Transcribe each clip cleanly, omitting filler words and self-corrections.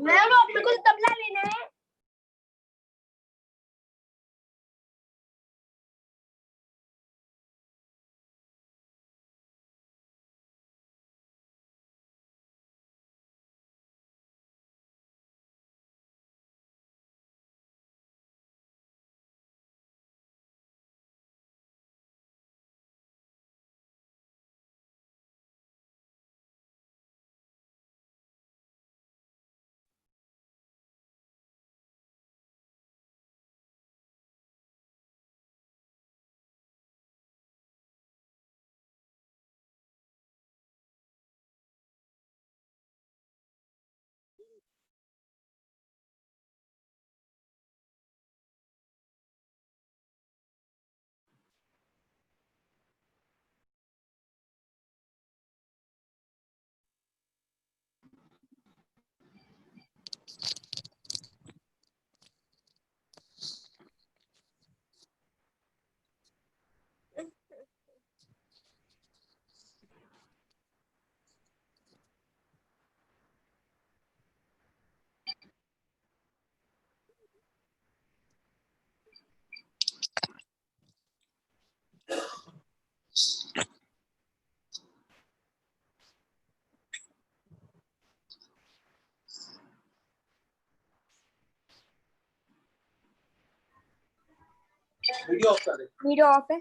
Ma'am अपने को तबला लेना है। वीडियो ऑफ है।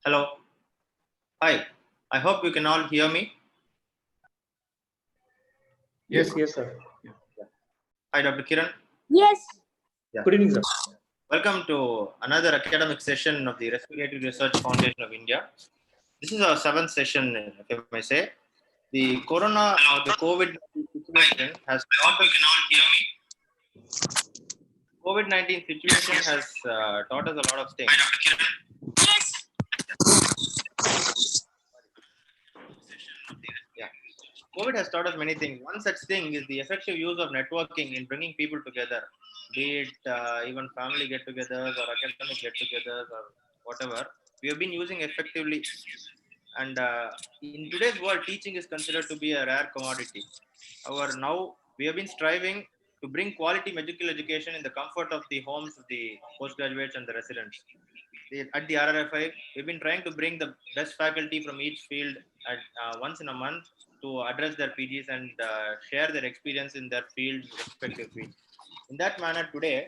Hello. Hi. I hope you can all hear me. Yes, sir. Hi, Dr. Kiran. Yes. Yeah. Good evening, sir. Welcome to another academic session of the Respiratory Research Foundation of India. This is our 7th session, if I may say. The corona or the COVID situation has brought us COVID-19 situation has taught us a lot of things. Yeah. COVID has taught us many things. One such thing is the effective use of networking in bringing people together, be it even family get-togethers or academic get-togethers or whatever. We have been using effectively. And in today's world, teaching is considered to be a rare commodity. However, now we have been striving to bring quality medical education in the comfort of the homes of the postgraduates and the residents. At the RRFI, we've been trying to bring the best faculty from each field at, once in a month to address their PGs and share their experience in their fields, respective fields. In that manner, today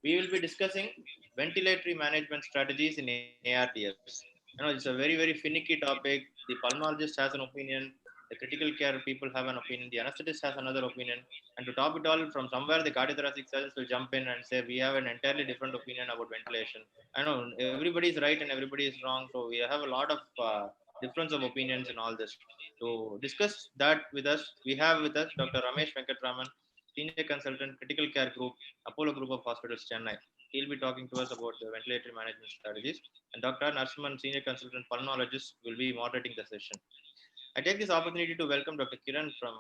we will be discussing ventilatory management strategies in ARDS. It's a very, very finicky topic. The pulmonologist has an opinion, the critical care people have an opinion, the anesthetist has another opinion, and to top it all, from somewhere the cardiothoracic surgeons will jump in and say we have an entirely different opinion about ventilation. I know everybody is right and everybody is wrong, so we have a lot of difference of opinions in all this. To discuss that with us, we have with us Dr. Ramesh Venkatraman, Senior Consultant, Critical Care Group, Apollo Group of Hospitals, Chennai. He'll be talking to us about the ventilatory management strategies. And Dr. Narasimhan, Senior Consultant Pulmonologist, will be moderating the session. I take this opportunity to welcome Dr. Kiran from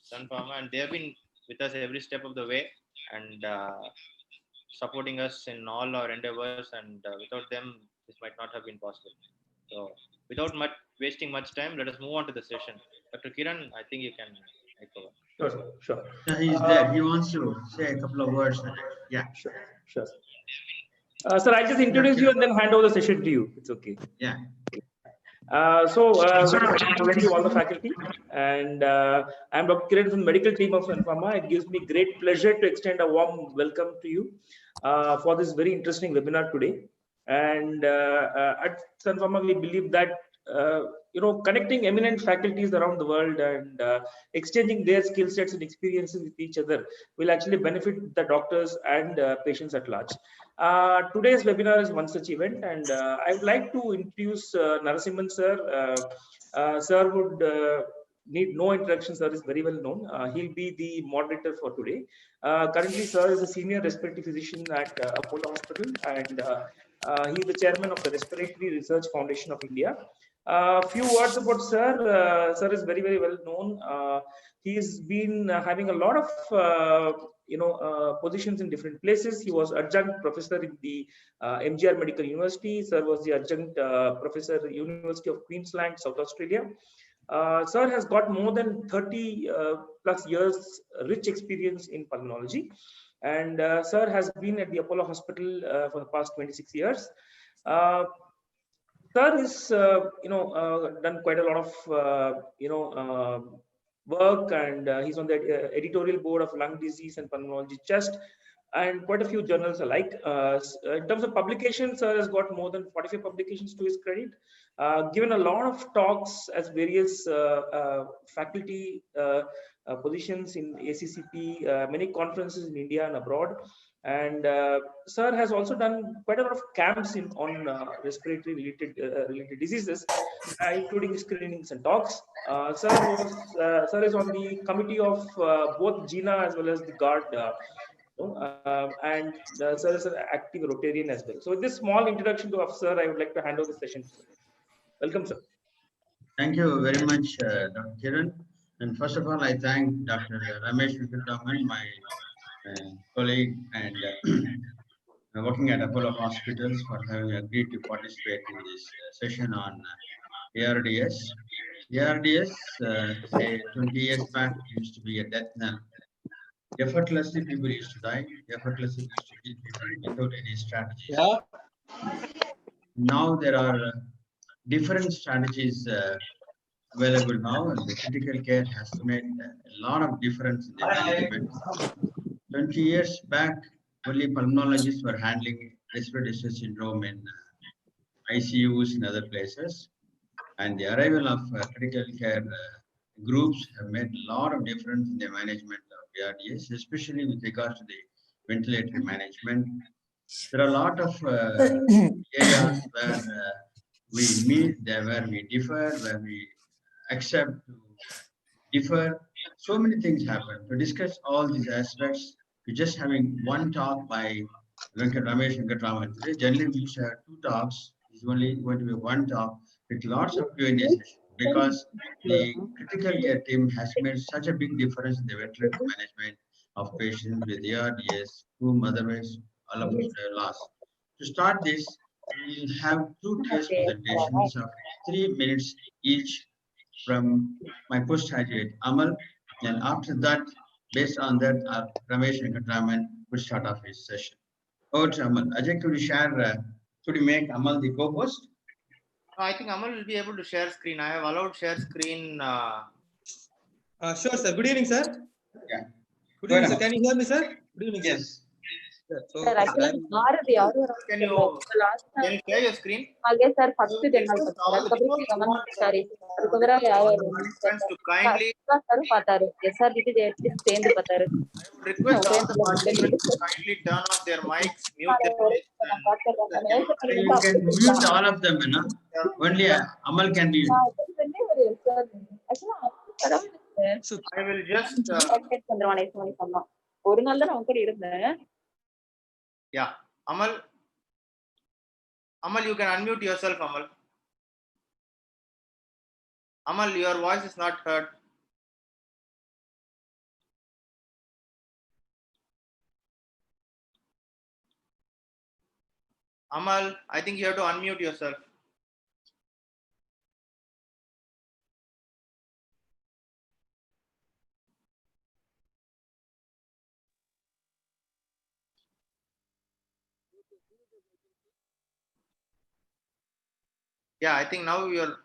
Sun Pharma, and they have been with us every step of the way and supporting us in all our endeavors. And without them, this might not have been possible. So, without wasting much time, let us move on to the session. Dr. Kiran, I think you can take over. Sure. Yeah, he's there. He wants to say a couple of words. Yeah. Sure. Sir, I'll just introduce you and then hand over the session to you. It's okay. Yeah. Already all the faculty, and I'm Dr. Kiran from the medical team of Sun Pharma. It gives me great pleasure to extend a warm welcome to you for this very interesting webinar today. And at Sun Pharma, we believe that connecting eminent faculties around the world and exchanging their skill sets and experiences with each other will actually benefit the doctors and patients at large. Today's webinar is one such event, and I would like to introduce Narasimhan sir. Sir would need no introduction. Sir is very well known. He'll be the moderator for today. Currently, sir is a senior respiratory physician at Apollo Hospital, and he is the chairman of the Respiratory Research Foundation of India. Few words about sir. Sir is very, very well known. He's been having a lot of positions in different places. He was adjunct professor in the MGR Medical University. Sir was the adjunct professor at the University of Queensland, South Australia. Sir has got more than 30 plus years rich experience in pulmonology, and sir has been at the Apollo Hospital for the past 26 years. Sir is done quite a lot of work, and he's on the editorial board of Lung Disease and Pulmonology Chest, and quite a few journals alike. In terms of publications, sir has got more than 45 publications to his credit. Given a lot of talks as various faculty positions in ACCP, many conferences in India and abroad. And sir has also done quite a lot of camps on respiratory related diseases, including screenings and talks. Sir is on the committee of both GINA as well as the GUARD, and sir is an active Rotarian as well. So with this small introduction to sir, I would like to hand over the session. Welcome, sir. Thank you very much, Dr. Kiran. And first of all, I thank Dr. Ramesh Venkatraman, my colleague and working at Apollo Hospitals, for having agreed to participate in this session on ARDS. ARDS, say 20 years back, used to be a death knell. Effortlessly, people used to die. Effortlessly, used to kill people without any strategies. Yeah. Now there are different strategies available now, and the critical care has made a lot of difference in the management. 20 years back, only pulmonologists were handling respiratory distress syndrome in ICUs and other places, and the arrival of critical care groups have made a lot of difference in the management of ARDS, especially with regard to the ventilatory management. There are a lot of areas where we meet, where we differ, where we accept to differ. So many things happen. To discuss all these aspects, We're just having one talk by Ramesh Venkatraman. Today, generally, we used to have two talks. It's only going to be one talk with lots of Q&A session because the critical care team has made such a big difference in the ventilatory management of patients with ARDS, whom otherwise all of us would have lost. To start this, we will have two case presentations of 3 minutes each from my postgraduate Amal, and after that, based on that, Ramesh Venkatraman will start off his session. Over to Amal. Ajay, could you share, could you make Amal the co-host? I think Amal will be able to share screen. I have allowed share screen. Sure, sir. Good evening, sir. Yeah. Good evening, sir. Can you hear me, sir? Good evening, sir. Yes. Sir, actually, Bharat ಯಾರು Can you share your screen? ಹಾಗೆ sir first general ಅದಕ್ಕೆ ಗಮನಿಸ್ತಾರೆ ಅದಕ್ಕೋಸ್ಕರ ಯಾರು Participants to kindly sir ಪಾತಾರು SR ಗಿಟಿ ಸೇಂದು ಪಾತಾರು request all the participants to kindly turn off their mics, mute their mics, and You can mute all of them, you know? Only Amal can be. So, I will just ஒரு நாள் தான் அவங்க கூட இருந்தேன். yeah, Amal, you can unmute yourself, Amal. Amal, your voice is not heard. Amal, I think you have to unmute yourself. Yeah, I think now you're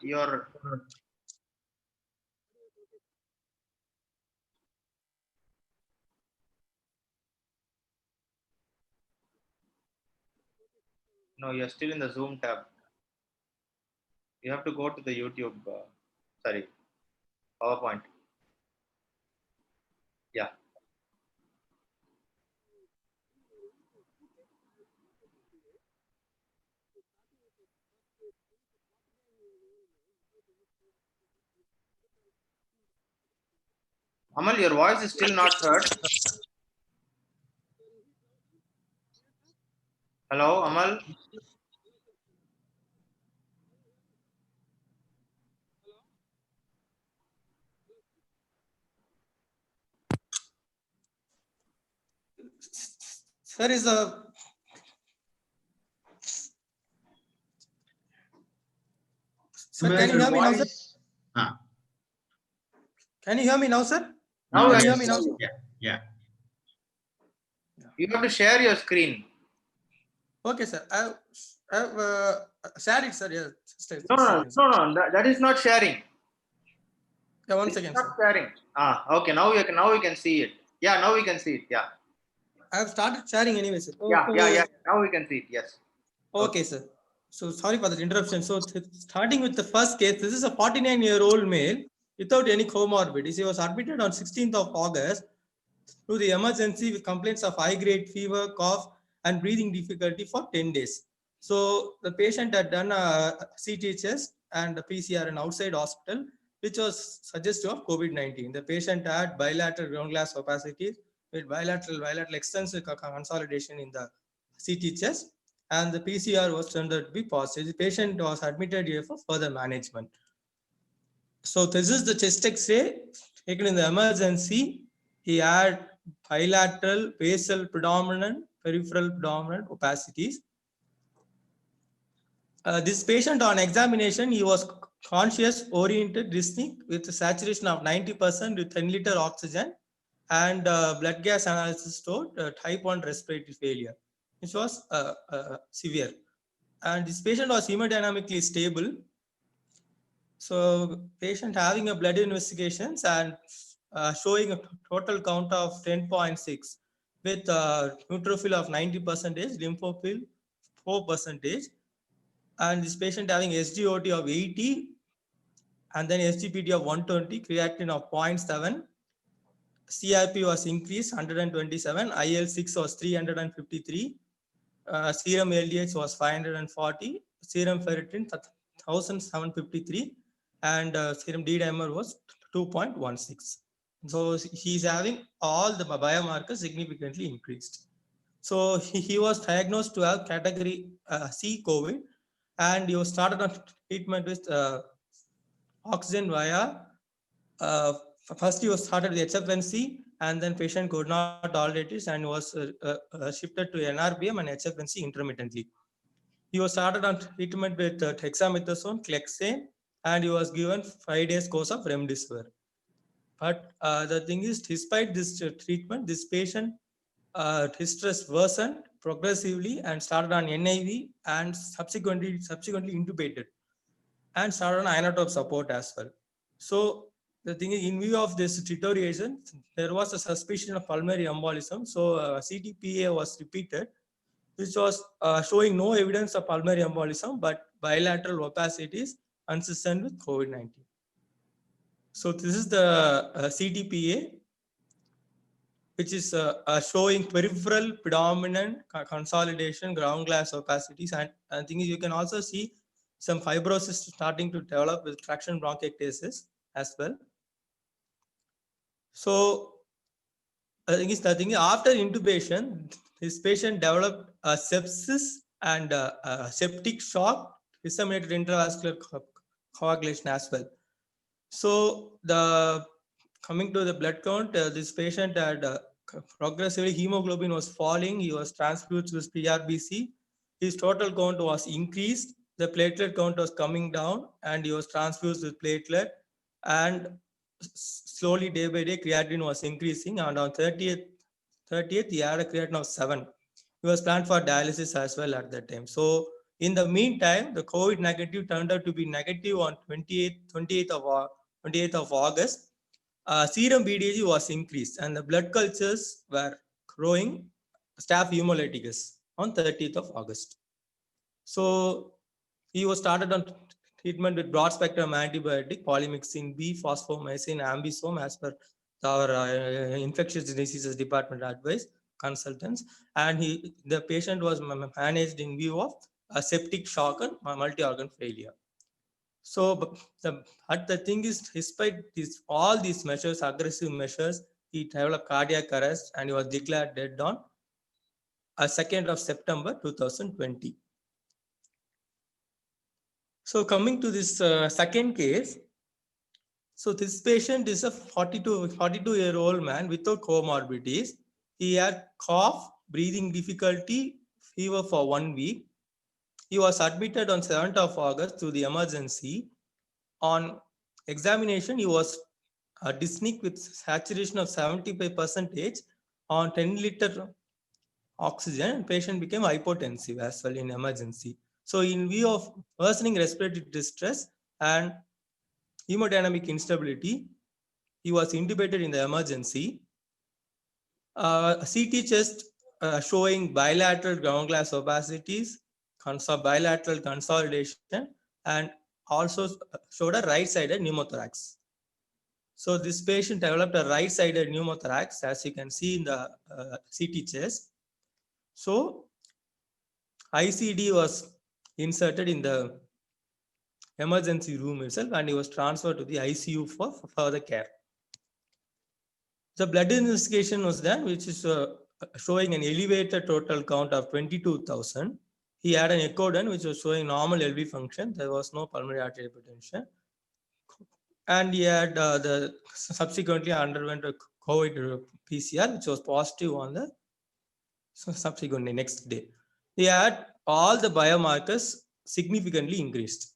no, you're still in the Zoom tab. You have to go to the YouTube, sorry, PowerPoint. Yeah. Amal, your voice is still not heard. Hello, Amal. sir, is the sir, can you hear me now, sir? Can you hear me now, sir? Now Can I you hear me now, sir? Yeah. You have to share your screen. Okay, sir. I've shared it, sir. Yeah. No. That is not sharing. Yeah, one It's second, not sir. sharing. Okay. Now we can see it. Yeah, now we can see it. Yeah. I've started sharing anyway, sir. Yeah. Now we can see it. Yes. Okay, sir. So sorry for that interruption. So starting with the first case, this is a 49-year-old male without any comorbidities. He was admitted on 16th of August to the emergency with complaints of high-grade fever, cough, and breathing difficulty for 10 days. So the patient had done a CT chest and a PCR in outside hospital, which was suggestive of COVID-19. The patient had bilateral ground glass opacity with bilateral extensive consolidation in the CT chest, and the PCR was turned out to be positive. The patient was admitted here for further management. So this is the chest X-ray taken in the emergency. He had bilateral basal predominant, peripheral predominant opacities. This patient on examination, he was conscious, oriented, dyspneic with a saturation of 90% with 10 liter oxygen, and blood gas analysis showed type 1 respiratory failure, which was severe. And this patient was hemodynamically stable. So patient having a blood investigations and showing a total count of 10.6 with neutrophil of 90%, lymphophil 4%, and this patient having SGOT of 80 and then SGPT of 120, creatinine of 0.7, CRP was increased 127, IL6 was 353, serum LDH was 540, serum ferritin 1753, and serum D dimer was 2.16. So he's having all the biomarkers significantly increased. So he was diagnosed to have category C COVID, and he was started on treatment with oxygen via first he was started with HFNC, and then patient could not tolerate it and was shifted to NRBM and HFNC intermittently. He was started on treatment with dexamethasone, Clexane, and he was given 5 days course of remdesivir. But the thing is, despite this treatment, this patient his stress worsened progressively and started on NIV and subsequently intubated and started on inotrope support as well. So the thing is, in view of this deterioration, there was a suspicion of pulmonary embolism. So CTPA was repeated, which was showing no evidence of pulmonary embolism, but bilateral opacities consistent with COVID-19. So this is the CTPA, which is showing peripheral predominant consolidation, ground glass opacities. And the thing is, you can also see some fibrosis starting to develop with traction bronchiectasis as well. So the thing is, after intubation, this patient developed a sepsis and a septic shock, disseminated intravascular coagulation as well. So coming to the blood count, this patient had progressively hemoglobin was falling. He was transfused with PRBC. His total count was increased. The platelet count was coming down, and he was transfused with platelet. And slowly, day by day, creatinine was increasing. And on 30th, he had a creatinine of 7. He was planned for dialysis as well at that time. So in the meantime, the COVID negative turned out to be negative on 28th of August. Serum BDG was increased and the blood cultures were growing staph hemolyticus on 30th of August. So he was started on treatment with broad spectrum antibiotic, polymyxin B, phosphomycin, ambisome as per our infectious diseases department advice consultants, and the patient was managed in view of a septic shock and multi-organ failure. So the thing is, despite all these measures, aggressive measures, he developed cardiac arrest and he was declared dead on 2nd of September 2020. So coming to this second case, so this patient is a 42-year-old man without comorbidities. He had cough, breathing difficulty, fever for 1 week. He was admitted on 7th of August to the emergency. On examination, he was dyspneic with saturation of 75% on 10-liter oxygen, and patient became hypotensive as well in emergency. So in view of worsening respiratory distress and hemodynamic instability, he was intubated in the emergency. CT chest showing bilateral ground glass opacities, bilateral consolidation, and also showed a right-sided pneumothorax. So this patient developed a right-sided pneumothorax, as you can see in the CT chest. So ICD was inserted in the emergency room itself, and he was transferred to the ICU for further care. The blood investigation was done, which is showing an elevated total count of 22,000. He had an echo done, which was showing normal LV function. There was no pulmonary arterial hypertension. And he had subsequently underwent a COVID PCR, which was positive on the subsequently next day. He had all the biomarkers significantly increased.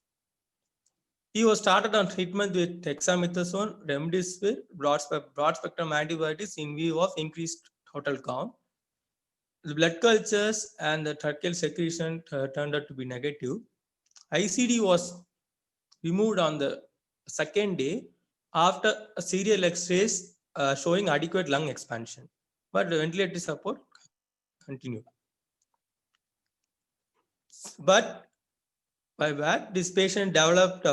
He was started on treatment with dexamethasone, remdesivir, broad spectrum antibiotics in view of increased total count. The blood cultures and the tracheal secretion turned out to be negative. ICD was removed on the second day after a serial X-rays showing adequate lung expansion, but the ventilator support continued. But by that, this patient developed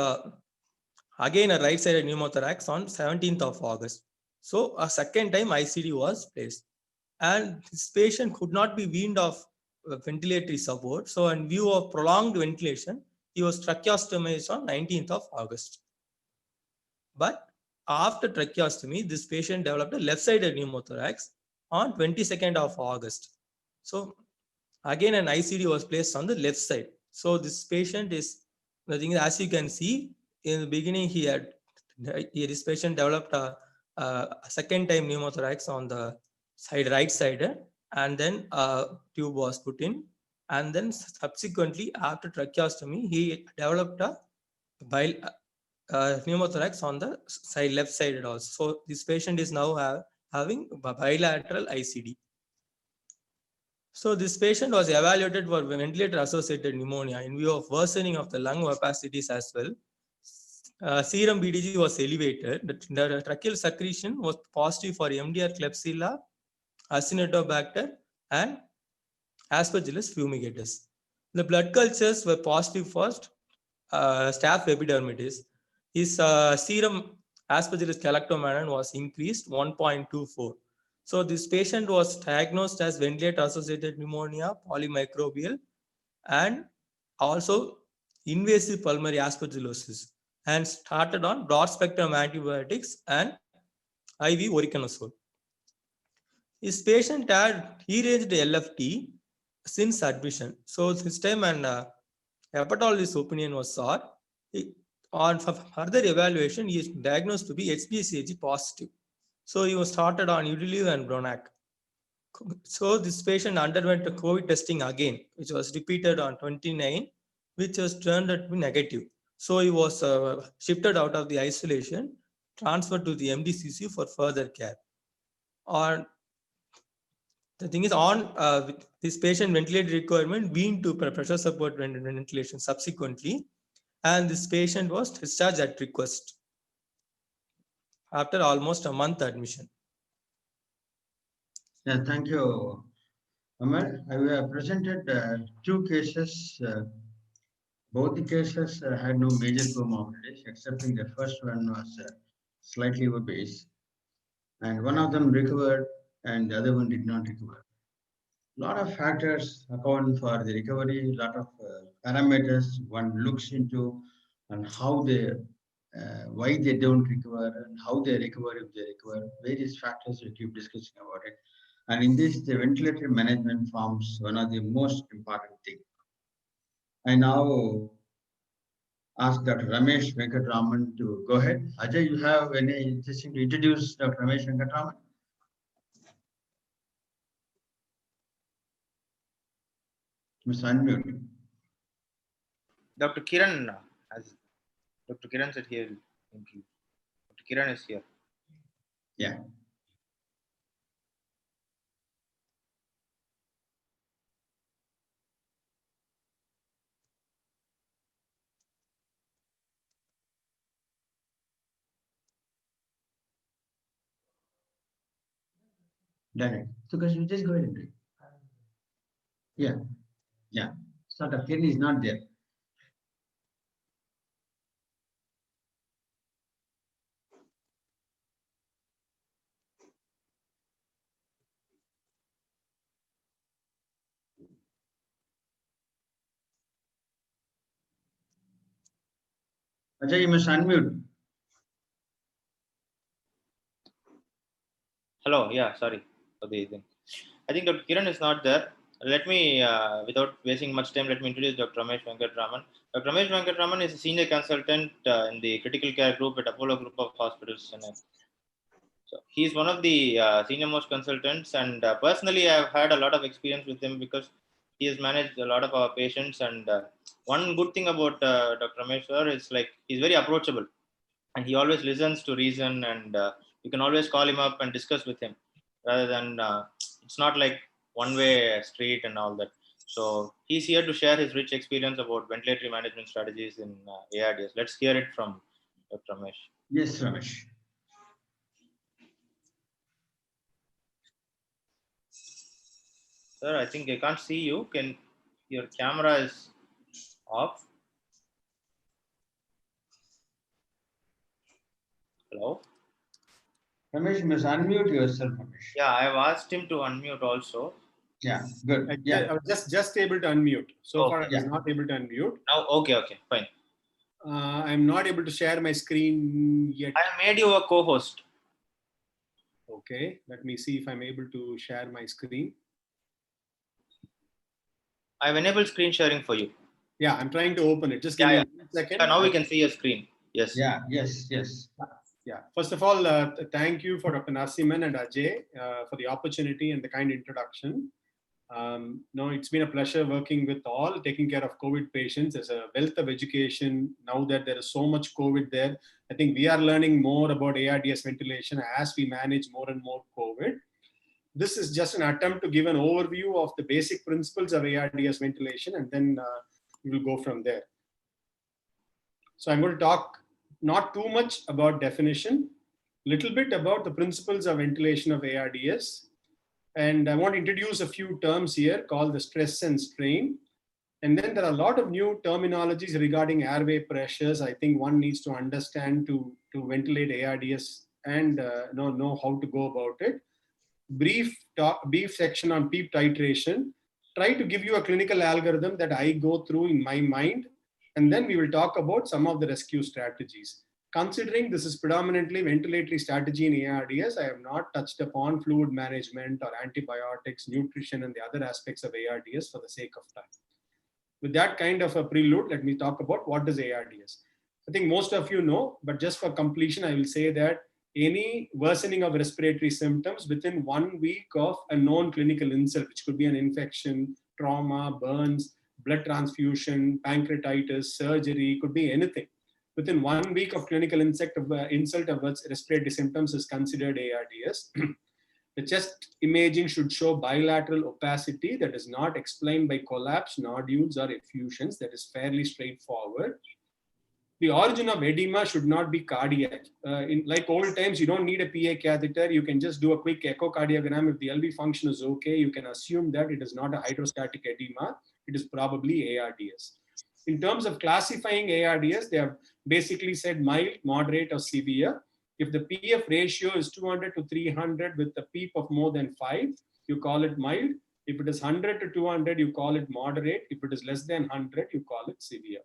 again a right-sided pneumothorax on 17th of August. So a second time ICD was placed, and this patient could not be weaned off ventilatory support. So in view of prolonged ventilation, he was tracheostomized on 19th of August. But after tracheostomy, this patient developed a left-sided pneumothorax on 22nd of August. So again, an ICD was placed on the left side. So this patient is, the thing is, as you can see, in the beginning, this patient developed a second time pneumothorax on the right side, and then a tube was put in. And then subsequently, after tracheostomy, he developed a pneumothorax on the left side also. So this patient is now having bilateral ICD. So this patient was evaluated for ventilator-associated pneumonia in view of worsening of the lung opacities as well. Serum BDG was elevated. The tracheal secretion was positive for MDR Klebsiella, Acinetobacter, and Aspergillus fumigatus. The blood cultures were positive for Staph epidermidis. His serum Aspergillus galactomannan was increased 1.24. So this patient was diagnosed as ventilator-associated pneumonia, polymicrobial, and also invasive pulmonary aspergillosis, and started on broad-spectrum antibiotics and IV voriconazole. His patient had deranged LFT since admission. So this time an hepatologist opinion was sought. On further evaluation, he is diagnosed to be HBsAg positive. So he was started on Udiliv and Bronac. So this patient underwent a COVID testing again, which was repeated on 29, which was turned out to be negative. So he was shifted out of the isolation, transferred to the MDCC for further care. The thing is, on this patient ventilator requirement being to pressure support ventilation subsequently, and this patient was discharged at request after almost a month admission. Yeah, thank you, Amar. I have presented 2 cases. Both the cases had no major comorbidities, excepting the first one was slightly obese, and one of them recovered, and the other one did not recover. A lot of factors account for the recovery. A lot of parameters one looks into, and how they, why they don't recover, and how they recover if they recover. Various factors we keep discussing about it. And in this, the ventilatory management forms one of the most important things. I now ask Dr. Ramesh Venkatraman to go ahead. Ajay, you have any interesting to introduce Dr. Ramesh Venkatraman? Mr. Unmute. Dr. Kiran Dr. Kiran said here. Dr. Kiran is here. Yeah. Done it. So, guys, you just go ahead and do it. Yeah. Yeah. So, Dr. Kiran is not there. Ajay, you must unmute. Hello. Yeah. Sorry for the thing. I think Dr. Kiran is not there. Let me, without wasting much time, let me introduce Dr. Ramesh Venkatraman. Dr. Ramesh Venkatraman is a senior consultant in the critical care group at Apollo Group of Hospitals. So he's one of the senior most consultants, and personally, I've had a lot of experience with him because he has managed a lot of our patients. And one good thing about Dr. Ramesh sir is like he's very approachable, and he always listens to reason, and you can always call him up and discuss with him, rather than it's not like one-way street and all that. So he's here to share his rich experience about ventilatory management strategies in ARDS. Let's hear it from Dr. Ramesh. Yes, Ramesh. Sir, I think I can't see you. Your camera is off? Hello? Ramesh, you must unmute yourself, Ramesh. Yeah, I've asked him to unmute also. Yeah, good. Yeah. I was just able to unmute. So far, I was not able to unmute. Now, okay, fine. I'm not able to share my screen yet. I made you a co-host. Okay, let me see if I'm able to share my screen. I've enabled screen sharing for you. Yeah, I'm trying to open it. Just give me 1 second. Now we can see your screen. Yes. Yeah, yes. Yeah. First of all, thank you for Dr. Narasimhan and Ajay for the opportunity and the kind introduction. No, it's been a pleasure working with all, taking care of COVID patients. There's a wealth of education now that there is so much COVID there. I think we are learning more about ARDS ventilation as we manage more and more COVID. This is just an attempt to give an overview of the basic principles of ARDS ventilation, and then we will go from there. So I'm going to talk not too much about definition, little bit about the principles of ventilation of ARDS. And I want to introduce a few terms here called the stress and strain. And then there are a lot of new terminologies regarding airway pressures. I think one needs to understand to ventilate ARDS and know how to go about it. Brief section on PEEP titration. Try to give you a clinical algorithm that I go through in my mind. And then we will talk about some of the rescue strategies. Considering this is predominantly ventilatory strategy in ARDS, I have not touched upon fluid management or antibiotics, nutrition, and the other aspects of ARDS for the sake of time. With that kind of a prelude, let me talk about what is ARDS. I think most of you know, but just for completion, I will say that any worsening of respiratory symptoms within 1 week of a known clinical insult, which could be an infection, trauma, burns, blood transfusion, pancreatitis, surgery, could be anything. Within 1 week of clinical insult of respiratory symptoms is considered ARDS. The chest imaging should show bilateral opacity that is not explained by collapse, nodules, or effusions. That is fairly straightforward. The origin of edema should not be cardiac. Like old times, you don't need a PA catheter. You can just do a quick echocardiogram. If the LV function is okay, you can assume that it is not a hydrostatic edema. It is probably ARDS. In terms of classifying ARDS, they have basically said mild, moderate, or severe. If the PF ratio is 200 to 300 with a PEEP of more than 5, you call it mild. If it is 100 to 200, you call it moderate. If it is less than 100, you call it severe.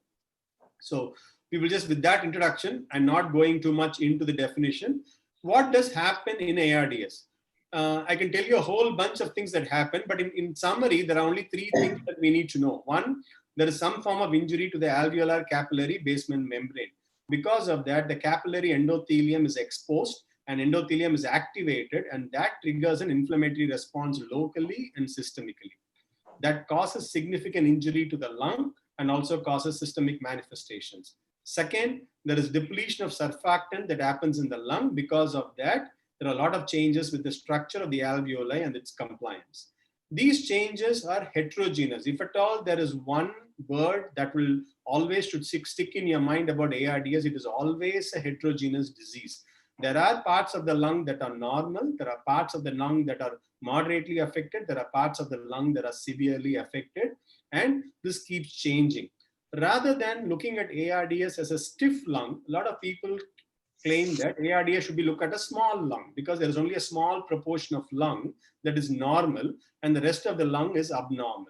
So we will just, with that introduction, and not going too much into the definition, what does happen in ARDS? I can tell you a whole bunch of things that happen, but in summary, there are only 3 things that we need to know. One, there is some form of injury to the alveolar capillary basement membrane. Because of that, the capillary endothelium is exposed and endothelium is activated, and that triggers an inflammatory response locally and systemically. That causes significant injury to the lung and also causes systemic manifestations. Second, there is depletion of surfactant that happens in the lung. Because of that, there are a lot of changes with the structure of the alveoli and its compliance. These changes are heterogeneous. If at all there is one word that will always should stick in your mind about ARDS, it is always a heterogeneous disease. There are parts of the lung that are normal. There are parts of the lung that are moderately affected. There are parts of the lung that are severely affected. And this keeps changing. Rather than looking at ARDS as a stiff lung, a lot of people claim that ARDS should be looked at a small lung because there is only a small proportion of lung that is normal and the rest of the lung is abnormal.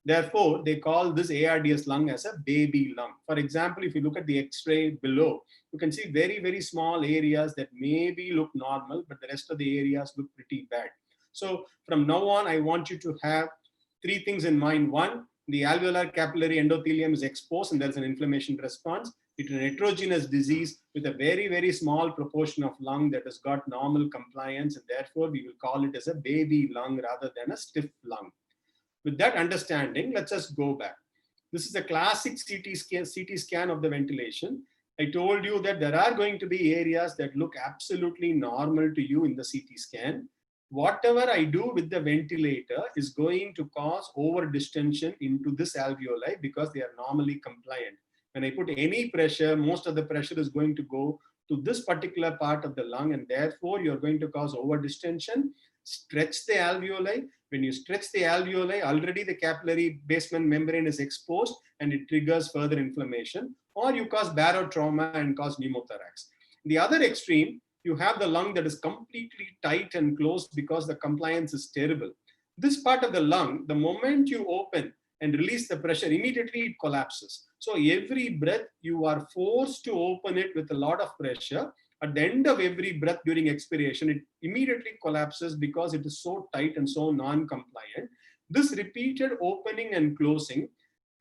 Therefore, they call this ARDS lung as a baby lung. For example, if you look at the X-ray below, you can see very, very small areas that maybe look normal, but the rest of the areas look pretty bad. So from now on, I want you to have 3 things in mind. One, the alveolar capillary endothelium is exposed and there's an inflammation response. It's an heterogeneous disease with a very, very small proportion of lung that has got normal compliance, and therefore we will call it as a baby lung rather than a stiff lung. With that understanding, let's just go back. This is a classic CT scan of the ventilation. I told you that there are going to be areas that look absolutely normal to you in the CT scan. Whatever I do with the ventilator is going to cause over distension into this alveoli because they are normally compliant. When I put any pressure, most of the pressure is going to go to this particular part of the lung, and therefore you're going to cause over distension. Stretch the alveoli. When you stretch the alveoli, already the capillary basement membrane is exposed and it triggers further inflammation, or you cause barotrauma and cause pneumothorax. The other extreme, you have the lung that is completely tight and closed because the compliance is terrible. This part of the lung, the moment you open and release the pressure, immediately it collapses. So every breath, you are forced to open it with a lot of pressure. At the end of every breath during expiration, it immediately collapses because it is so tight and so non-compliant. This repeated opening and closing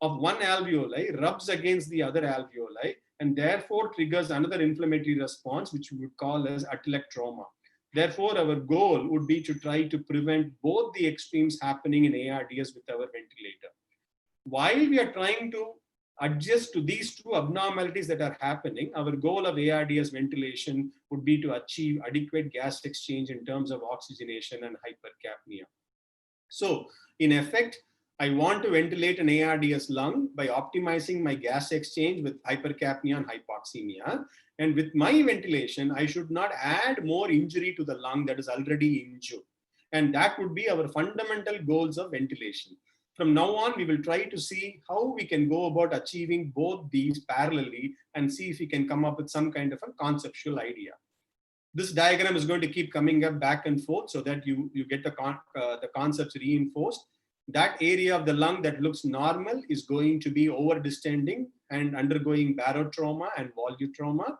of one alveoli rubs against the other alveoli and therefore triggers another inflammatory response, which we would call as atelectasia. Therefore, our goal would be to try to prevent both the extremes happening in ARDS with our ventilator. While we are trying to adjust to these two abnormalities that are happening, our goal of ARDS ventilation would be to achieve adequate gas exchange in terms of oxygenation and hypercapnia. So, in effect, I want to ventilate an ARDS lung by optimizing my gas exchange with hypercapnia and hypoxemia. And with my ventilation, I should not add more injury to the lung that is already injured. And that would be our fundamental goals of ventilation. From now on, we will try to see how we can go about achieving both these parallelly and see if we can come up with some kind of a conceptual idea. This diagram is going to keep coming up back and forth so that you get the concepts reinforced. That area of the lung that looks normal is going to be over-distending and undergoing barotrauma and volutrauma.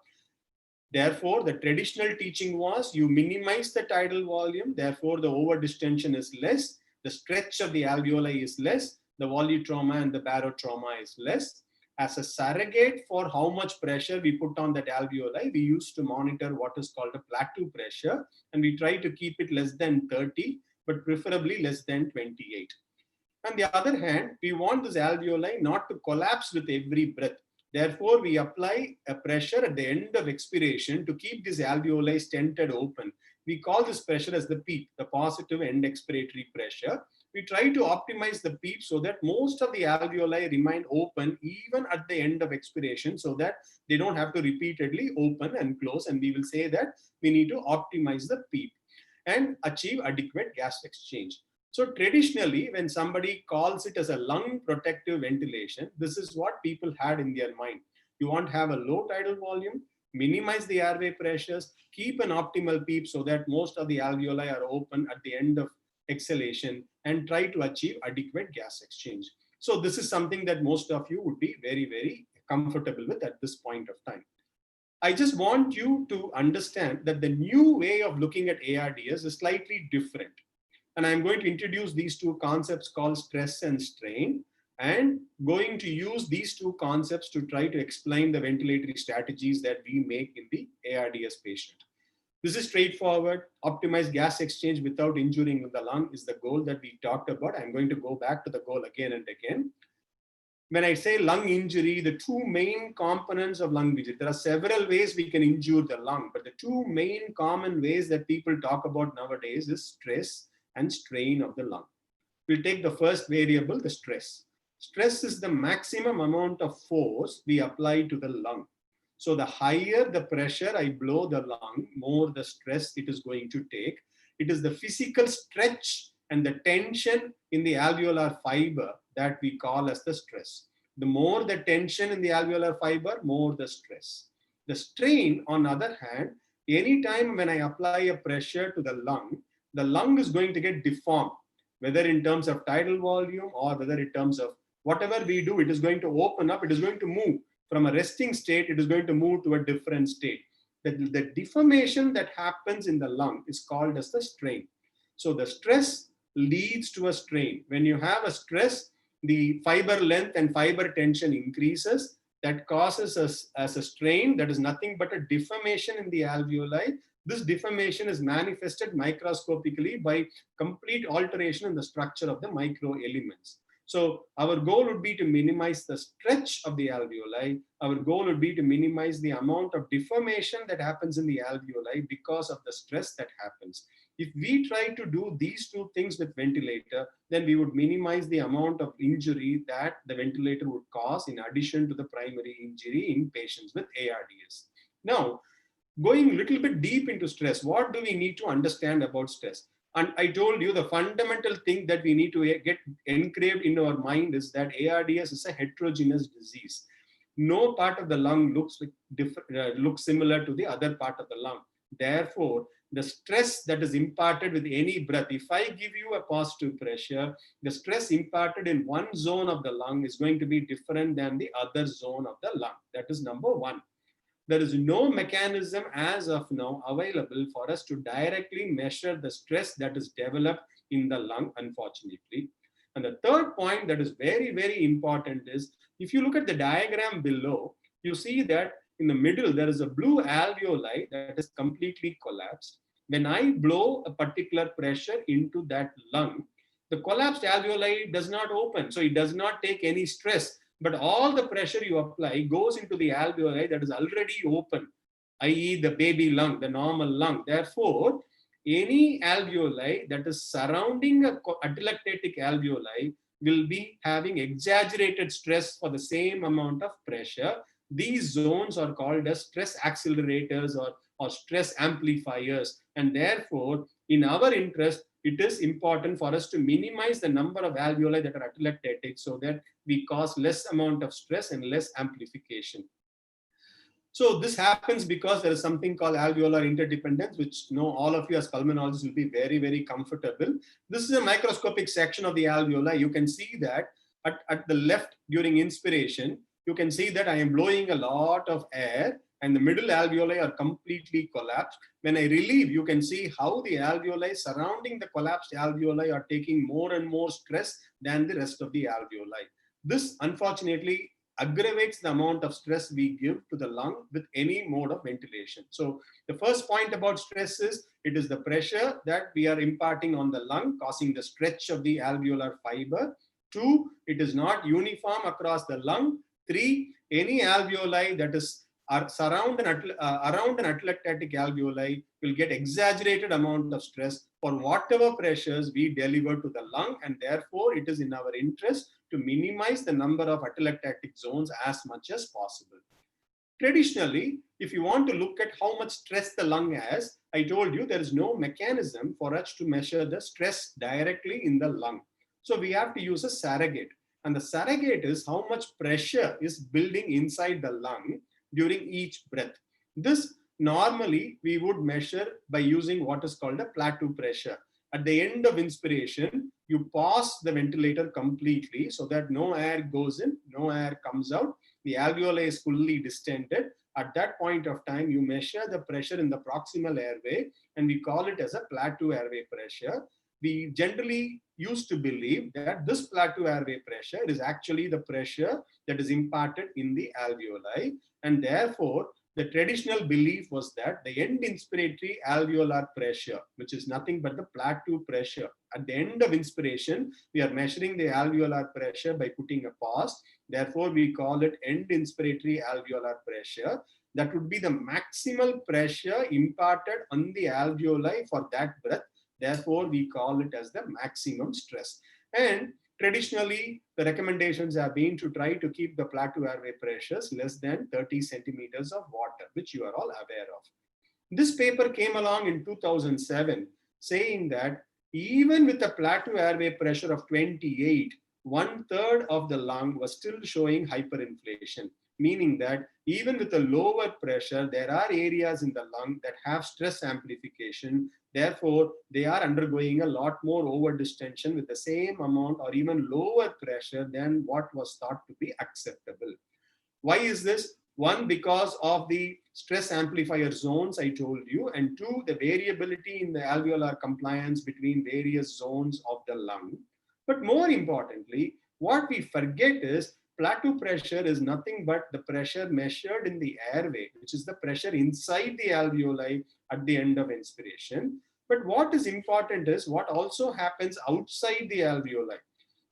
Therefore, the traditional teaching was you minimize the tidal volume, therefore the over-distension is less, the stretch of the alveoli is less, the volutrauma and the barotrauma is less. As a surrogate for how much pressure we put on that alveoli, we used to monitor what is called a plateau pressure, and we try to keep it less than 30, but preferably less than 28. On the other hand, we want this alveoli not to collapse with every breath. Therefore, we apply a pressure at the end of expiration to keep this alveoli stented open. We call this pressure as the PEEP, the positive end expiratory pressure. We try to optimize the PEEP so that most of the alveoli remain open even at the end of expiration so that they don't have to repeatedly open and close. And we will say that we need to optimize the PEEP and achieve adequate gas exchange. So traditionally, when somebody calls it as a lung protective ventilation, this is what people had in their mind. You want to have a low tidal volume, minimize the airway pressures, keep an optimal PEEP so that most of the alveoli are open at the end of exhalation, and try to achieve adequate gas exchange. So this is something that most of you would be very, very comfortable with at this point of time. I just want you to understand that the new way of looking at ARDS is slightly different. And I'm going to introduce these two concepts called stress and strain, and going to use these two concepts to try to explain the ventilatory strategies that we make in the ARDS patient. This is straightforward. Optimize gas exchange without injuring the lung is the goal that we talked about. I'm going to go back to the goal again and again. When I say lung injury, the two main components of lung injury, there are several ways we can injure the lung, but the two main common ways that people talk about nowadays is stress and strain of the lung. We'll take the first variable, the stress. Stress is the maximum amount of force we apply to the lung. So the higher the pressure I blow the lung, more the stress it is going to take. It is the physical stretch and the tension in the alveolar fiber that we call as the stress. The more the tension in the alveolar fiber, more the stress. The strain, on the other hand, anytime when I apply a pressure to the lung is going to get deformed, whether in terms of tidal volume or whether in terms of whatever we do, it is going to open up, it is going to move. From a resting state, it is going to move to a different state. The deformation that happens in the lung is called as the strain. So the stress leads to a strain. When you have a stress, the fiber length and fiber tension increases. That causes us as a strain that is nothing but a deformation in the alveoli. This deformation is manifested microscopically by complete alteration in the structure of the micro elements. So our goal would be to minimize the stretch of the alveoli. Our goal would be to minimize the amount of deformation that happens in the alveoli because of the stress that happens. If we try to do these two things with ventilator, then we would minimize the amount of injury that the ventilator would cause in addition to the primary injury in patients with ARDS. Now, going a little bit deep into stress, what do we need to understand about stress? And I told you the fundamental thing that we need to get engraved in our mind is that ARDS is a heterogeneous disease. No part of the lung looks similar to the other part of the lung. Therefore, the stress that is imparted with any breath. If I give you a positive pressure, the stress imparted in one zone of the lung is going to be different than the other zone of the lung. That is number one. There is no mechanism as of now available for us to directly measure the stress that is developed in the lung, unfortunately. And the third point that is very, very important is, if you look at the diagram below, you see that in the middle, there is a blue alveoli that is completely collapsed. When I blow a particular pressure into that lung, the collapsed alveoli does not open. So it does not take any stress, but all the pressure you apply goes into the alveoli that is already open, i.e. the baby lung, the normal lung. Therefore, any alveoli that is surrounding a atelectatic alveoli will be having exaggerated stress for the same amount of pressure. These zones are called as stress accelerators or stress amplifiers. And therefore, in our interest, it is important for us to minimize the number of alveoli that are atelectatic so that we cause less amount of stress and less amplification. So this happens because there is something called alveolar interdependence, which all of you as pulmonologists will be very, very comfortable. This is a microscopic section of the alveoli. You can see that at the left during inspiration, you can see that I am blowing a lot of air and the middle alveoli are completely collapsed. When I relieve, you can see how the alveoli surrounding the collapsed alveoli are taking more and more stress than the rest of the alveoli. This, unfortunately, aggravates the amount of stress we give to the lung with any mode of ventilation. So the first point about stress is, it is the pressure that we are imparting on the lung, causing the stretch of the alveolar fiber. 2, it is not uniform across the lung. 3, any alveoli that is around an atelectatic alveoli will get exaggerated amount of stress for whatever pressures we deliver to the lung, and therefore it is in our interest to minimize the number of atelectatic zones as much as possible. Traditionally, if you want to look at how much stress the lung has, I told you there is no mechanism for us to measure the stress directly in the lung. So we have to use a surrogate, and the surrogate is how much pressure is building inside the lung during each breath. This normally we would measure by using what is called a plateau pressure. At the end of inspiration, you pause the ventilator completely so that no air goes in, no air comes out. The alveoli is fully distended. At that point of time, you measure the pressure in the proximal airway, and we call it as a plateau airway pressure. We generally used to believe that this plateau airway pressure is actually the pressure that is imparted in the alveoli, and therefore the traditional belief was that the end inspiratory alveolar pressure, which is nothing but the plateau pressure, at the end of inspiration, we are measuring the alveolar pressure by putting a pause. Therefore, we call it end inspiratory alveolar pressure. That would be the maximal pressure imparted on the alveoli for that breath. Therefore, we call it as the maximum stress. And traditionally, the recommendations have been to try to keep the plateau airway pressures less than 30 centimeters of water, which you are all aware of. This paper came along in 2007 saying that even with a plateau airway pressure of 28, 1/3 of the lung was still showing hyperinflation, meaning that even with a lower pressure, there are areas in the lung that have stress amplification. Therefore, they are undergoing a lot more overdistension with the same amount or even lower pressure than what was thought to be acceptable. Why is this? 1, because of the stress amplifier zones I told you, and 2, the variability in the alveolar compliance between various zones of the lung. But more importantly, what we forget is plateau pressure is nothing but the pressure measured in the airway, which is the pressure inside the alveoli at the end of inspiration. But what is important is what also happens outside the alveoli.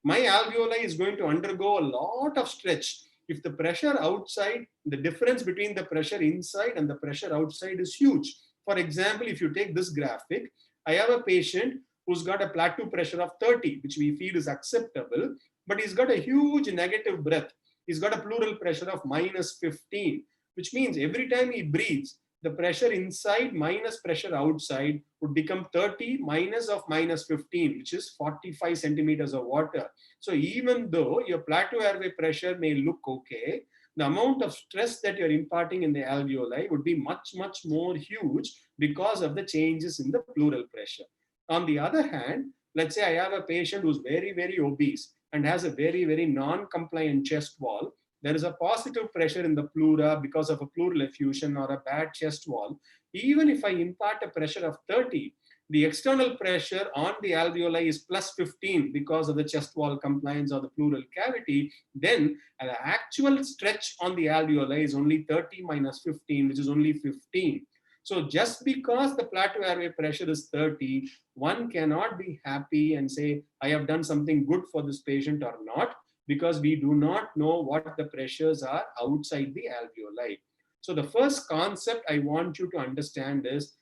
My alveoli is going to undergo a lot of stretch. If the pressure outside, the difference between the pressure inside and the pressure outside is huge. For example, if you take this graphic, I have a patient who's got a plateau pressure of 30, which we feel is acceptable, but he's got a huge negative breath. He's got a pleural pressure of -15, which means every time he breathes, the pressure inside minus pressure outside would become 30 minus of -15, which is 45 centimeters of water. So even though your plateau airway pressure may look okay, the amount of stress that you're imparting in the alveoli would be much, much more huge because of the changes in the pleural pressure. On the other hand, let's say I have a patient who's very, very obese and has a very, very non-compliant chest wall. There is a positive pressure in the pleura because of a pleural effusion or a bad chest wall. Even if I impart a pressure of 30, the external pressure on the alveoli is plus 15 because of the chest wall compliance or the pleural cavity, then the actual stretch on the alveoli is only 30 minus 15, which is only 15. So just because the plateau airway pressure is 30, one cannot be happy and say, I have done something good for this patient or not, because we do not know what the pressures are outside the alveoli. So the first concept I want you to understand is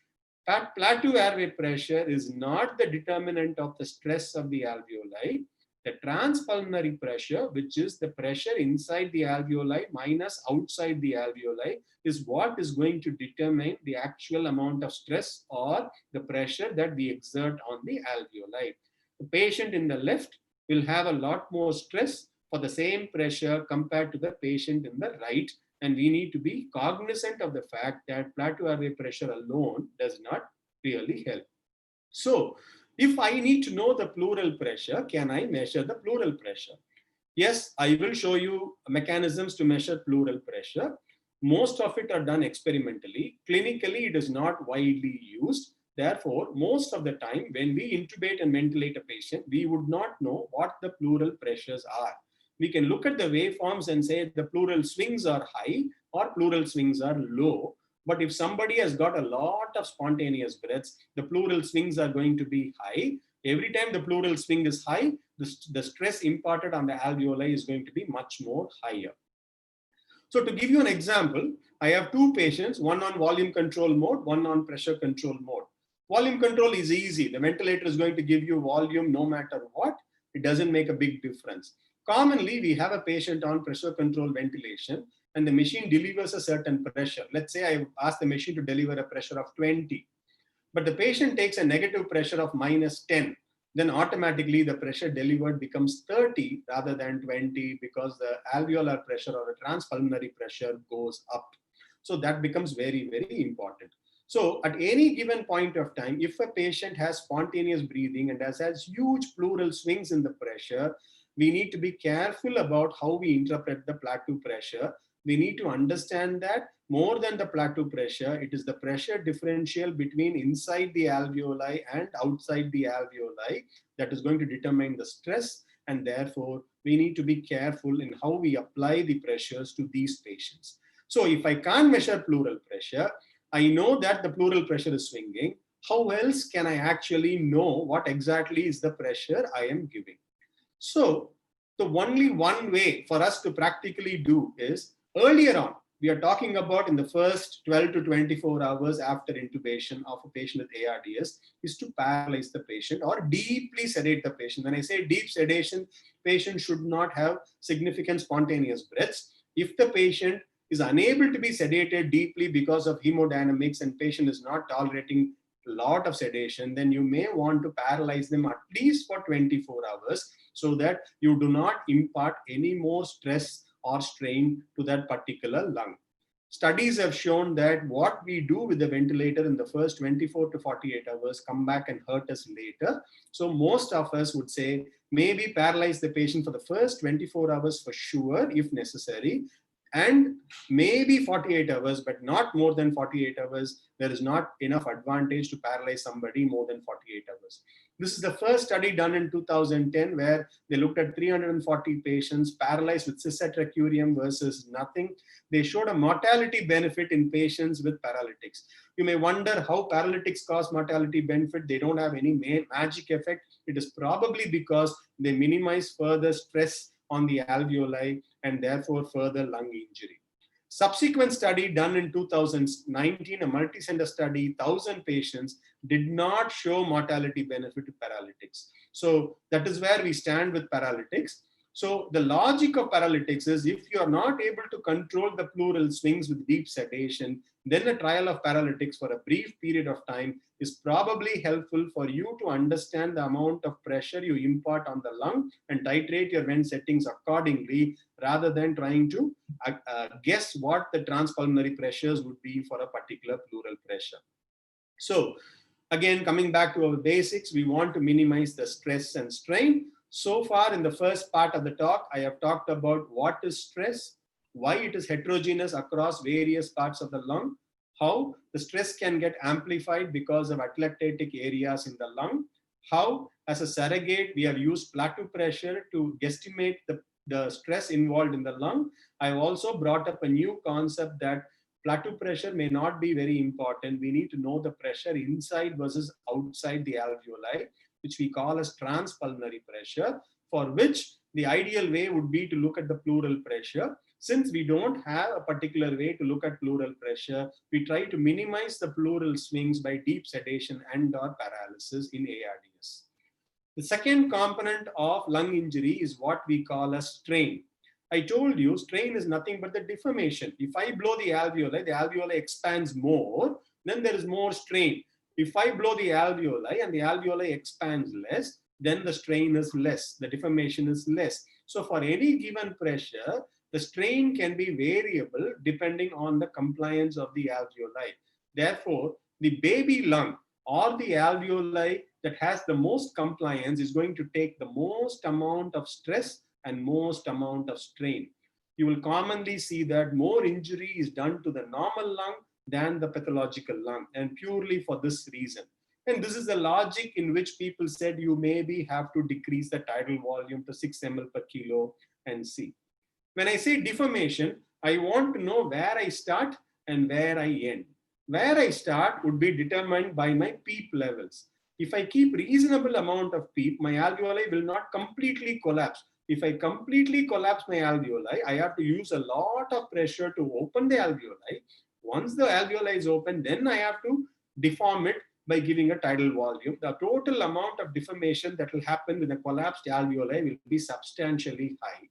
that plateau airway pressure is not the determinant of the stress of the alveoli. The transpulmonary pressure, which is the pressure inside the alveoli minus outside the alveoli, is what is going to determine the actual amount of stress or the pressure that we exert on the alveoli. The patient in the left will have a lot more stress for the same pressure compared to the patient in the right. And we need to be cognizant of the fact that plateau airway pressure alone does not really help. So, if I need to know the pleural pressure, can I measure the pleural pressure? Yes, I will show you mechanisms to measure pleural pressure. Most of it are done experimentally. Clinically, it is not widely used. Therefore, most of the time when we intubate and ventilate a patient, we would not know what the pleural pressures are. We can look at the waveforms and say the pleural swings are high or pleural swings are low. But if somebody has got a lot of spontaneous breaths, the pleural swings are going to be high. Every time the pleural swing is high, the stress imparted on the alveoli is going to be much more higher. So to give you an example, I have two patients, one on volume control mode, one on pressure control mode. Volume control is easy. The ventilator is going to give you volume no matter what. It doesn't make a big difference. Commonly, we have a patient on pressure control ventilation and the machine delivers a certain pressure. Let's say I ask the machine to deliver a pressure of 20, but the patient takes a negative pressure of minus 10. Then automatically the pressure delivered becomes 30 rather than 20 because the alveolar pressure or the transpulmonary pressure goes up. So that becomes very, very important. So at any given point of time, if a patient has spontaneous breathing and has huge pleural swings in the pressure, we need to be careful about how we interpret the plateau pressure. We need to understand that more than the plateau pressure, it is the pressure differential between inside the alveoli and outside the alveoli that is going to determine the stress. And therefore, we need to be careful in how we apply the pressures to these patients. So if I can't measure pleural pressure, I know that the pleural pressure is swinging. How else can I actually know what exactly is the pressure I am giving? So the only one way for us to practically do is earlier on, we are talking about in the first 12 to 24 hours after intubation of a patient with ARDS, is to paralyze the patient or deeply sedate the patient. When I say deep sedation, patient should not have significant spontaneous breaths. If the patient is unable to be sedated deeply because of hemodynamics and patient is not tolerating a lot of sedation, then you may want to paralyze them at least for 24 hours so that you do not impart any more stress or strain to that particular lung. Studies have shown that what we do with the ventilator in the first 24 to 48 hours come back and hurt us later. So most of us would say maybe paralyze the patient for the first 24 hours for sure if necessary, and maybe 48 hours, but not more than 48 hours. There is not enough advantage to paralyze somebody more than 48 hours. This is the first study done in 2010 where they looked at 340 patients paralyzed with cisatracurium versus nothing. They showed a mortality benefit in patients with paralytics. You may wonder how paralytics cause mortality benefit. They don't have any magic effect. It is probably because they minimize further stress on the alveoli and therefore further lung injury. Subsequent study done in 2019, a multi-center study, 1,000 patients, did not show mortality benefit to paralytics. So that is where we stand with paralytics. So the logic of paralytics is if you are not able to control the pleural swings with deep sedation, then a trial of paralytics for a brief period of time is probably helpful for you to understand the amount of pressure you impart on the lung and titrate your vent settings accordingly, rather than trying to guess what the transpulmonary pressures would be for a particular pleural pressure. So again, coming back to our basics, we want to minimize the stress and strain. So far in the first part of the talk, I have talked about what is stress, why it is heterogeneous across various parts of the lung, how the stress can get amplified because of atelectatic areas in the lung, how as a surrogate we have used plateau pressure to guesstimate the stress involved in the lung. I have also brought up a new concept that plateau pressure may not be very important. We need to know the pressure inside versus outside the alveoli, which we call as transpulmonary pressure, for which the ideal way would be to look at the pleural pressure. Since we don't have a particular way to look at pleural pressure, we try to minimize the pleural swings by deep sedation and/or paralysis in ARDS. The second component of lung injury is what we call as strain. I told you strain is nothing but the deformation. If I blow the alveoli expands more, then there is more strain. If I blow the alveoli and the alveoli expands less, then the strain is less, the deformation is less. So for any given pressure, the strain can be variable depending on the compliance of the alveoli. Therefore, the baby lung or the alveoli that has the most compliance is going to take the most amount of stress and most amount of strain. You will commonly see that more injury is done to the normal lung than the pathological lung, and purely for this reason. And this is the logic in which people said you maybe have to decrease the tidal volume to 6 ml per kilo and see. When I say deformation, I want to know where I start and where I end. Where I start would be determined by my PEEP levels. If I keep reasonable amount of PEEP, my alveoli will not completely collapse. If I completely collapse my alveoli, I have to use a lot of pressure to open the alveoli. Once the alveoli is open, then I have to deform it by giving a tidal volume. The total amount of deformation that will happen with a collapsed alveoli will be substantially high.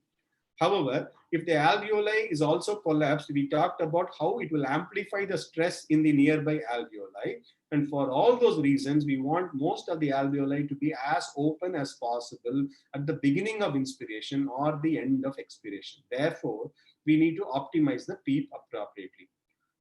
However, if the alveoli is also collapsed, we talked about how it will amplify the stress in the nearby alveoli. And for all those reasons, we want most of the alveoli to be as open as possible at the beginning of inspiration or the end of expiration. Therefore, we need to optimize the PEEP appropriately.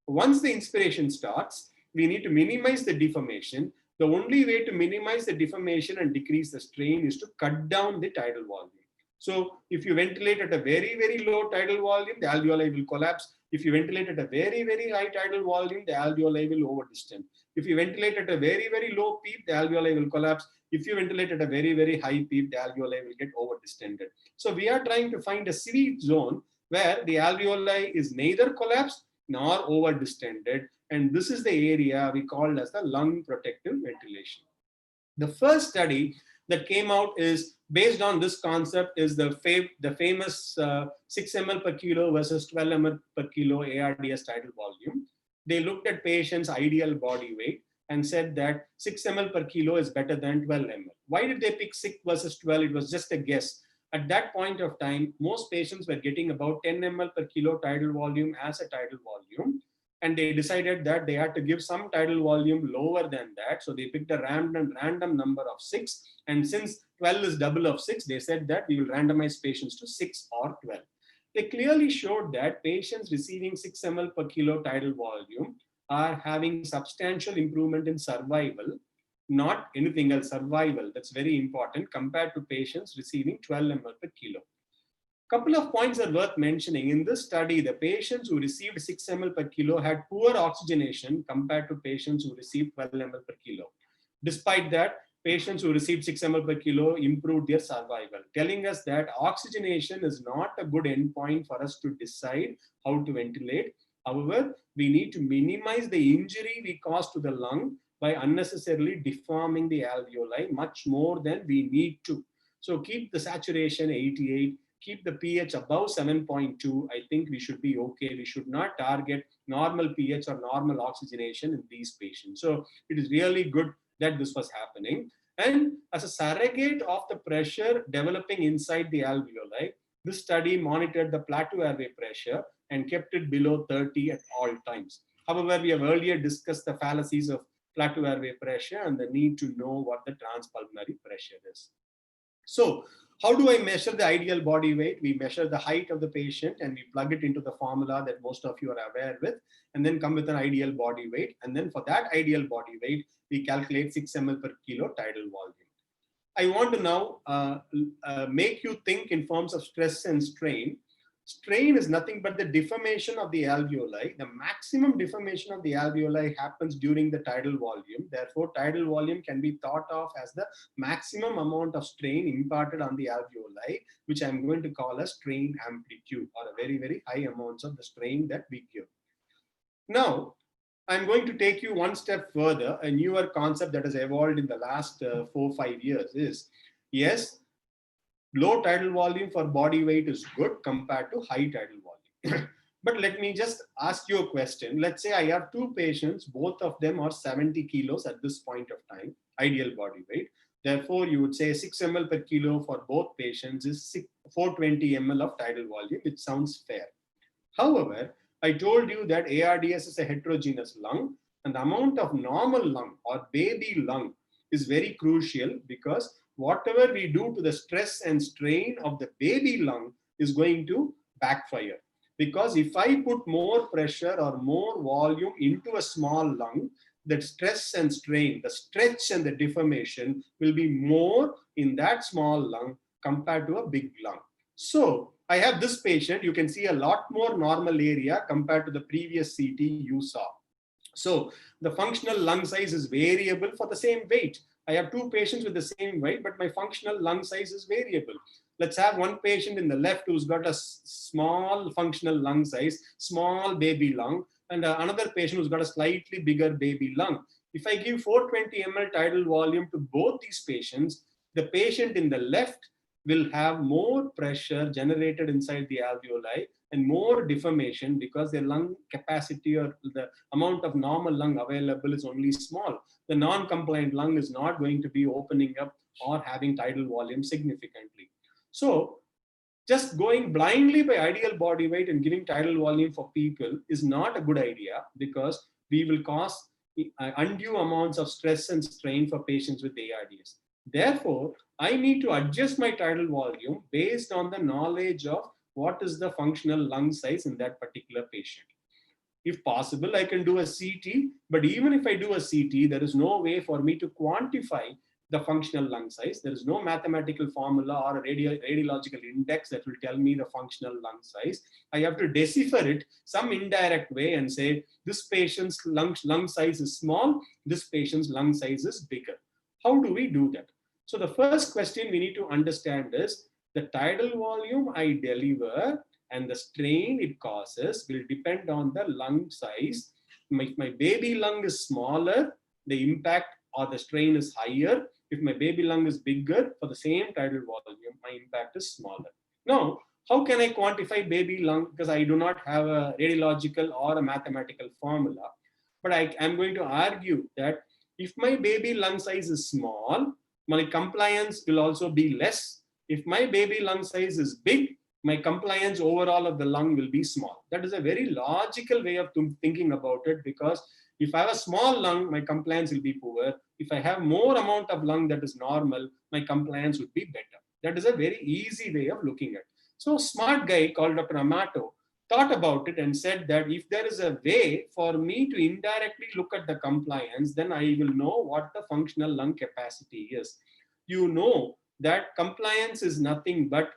Once the inspiration starts, we need to minimize the deformation. The only way to minimize the deformation and decrease the strain is to cut down the tidal volume. So if you ventilate at a very, very low tidal volume, the alveoli will collapse. If you ventilate at a very, very high tidal volume, the alveoli will overdistend. If you ventilate at a very, very low PEEP, the alveoli will collapse. If you ventilate at a very, very high PEEP, the alveoli will get overdistended. So we are trying to find a sweet zone where the alveoli is neither collapsed nor overdistended. And this is the area we call as the lung protective ventilation. The first study that came out is based on this concept is the famous 6 ml per kilo versus 12 ml per kilo ARDS tidal volume. They looked at patients' ideal body weight and said that 6 ml per kilo is better than 12 ml. Why did they pick 6 versus 12? It was just a guess. At that point of time, most patients were getting about 10 ml per kilo tidal volume as a tidal volume. And they decided that they had to give some tidal volume lower than that. So they picked a random number of 6. And since 12 is double of 6, they said that we will randomize patients to 6 or 12. They clearly showed that patients receiving 6 ml per kilo tidal volume are having substantial improvement in survival, not anything else, survival. That's very important compared to patients receiving 12 ml per kilo. Couple of points are worth mentioning. In this study, the patients who received 6 ml per kilo had poor oxygenation compared to patients who received 12 ml per kilo. Despite that, patients who received 6 ml per kilo improved their survival, telling us that oxygenation is not a good endpoint for us to decide how to ventilate. However, we need to minimize the injury we cause to the lung by unnecessarily deforming the alveoli much more than we need to. So keep the saturation 88. Keep the pH above 7.2. I think we should be okay. We should not target normal pH or normal oxygenation in these patients. So it is really good that this was happening. And as a surrogate of the pressure developing inside the alveoli, this study monitored the plateau airway pressure and kept it below 30 at all times. However, we have earlier discussed the fallacies of plateau airway pressure and the need to know what the transpulmonary pressure is. So, how do I measure the ideal body weight? We measure the height of the patient and we plug it into the formula that most of you are aware with, and then come with an ideal body weight. And then for that ideal body weight, we calculate 6 ml per kilo tidal volume. I want to now make you think in terms of stress and strain. Strain is nothing but the deformation of the alveoli. The maximum deformation of the alveoli happens during the tidal volume. Therefore, tidal volume can be thought of as the maximum amount of strain imparted on the alveoli, which I'm going to call a strain amplitude, or a very, very high amounts of the strain that we give. Now, I'm going to take you one step further. A newer concept that has evolved in the last 4 or 5 years is, yes, low tidal volume for body weight is good compared to high tidal volume. But let me just ask you a question. Let's say I have 2 patients, both of them are 70 kilos at this point of time, ideal body weight. Therefore, you would say 6 ml per kilo for both patients is 420 ml of tidal volume, which sounds fair. However, I told you that ARDS is a heterogeneous lung, and the amount of normal lung or baby lung is very crucial, because whatever we do to the stress and strain of the baby lung is going to backfire. Because if I put more pressure or more volume into a small lung, that stress and strain, the stretch and the deformation will be more in that small lung compared to a big lung. So I have this patient, you can see a lot more normal area compared to the previous CT you saw. So the functional lung size is variable for the same weight. I have 2 patients with the same weight, but my functional lung size is variable. Let's have one patient in the left who's got a small functional lung size, small baby lung, and another patient who's got a slightly bigger baby lung. If I give 420 ml tidal volume to both these patients, the patient in the left will have more pressure generated inside the alveoli and more deformation, because their lung capacity or the amount of normal lung available is only small. The non-compliant lung is not going to be opening up or having tidal volume significantly. So just going blindly by ideal body weight and giving tidal volume for people is not a good idea, because we will cause undue amounts of stress and strain for patients with ARDS. Therefore, I need to adjust my tidal volume based on the knowledge of what is the functional lung size in that particular patient. If possible, I can do a CT, but even if I do a CT, there is no way for me to quantify the functional lung size. There is no mathematical formula or a radiological index that will tell me the functional lung size. I have to decipher it some indirect way and say, this patient's lung size is small, this patient's lung size is bigger. How do we do that? So the first question we need to understand is, the tidal volume I deliver and the strain it causes will depend on the lung size. If my baby lung is smaller, the impact or the strain is higher. If my baby lung is bigger, for the same tidal volume, my impact is smaller. Now, how can I quantify baby lung? Because I do not have a radiological or a mathematical formula. But I am going to argue that if my baby lung size is small, my compliance will also be less. If my baby lung size is big, my compliance overall of the lung will be small. That is a very logical way of thinking about it, because if I have a small lung, my compliance will be poor. If I have more amount of lung that is normal, my compliance would be better. That is a very easy way of looking at it. So a smart guy called Dr. Amato thought about it and said that if there is a way for me to indirectly look at the compliance, then I will know what the functional lung capacity is. You know that compliance is nothing but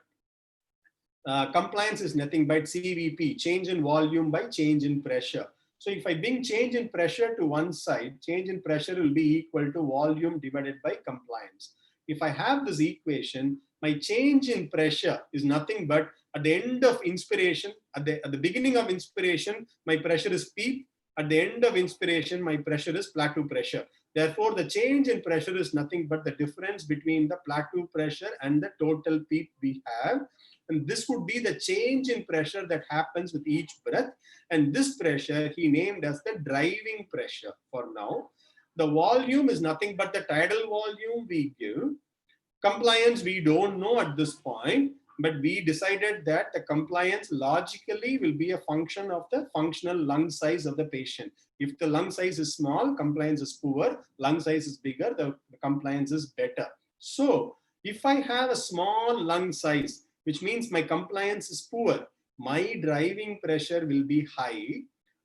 CVP, change in volume by change in pressure. So if I bring change in pressure to one side, change in pressure will be equal to volume divided by compliance. If I have this equation, my change in pressure is nothing but at the end of inspiration, at the beginning of inspiration, my pressure is PEEP. At the end of inspiration, my pressure is plateau pressure. Therefore, the change in pressure is nothing but the difference between the plateau pressure and the total PEEP we have. And this would be the change in pressure that happens with each breath. And this pressure he named as the driving pressure for now. The volume is nothing but the tidal volume we give. Compliance, we don't know at this point, but we decided that the compliance logically will be a function of the functional lung size of the patient. If the lung size is small, compliance is poor. Lung size is bigger, the compliance is better. So if I have a small lung size, which means my compliance is poor, my driving pressure will be high.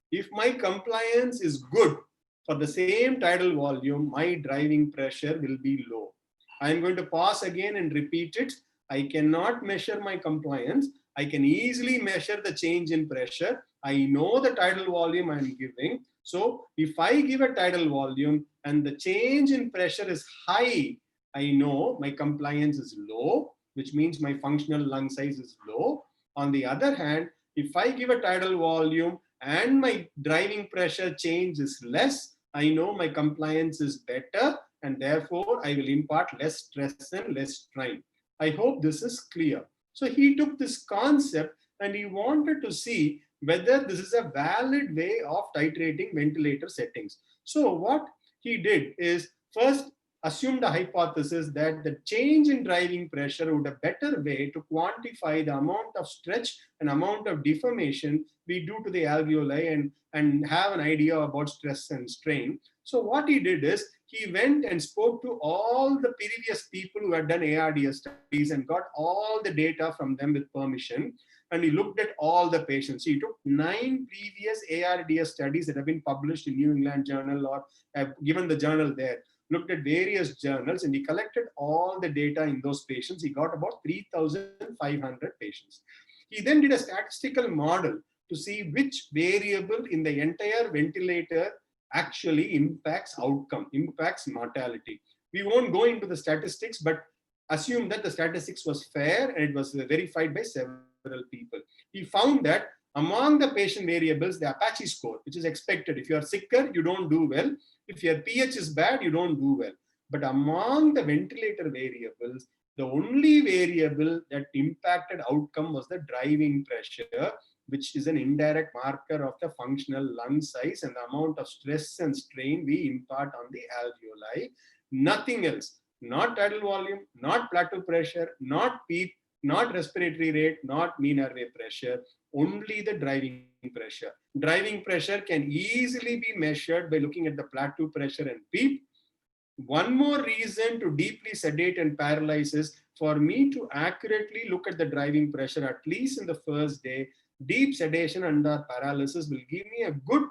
If my compliance is good, for the same tidal volume, my driving pressure will be low. I am going to pause again and repeat it. I cannot measure my compliance. I can easily measure the change in pressure. I know the tidal volume I am giving. So if I give a tidal volume and the change in pressure is high, I know my compliance is low, which means my functional lung size is low. On the other hand, if I give a tidal volume and my driving pressure change is less, I know my compliance is better, and therefore I will impart less stress and less strain. I hope this is clear. So he took this concept and he wanted to see whether this is a valid way of titrating ventilator settings. So what he did is first assume the hypothesis that the change in driving pressure would be a better way to quantify the amount of stretch and amount of deformation we do to the alveoli and have an idea about stress and strain. So what he did is he went and spoke to all the previous people who had done ARDS studies and got all the data from them with permission. And he looked at all the patients. He took 9 previous ARDS studies that have been published in New England Journal or have given the journal there. Looked at various journals and he collected all the data in those patients. He got about 3,500 patients. He then did a statistical model to see which variable in the entire ventilator actually impacts outcome, impacts mortality. We won't go into the statistics, but assume that the statistics was fair and it was verified by several people. He found that among the patient variables, the Apache score, which is expected. If you are sicker, you don't do well. If your pH is bad, you don't do well. But among the ventilator variables, the only variable that impacted outcome was the driving pressure, which is an indirect marker of the functional lung size and the amount of stress and strain we impart on the alveoli. Nothing else, not tidal volume, not plateau pressure, not PEEP, not respiratory rate, not mean airway pressure, only the driving pressure. Driving pressure can easily be measured by looking at the plateau pressure and PEEP. One more reason to deeply sedate and paralyze is for me to accurately look at the driving pressure, at least in the first day. Deep sedation under paralysis will give me a good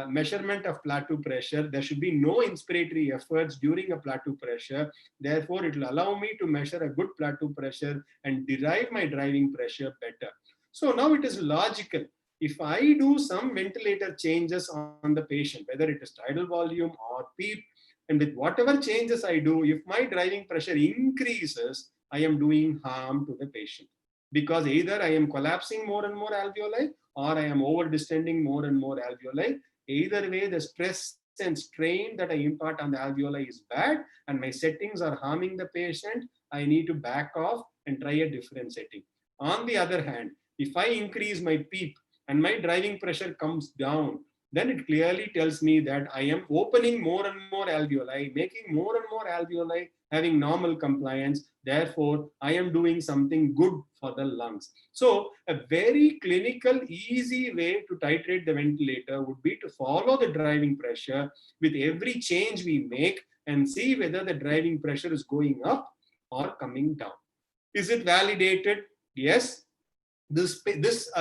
measurement of plateau pressure. There should be no inspiratory efforts during a plateau pressure. Therefore, it will allow me to measure a good plateau pressure and derive my driving pressure better. So now it is logical. If I do some ventilator changes on the patient, whether it is tidal volume or PEEP, and with whatever changes I do, if my driving pressure increases, I am doing harm to the patient. Because either I am collapsing more and more alveoli or I am over distending more and more alveoli. Either way, the stress and strain that I impart on the alveoli is bad and my settings are harming the patient. I need to back off and try a different setting. On the other hand, if I increase my PEEP and my driving pressure comes down, then it clearly tells me that I am opening more and more alveoli, making more and more alveoli having normal compliance. Therefore, I am doing something good for the lungs. So a very clinical, easy way to titrate the ventilator would be to follow the driving pressure with every change we make and see whether the driving pressure is going up or coming down. Is it validated? Yes. This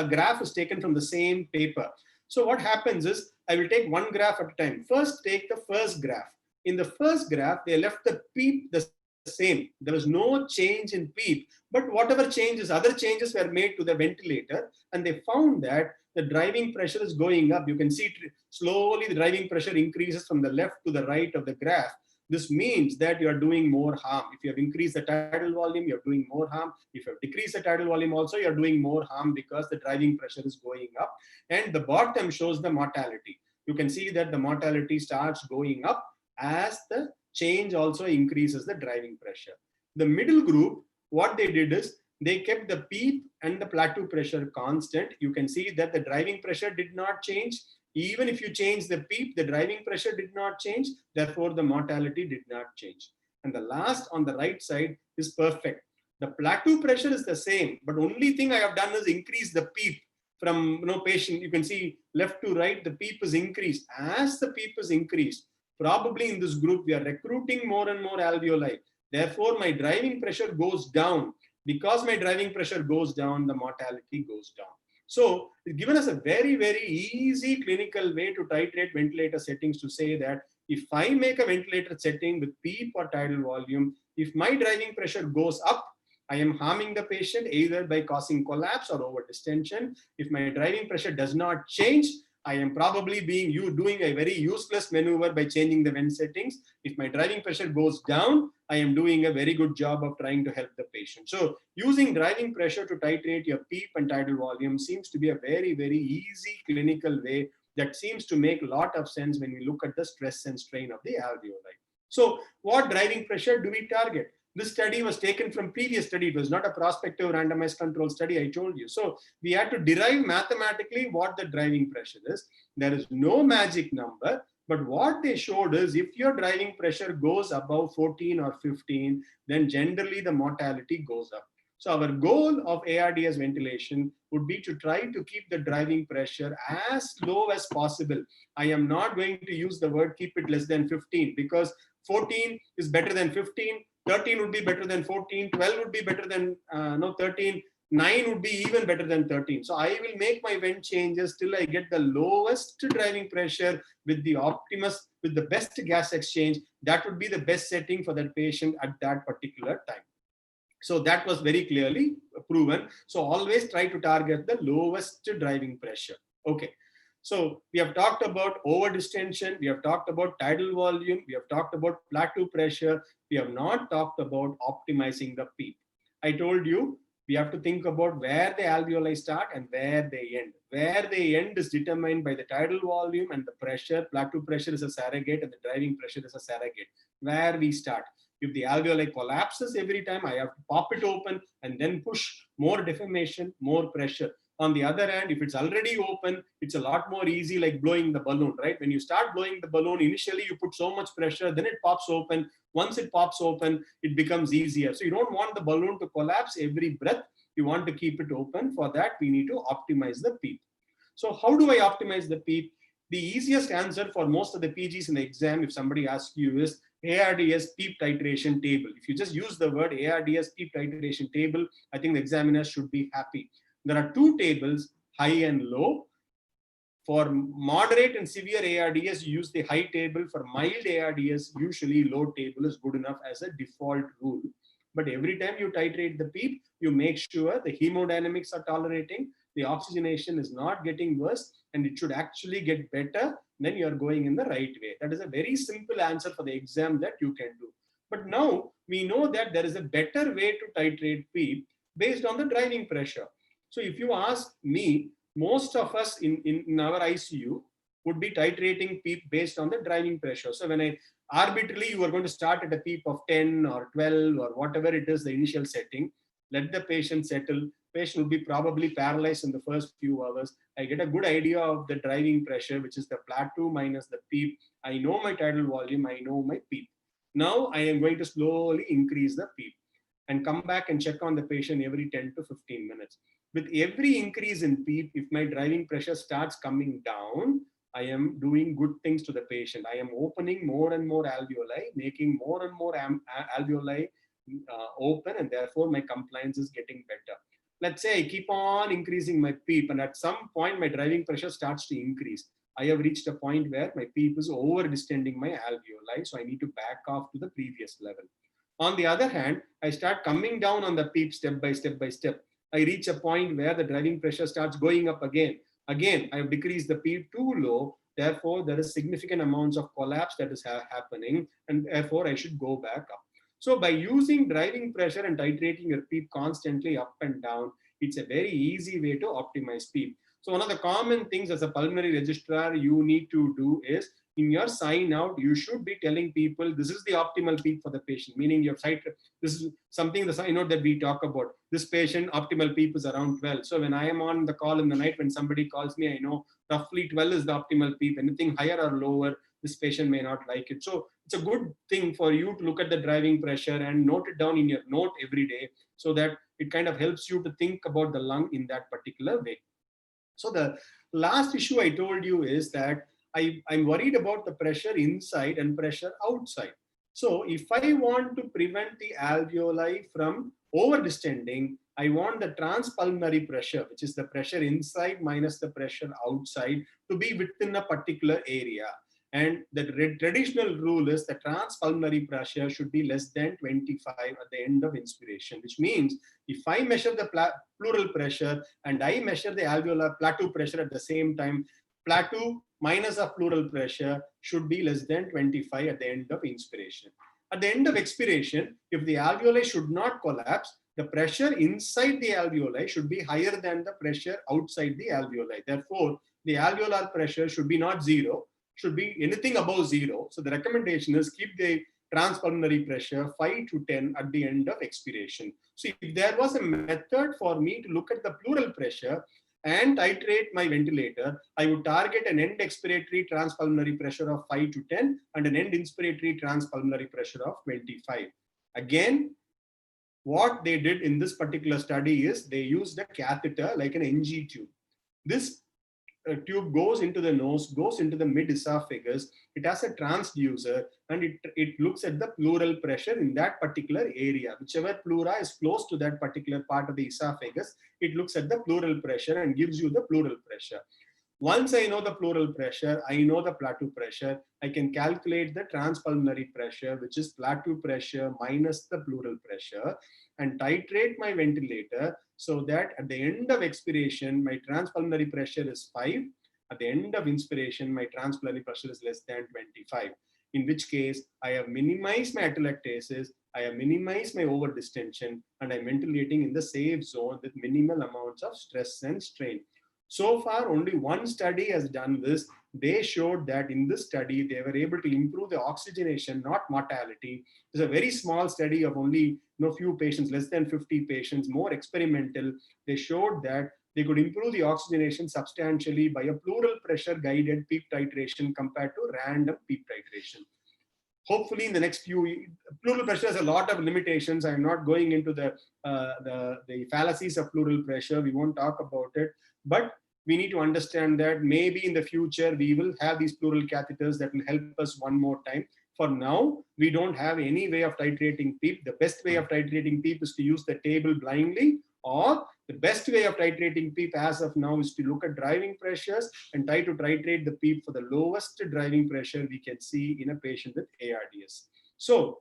graph is taken from the same paper. So what happens is, I will take one graph at a time. First, take the first graph. In the first graph, they left the PEEP the same. There was no change in PEEP, but whatever changes, other changes were made to the ventilator, and they found that the driving pressure is going up. You can see slowly the driving pressure increases from the left to the right of the graph. This means that you are doing more harm. If you have increased the tidal volume, you're doing more harm. If you have decreased the tidal volume also, you're doing more harm because the driving pressure is going up. And the bottom shows the mortality. You can see that the mortality starts going up as the change also increases the driving pressure. The middle group, what they did is they kept the PEEP and the plateau pressure constant. You can see that the driving pressure did not change. Even if you change the PEEP, the driving pressure did not change. Therefore, the mortality did not change. And the last on the right side is perfect. The plateau pressure is the same, but only thing I have done is increase the PEEP from patient. You can see left to right, the PEEP is increased. As the PEEP is increased, probably in this group, we are recruiting more and more alveoli. Therefore, my driving pressure goes down. Because my driving pressure goes down, the mortality goes down. So it's given us a very, very easy clinical way to titrate ventilator settings to say that if I make a ventilator setting with PEEP or tidal volume, if my driving pressure goes up, I am harming the patient either by causing collapse or over distension. If my driving pressure does not change, I am probably doing a very useless maneuver by changing the vent settings. If my driving pressure goes down, I am doing a very good job of trying to help the patient. So using driving pressure to titrate your PEEP and tidal volume seems to be a very, very easy clinical way that seems to make a lot of sense when we look at the stress and strain of the alveoli. So what driving pressure do we target? This study was taken from previous study. It was not a prospective randomized control study, I told you. So we had to derive mathematically what the driving pressure is. There is no magic number, but what they showed is if your driving pressure goes above 14 or 15, then generally the mortality goes up. So our goal of ARDS ventilation would be to try to keep the driving pressure as low as possible. I am not going to use the word keep it less than 15 because 14 is better than 15. 13 would be better than 14, 12 would be better than 13, 9 would be even better than 13. So I will make my vent changes till I get the lowest driving pressure with the best gas exchange. That would be the best setting for that patient at that particular time. So that was very clearly proven. So always try to target the lowest driving pressure. Okay. So we have talked about over distension, we have talked about tidal volume, we have talked about plateau pressure, we have not talked about optimizing the PEEP. I told you we have to think about where the alveoli start and where they end. Where they end is determined by the tidal volume and the pressure. Plateau pressure is a surrogate and the driving pressure is a surrogate. Where we start. If the alveoli collapses every time, I have to pop it open and then push more deformation, more pressure. On the other hand, if it's already open, it's a lot more easy, like blowing the balloon, right? When you start blowing the balloon, initially you put so much pressure, then it pops open. Once it pops open, it becomes easier. So you don't want the balloon to collapse every breath. You want to keep it open. For that, we need to optimize the PEEP. So how do I optimize the PEEP? The easiest answer for most of the PGs in the exam, if somebody asks you, is ARDS PEEP titration table. If you just use the word ARDS PEEP titration table, I think the examiner should be happy. There are two tables, high and low. For moderate and severe ARDS, you use the high table. For mild ARDS, usually low table is good enough as a default rule. But every time you titrate the PEEP, you make sure the hemodynamics are tolerating, the oxygenation is not getting worse, and it should actually get better, then you are going in the right way. That is a very simple answer for the exam that you can do. But now we know that there is a better way to titrate PEEP based on the driving pressure. So if you ask me, most of us in our ICU would be titrating PEEP based on the driving pressure. So when arbitrarily you are going to start at a PEEP of 10 or 12 or whatever it is, the initial setting, let the patient settle. Patient will be probably paralyzed in the first few hours. I get a good idea of the driving pressure, which is the plateau minus the PEEP. I know my tidal volume, I know my PEEP. Now I am going to slowly increase the PEEP and come back and check on the patient every 10 to 15 minutes. With every increase in PEEP, if my driving pressure starts coming down, I am doing good things to the patient. I am opening more and more alveoli, making more and more alveoli open, and therefore my compliance is getting better. Let's say I keep on increasing my PEEP, and at some point my driving pressure starts to increase. I have reached a point where my PEEP is over distending my alveoli, so I need to back off to the previous level. On the other hand, I start coming down on the PEEP step by step by step. I reach a point where the driving pressure starts going up again. Again, I have decreased the PEEP too low. Therefore, there is significant amounts of collapse that is happening, and therefore I should go back up. So by using driving pressure and titrating your PEEP constantly up and down, it's a very easy way to optimize PEEP. So one of the common things as a pulmonary registrar you need to do is, in your sign out, you should be telling people this is the optimal PEEP for the patient, meaning your site, this is something the sign out that we talk about. This patient optimal PEEP is around 12. So when I am on the call in the night, when somebody calls me, I know roughly 12 is the optimal PEEP. Anything higher or lower, this patient may not like it. So it's a good thing for you to look at the driving pressure and note it down in your note every day, so that it kind of helps you to think about the lung in that particular way. So the last issue I told you is that I'm worried about the pressure inside and pressure outside. So if I want to prevent the alveoli from over distending, I want the transpulmonary pressure, which is the pressure inside minus the pressure outside, to be within a particular area. And the traditional rule is the transpulmonary pressure should be less than 25 at the end of inspiration, which means if I measure the pleural pressure and I measure the alveolar plateau pressure at the same time, plateau minus a pleural pressure should be less than 25 at the end of inspiration. At the end of expiration, if the alveoli should not collapse, the pressure inside the alveoli should be higher than the pressure outside the alveoli. Therefore, the alveolar pressure should be not zero, should be anything above zero. So the recommendation is keep the transpulmonary pressure 5 to 10 at the end of expiration. So if there was a method for me to look at the pleural pressure and titrate my ventilator, I would target an end expiratory transpulmonary pressure of 5 to 10 and an end inspiratory transpulmonary pressure of 25. Again, what they did in this particular study is they used a catheter like an NG tube. This tube goes into the nose, goes into the mid esophagus. It has a transducer and it looks at the pleural pressure in that particular area. Whichever pleura is close to that particular part of the esophagus, it looks at the pleural pressure and gives you the pleural pressure. Once I know the pleural pressure, I know the plateau pressure, I can calculate the transpulmonary pressure, which is plateau pressure minus the pleural pressure, and titrate my ventilator so that at the end of expiration, my transpulmonary pressure is 5. At the end of inspiration, my transpulmonary pressure is less than 25. In which case, I have minimized my atelectasis, I have minimized my over distension, and I'm ventilating in the safe zone with minimal amounts of stress and strain. So far, only one study has done this. They showed that in this study, they were able to improve the oxygenation, not mortality. It's a very small study of only few patients, less than 50 patients, more experimental. They showed that they could improve the oxygenation substantially by a pleural pressure guided PEEP titration compared to random PEEP titration. Hopefully in the next few, pleural pressure has a lot of limitations. I'm not going into the fallacies of pleural pressure. We won't talk about it, but we need to understand that maybe in the future, we will have these pleural catheters that will help us one more time. For now, we don't have any way of titrating PEEP. The best way of titrating PEEP is to use the table blindly, or the best way of titrating PEEP as of now is to look at driving pressures and try to titrate the PEEP for the lowest driving pressure we can see in a patient with ARDS. So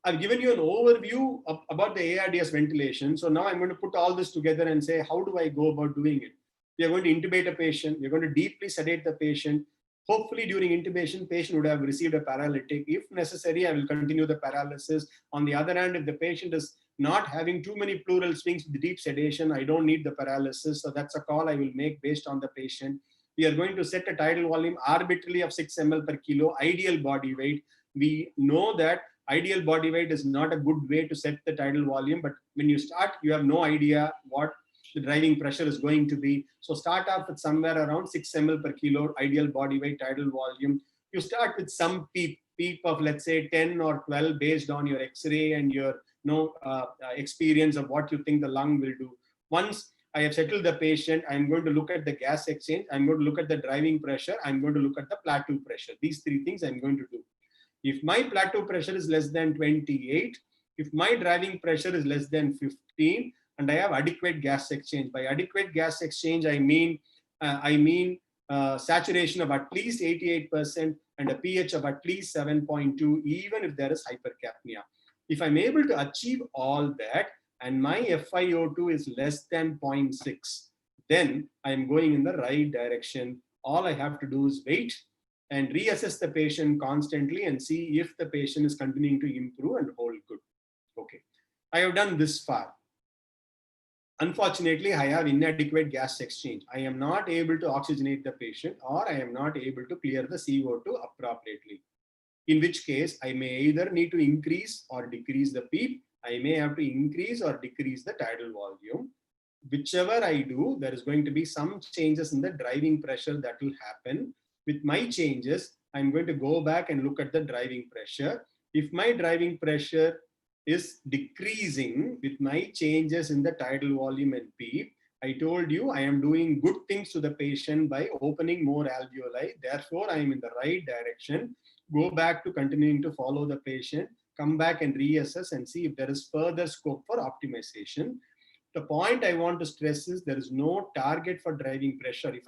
I've given you an overview about the ARDS ventilation. So now I'm going to put all this together and say, how do I go about doing it? We are going to intubate a patient. We're going to deeply sedate the patient. Hopefully during intubation, patient would have received a paralytic. If necessary, I will continue the paralysis. On the other hand, if the patient is not having too many pleural swings with deep sedation, I don't need the paralysis. So that's a call I will make based on the patient. We are going to set a tidal volume arbitrarily of 6 ml per kilo, ideal body weight. We know that ideal body weight is not a good way to set the tidal volume, but when you start, you have no idea what the driving pressure is going to be. So start off with somewhere around 6 ml per kilo, ideal body weight, tidal volume. You start with some PEEP of let's say 10 or 12 based on your X-ray and your experience of what you think the lung will do. Once I have settled the patient, I'm going to look at the gas exchange, I'm going to look at the driving pressure, I'm going to look at the plateau pressure. These three things I'm going to do. If my plateau pressure is less than 28, if my driving pressure is less than 15, and I have adequate gas exchange. By adequate gas exchange, I mean saturation of at least 88% and a pH of at least 7.2, even if there is hypercapnia. If I'm able to achieve all that and my FiO2 is less than 0.6, then I'm going in the right direction. All I have to do is wait and reassess the patient constantly and see if the patient is continuing to improve and hold good. Okay, I have done this far. Unfortunately, I have inadequate gas exchange. I am not able to oxygenate the patient, or I am not able to clear the CO2 appropriately. In which case, I may either need to increase or decrease the PEEP. I may have to increase or decrease the tidal volume. whichever I do, there is going to be some changes in the driving pressure that will happen. With my changes, I'm going to go back and look at the driving pressure. If my driving pressure is decreasing with my changes in the tidal volume and PEEP, I told you I am doing good things to the patient by opening more alveoli. Therefore, I am in the right direction. Go back to continuing to follow the patient, come back and reassess and see if there is further scope for optimization. The point I want to stress is there is no target for driving pressure. If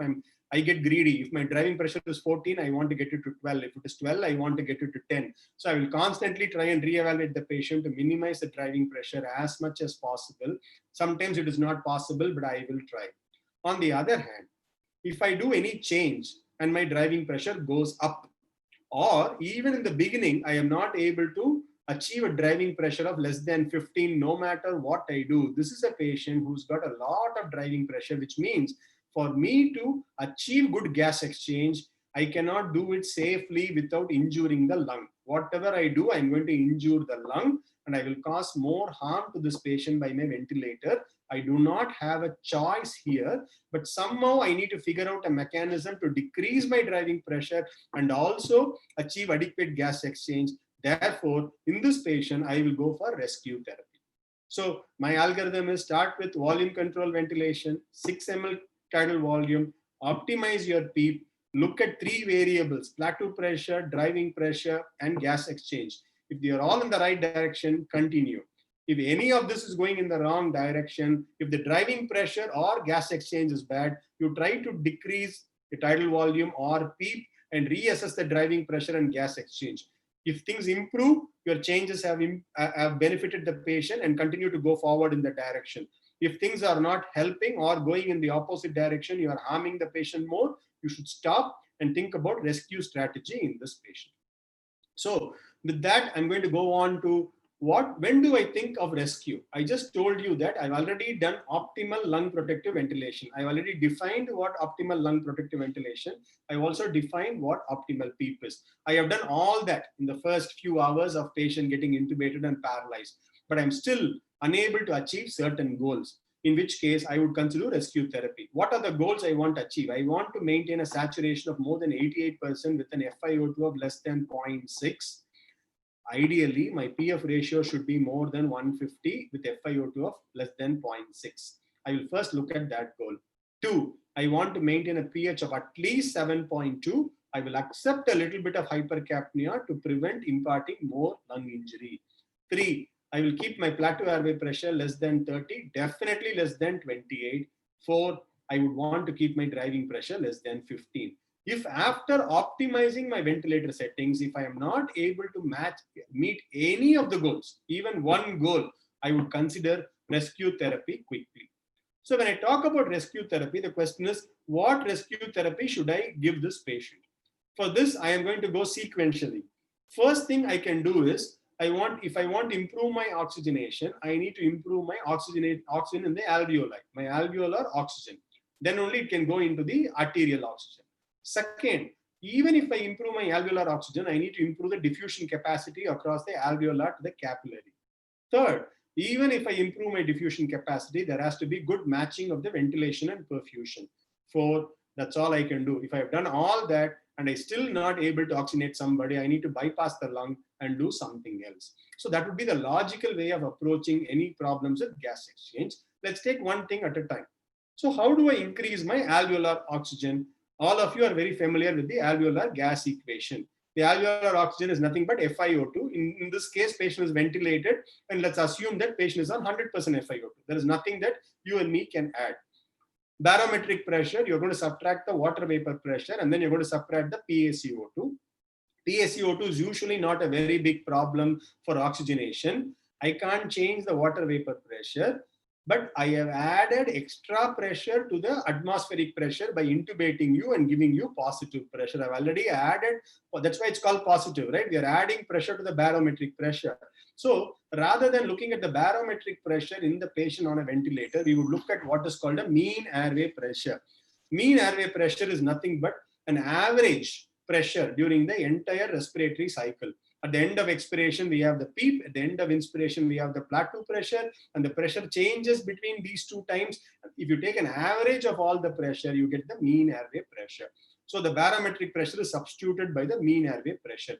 I get greedy. If my driving pressure is 14, I want to get it to 12. If it is 12, I want to get it to 10. So I will constantly try and reevaluate the patient to minimize the driving pressure as much as possible. Sometimes it is not possible, but I will try. On the other hand, if I do any change and my driving pressure goes up, or even in the beginning, I am not able to achieve a driving pressure of less than 15, no matter what I do. This is a patient who's got a lot of driving pressure, which means for me to achieve good gas exchange, I cannot do it safely without injuring the lung. Whatever I do, I'm going to injure the lung and I will cause more harm to this patient by my ventilator. I do not have a choice here, but somehow I need to figure out a mechanism to decrease my driving pressure and also achieve adequate gas exchange. Therefore, in this patient, I will go for rescue therapy. So my algorithm is start with volume control ventilation, 6 ml tidal volume, optimize your PEEP, look at 3 variables, plateau pressure, driving pressure, and gas exchange. If they are all in the right direction, continue. If any of this is going in the wrong direction, if the driving pressure or gas exchange is bad, you try to decrease the tidal volume or PEEP and reassess the driving pressure and gas exchange. If things improve, your changes have benefited the patient and continue to go forward in the direction. If things are not helping or going in the opposite direction, you are harming the patient more, you should stop and think about rescue strategy in this patient. So with that, I'm going to go on to when do I think of rescue? I just told you that I've already done optimal lung protective ventilation. I've already defined what optimal lung protective ventilation. I've also defined what optimal PEEP is. I have done all that in the first few hours of patient getting intubated and paralyzed, but I'm still unable to achieve certain goals, in which case I would consider rescue therapy. What are the goals I want to achieve? I want to maintain a saturation of more than 88% with an FiO2 of less than 0.6. Ideally, my PF ratio should be more than 150 with FiO2 of less than 0.6. I will first look at that goal. 2, I want to maintain a pH of at least 7.2. I will accept a little bit of hypercapnia to prevent imparting more lung injury. 3, I will keep my plateau airway pressure less than 30, definitely less than 28. 4, I would want to keep my driving pressure less than 15. If after optimizing my ventilator settings, if I am not able to meet any of the goals, even one goal, I would consider rescue therapy quickly. So when I talk about rescue therapy, the question is, what rescue therapy should I give this patient? For this, I am going to go sequentially. First thing I can do is, if I want to improve my oxygenation, I need to improve my oxygen in the alveoli, my alveolar oxygen. Then only it can go into the arterial oxygen. Second, even if I improve my alveolar oxygen, I need to improve the diffusion capacity across the alveolar to the capillary. Third, even if I improve my diffusion capacity, there has to be good matching of the ventilation and perfusion. Fourth, that's all I can do. If I've done all that and I still not able to oxygenate somebody, I need to bypass the lung and do something else. So that would be the logical way of approaching any problems with gas exchange. Let's take one thing at a time. So how do I increase my alveolar oxygen? All of you are very familiar with the alveolar gas equation. The alveolar oxygen is nothing but FiO2. In this case, patient is ventilated, and let's assume that patient is on 100% FiO2. There is nothing that you and me can add. Barometric pressure, you're going to subtract the water vapor pressure, and then you're going to subtract the PaCO2. PaCO2 is usually not a very big problem for oxygenation. I can't change the water vapor pressure, but I have added extra pressure to the atmospheric pressure by intubating you and giving you positive pressure. I've already added, that's why it's called positive, right? We are adding pressure to the barometric pressure. So rather than looking at the barometric pressure in the patient on a ventilator, we would look at what is called a mean airway pressure. Mean airway pressure is nothing but an average pressure during the entire respiratory cycle. At the end of expiration, we have the PEEP. At the end of inspiration, we have the plateau pressure, and the pressure changes between these two times. If you take an average of all the pressure, you get the mean airway pressure. So the barometric pressure is substituted by the mean airway pressure.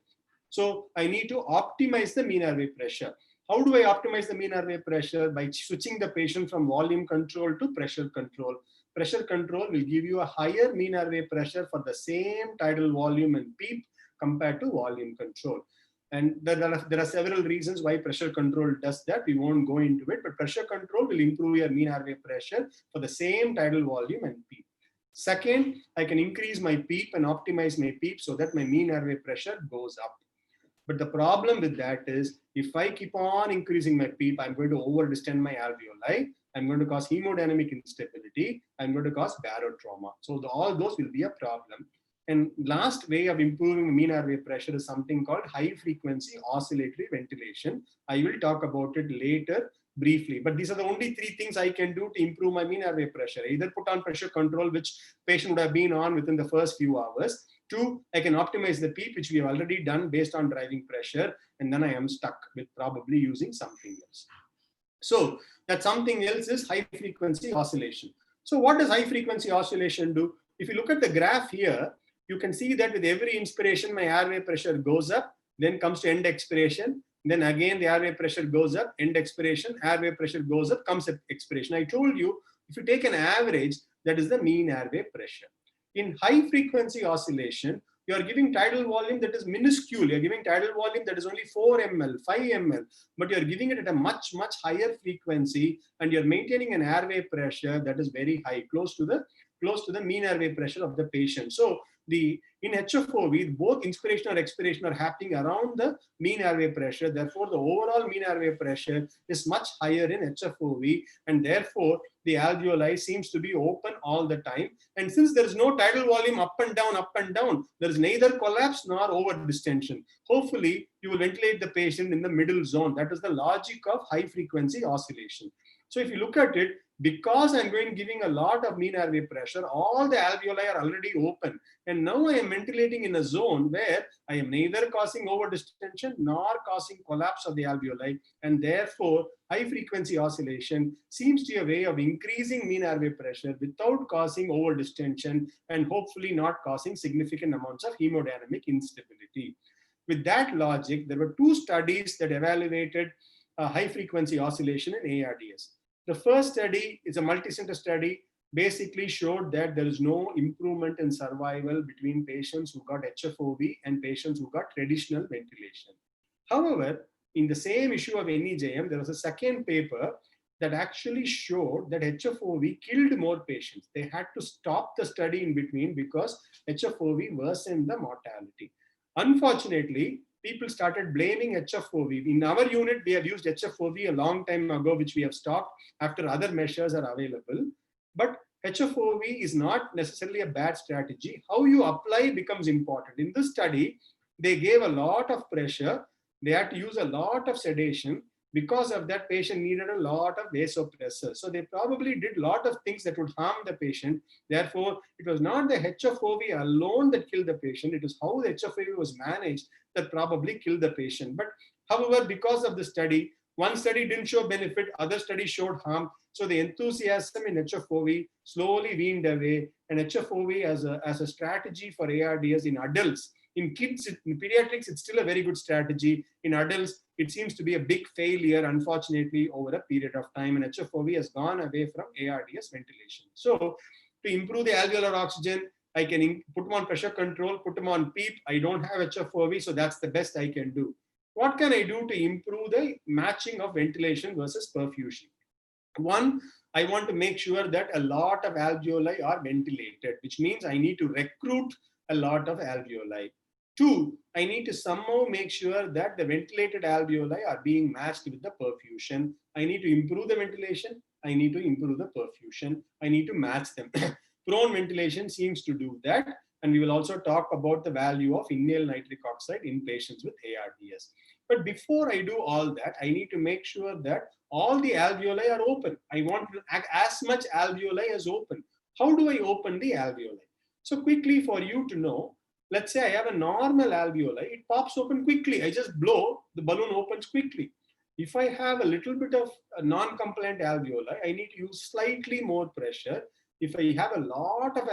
So I need to optimize the mean airway pressure. How do I optimize the mean airway pressure? By switching the patient from volume control to pressure control. Pressure control will give you a higher mean airway pressure for the same tidal volume and PEEP compared to volume control. And there are several reasons why pressure control does that. We won't go into it, but pressure control will improve your mean airway pressure for the same tidal volume and PEEP. Second, I can increase my PEEP and optimize my PEEP so that my mean airway pressure goes up. But the problem with that is, if I keep on increasing my PEEP, I'm going to over-distend my alveoli. I'm going to cause hemodynamic instability. I'm going to cause barotrauma. So all those will be a problem. And last way of improving mean airway pressure is something called high frequency oscillatory ventilation. I will talk about it later briefly, but these are the only three things I can do to improve my mean airway pressure. Either put on pressure control, which patient would have been on within the first few hours. Two, I can optimize the PEEP, which we have already done based on driving pressure, and then I am stuck with probably using something else. So that something else is high frequency oscillation. So what does high frequency oscillation do? If you look at the graph here, you can see that with every inspiration, my airway pressure goes up, then comes to end expiration. Then again, the airway pressure goes up, end expiration, airway pressure goes up, comes at expiration. I told you, if you take an average, that is the mean airway pressure. In high frequency oscillation, you are giving tidal volume that is minuscule. You're giving tidal volume that is only 4 ml, 5 ml, but you're giving it at a much, much higher frequency, and you're maintaining an airway pressure that is very high, close to the mean airway pressure of the patient. So in HFOV, both inspiration or expiration are happening around the mean airway pressure. Therefore, the overall mean airway pressure is much higher in HFOV, and therefore the alveoli seems to be open all the time. And since there is no tidal volume up and down, there is neither collapse nor over distension. Hopefully, you will ventilate the patient in the middle zone. That is the logic of high frequency oscillation. So if you look at it, because I'm giving a lot of mean airway pressure, all the alveoli are already open. And now I am ventilating in a zone where I am neither causing over distension nor causing collapse of the alveoli. And therefore, high frequency oscillation seems to be a way of increasing mean airway pressure without causing over distension and hopefully not causing significant amounts of hemodynamic instability. With that logic, there were two studies that evaluated high frequency oscillation in ARDS. The first study is a multi-center study, basically showed that there is no improvement in survival between patients who got HFOV and patients who got traditional ventilation. However, in the same issue of NEJM, there was a second paper that actually showed that HFOV killed more patients. They had to stop the study in between because HFOV worsened the mortality. Unfortunately, people started blaming HFOV. In our unit, we have used HFOV a long time ago, which we have stopped after other measures are available. But HFOV is not necessarily a bad strategy. How you apply becomes important. In this study, they gave a lot of pressure. They had to use a lot of sedation. Because of that, patient needed a lot of vasopressors. So they probably did a lot of things that would harm the patient. Therefore, it was not the HFOV alone that killed the patient. It was how the HFOV was managed that probably killed the patient. But however, because of the study, one study didn't show benefit, other study showed harm. So the enthusiasm in HFOV slowly weaned away, and HFOV as a strategy for ARDS in adults. In kids, in pediatrics, it's still a very good strategy. In adults, it seems to be a big failure, unfortunately, over a period of time, and HFOV has gone away from ARDS ventilation. So to improve the alveolar oxygen, I can put them on pressure control, put them on PEEP. I don't have HFOV, so that's the best I can do. What can I do to improve the matching of ventilation versus perfusion? One, I want to make sure that a lot of alveoli are ventilated, which means I need to recruit a lot of alveoli. Two, I need to somehow make sure that the ventilated alveoli are being matched with the perfusion. I need to improve the ventilation. I need to improve the perfusion. I need to match them. Prone ventilation seems to do that. And we will also talk about the value of inhaled nitric oxide in patients with ARDS. But before I do all that, I need to make sure that all the alveoli are open. I want as much alveoli as open. How do I open the alveoli? So quickly for you to know, Let's say I have a normal alveoli, it pops open quickly. I just blow, the balloon opens quickly. If I have a little bit of a non-compliant alveoli, I need to use slightly more pressure. If I have a lot of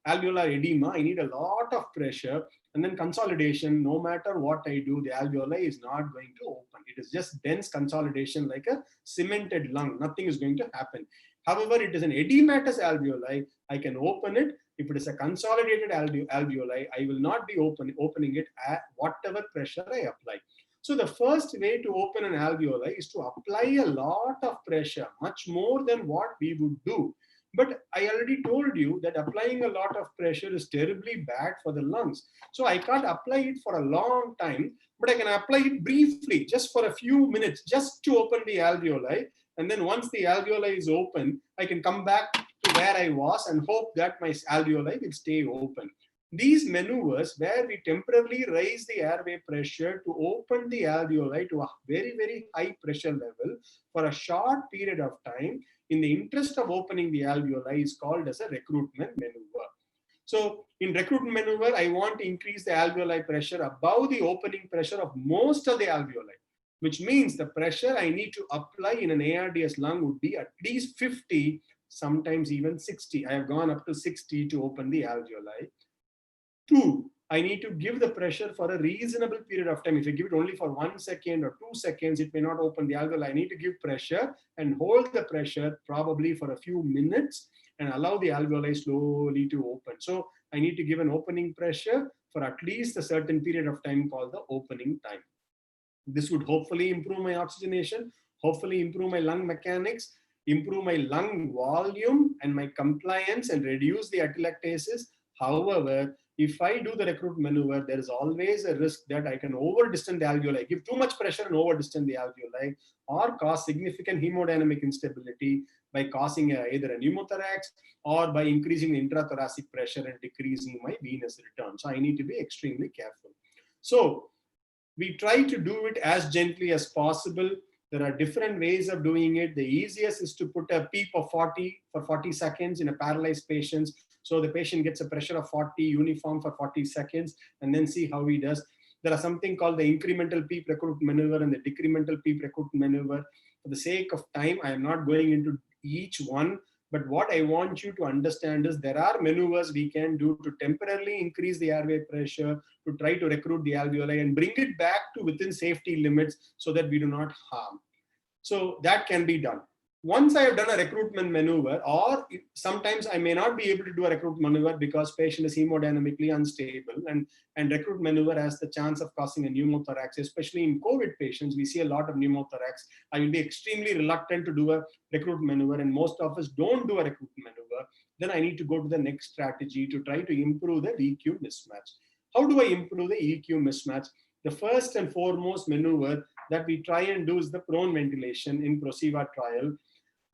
alveolar edema, I need a lot of pressure, and then consolidation. No matter what I do, the alveoli is not going to open. It is just dense consolidation like a cemented lung. Nothing is going to happen. However, it is an edematous alveoli. I can open it. If it is a consolidated alveoli, I will not be opening it at whatever pressure I apply. So the first way to open an alveoli is to apply a lot of pressure, much more than what we would do. But I already told you that applying a lot of pressure is terribly bad for the lungs. So I can't apply it for a long time, but I can apply it briefly, just for a few minutes, just to open the alveoli. And then once the alveoli is open, I can come back to where I was and hope that my alveoli will stay open. These maneuvers, where we temporarily raise the airway pressure to open the alveoli to a very, very high pressure level for a short period of time, in the interest of opening the alveoli, is called as a recruitment maneuver. So in recruitment maneuver, I want to increase the alveoli pressure above the opening pressure of most of the alveoli, which means the pressure I need to apply in an ARDS lung would be at least 50, sometimes even 60. I have gone up to 60 to open the alveoli. 2, I need to give the pressure for a reasonable period of time. If I give it only for 1 second or 2 seconds, it may not open the alveoli. I need to give pressure and hold the pressure probably for a few minutes and allow the alveoli slowly to open. So I need to give an opening pressure for at least a certain period of time called the opening time. This would hopefully improve my oxygenation, hopefully improve my lung mechanics, improve my lung volume and my compliance, and reduce the atelectasis. However, if I do the recruit maneuver, there is always a risk that I can over-distend the alveoli, give too much pressure and over-distend the alveoli, or cause significant hemodynamic instability by causing either a pneumothorax or by increasing the intrathoracic pressure and decreasing my venous return. So I need to be extremely careful. So we try to do it as gently as possible. There are different ways of doing it. The easiest is to put a PEEP of 40 for 40 seconds in a paralyzed patient. So the patient gets a pressure of 40 uniform for 40 seconds and then see how he does. There are something called the incremental PEEP recruit maneuver and the decremental PEEP recruit maneuver. For the sake of time, I am not going into each one. But what I want you to understand is there are maneuvers we can do to temporarily increase the airway pressure, to try to recruit the alveoli and bring it back to within safety limits so that we do not harm. So that can be done. Once I have done a recruitment maneuver, or sometimes I may not be able to do a recruitment maneuver because patient is hemodynamically unstable, and recruit maneuver has the chance of causing a pneumothorax, especially in COVID patients. We see a lot of pneumothorax. I will be extremely reluctant to do a recruit maneuver, and most of us don't do a recruit maneuver. Then I need to go to the next strategy to try to improve the EQ mismatch. How do I improve the EQ mismatch? The first and foremost maneuver that we try and do is the prone ventilation in PROSEVA trial.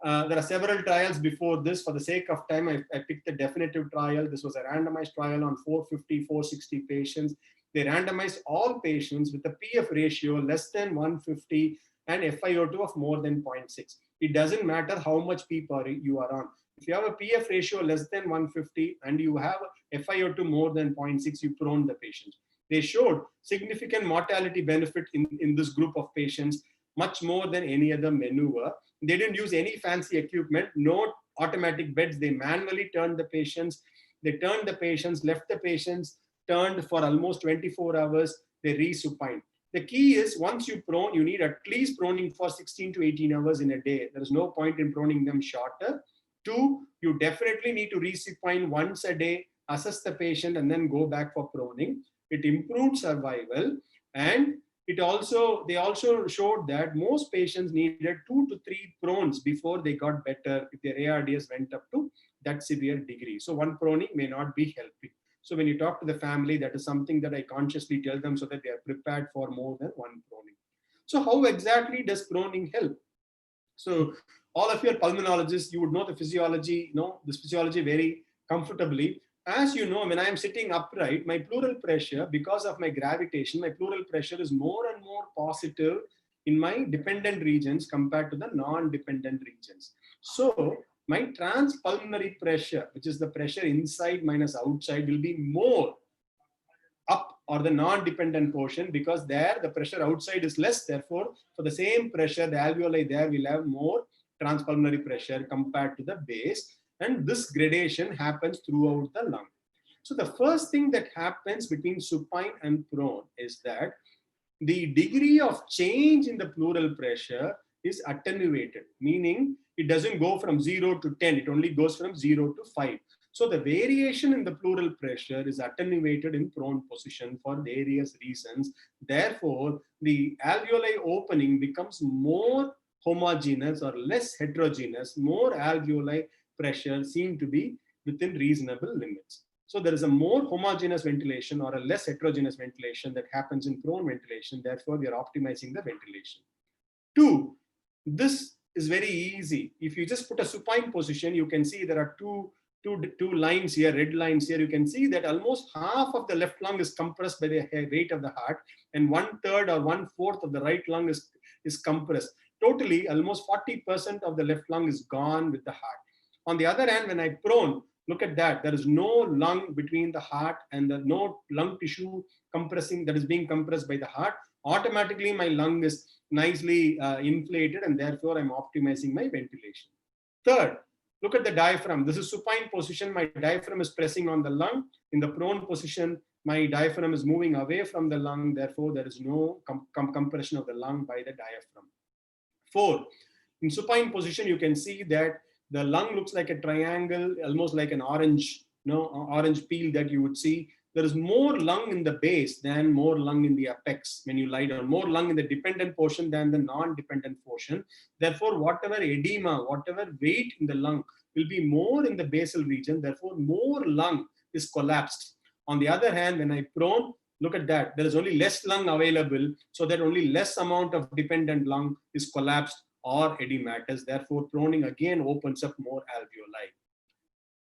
There are several trials before this. For the sake of time, I picked the definitive trial. This was a randomized trial on 450, 460 patients. They randomized all patients with a PF ratio less than 150 and FiO2 of more than 0.6. It doesn't matter how much PEEP you are on. If you have a PF ratio less than 150 and you have a FiO2 more than 0.6, you prone the patient. They showed significant mortality benefit in this group of patients, much more than any other maneuver. They didn't use any fancy equipment, no automatic beds. They manually turned the patients. They turned the patients, left the patients, turned for almost 24 hours. They resupine. The key is once you prone, you need at least proning for 16 to 18 hours in a day. There is no point in proning them shorter. 2, you definitely need to resupine once a day, assess the patient, and then go back for proning. It improved survival, and they also showed that most patients needed 2 to 3 prones before they got better if their ARDS went up to that severe degree. So one proning may not be helping. So when you talk to the family, that is something that I consciously tell them so that they are prepared for more than one proning. So how exactly does proning help? So all of your pulmonologists, you would know the physiology, this physiology very comfortably. As you know, when I am sitting upright, my pleural pressure, because of my gravitation, my pleural pressure is more and more positive in my dependent regions compared to the non-dependent regions. So my transpulmonary pressure, which is the pressure inside minus outside, will be more up or the non-dependent portion, because there the pressure outside is less. Therefore, for the same pressure, the alveoli there will have more transpulmonary pressure compared to the base. And this gradation happens throughout the lung. So the first thing that happens between supine and prone is that the degree of change in the pleural pressure is attenuated, meaning it doesn't go from 0 to 10, it only goes from 0 to 5. So the variation in the pleural pressure is attenuated in prone position for various reasons. Therefore, the alveoli opening becomes more homogeneous or less heterogeneous. More alveoli pressure seem to be within reasonable limits. So there is a more homogeneous ventilation or a less heterogeneous ventilation that happens in prone ventilation. Therefore, we are optimizing the ventilation. 2, this is very easy. If you just put a supine position, you can see there are two lines here, red lines here. You can see that almost half of the left lung is compressed by the weight of the heart, and 1/3 or 1/4 of the right lung is compressed. Totally, almost 40% of the left lung is gone with the heart. On the other hand, when I prone, look at that. There is no lung between the heart and no lung tissue compressing that is being compressed by the heart. Automatically, my lung is nicely inflated, and therefore I'm optimizing my ventilation. Third, look at the diaphragm. This is supine position. My diaphragm is pressing on the lung. In the prone position, my diaphragm is moving away from the lung. Therefore, there is no compression of the lung by the diaphragm. 4, in supine position, you can see that the lung looks like a triangle, almost like an orange, orange peel that you would see. There is more lung in the base than more lung in the apex when you lie down. More lung in the dependent portion than the non-dependent portion. Therefore, whatever edema, whatever weight in the lung will be more in the basal region. Therefore, more lung is collapsed. On the other hand, when I prone, look at that. There is only less lung available, so that only less amount of dependent lung is collapsed or edematous. Therefore, proning again opens up more alveoli.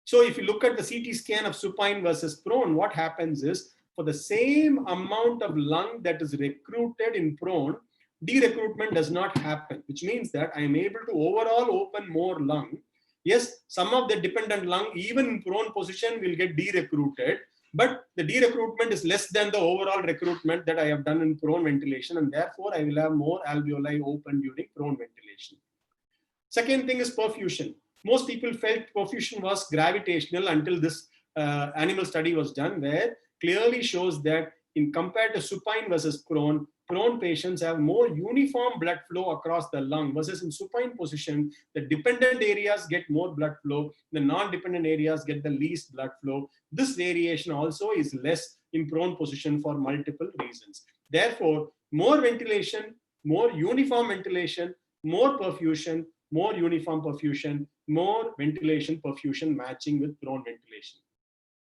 So if you look at the CT scan of supine versus prone, what happens is for the same amount of lung that is recruited in prone, de-recruitment does not happen, which means that I am able to overall open more lung. Yes, some of the dependent lung, even in prone position, will get de-recruited, but the de-recruitment is less than the overall recruitment that I have done in prone ventilation, and therefore I will have more alveoli open during prone ventilation. Second thing is perfusion. Most people felt perfusion was gravitational until this animal study was done, where clearly shows that in compared to supine versus prone patients have more uniform blood flow across the lung, versus in supine position, the dependent areas get more blood flow, the non-dependent areas get the least blood flow. This variation also is less in prone position for multiple reasons. Therefore, more ventilation, more uniform ventilation, more perfusion, more uniform perfusion, more ventilation perfusion matching with prone ventilation.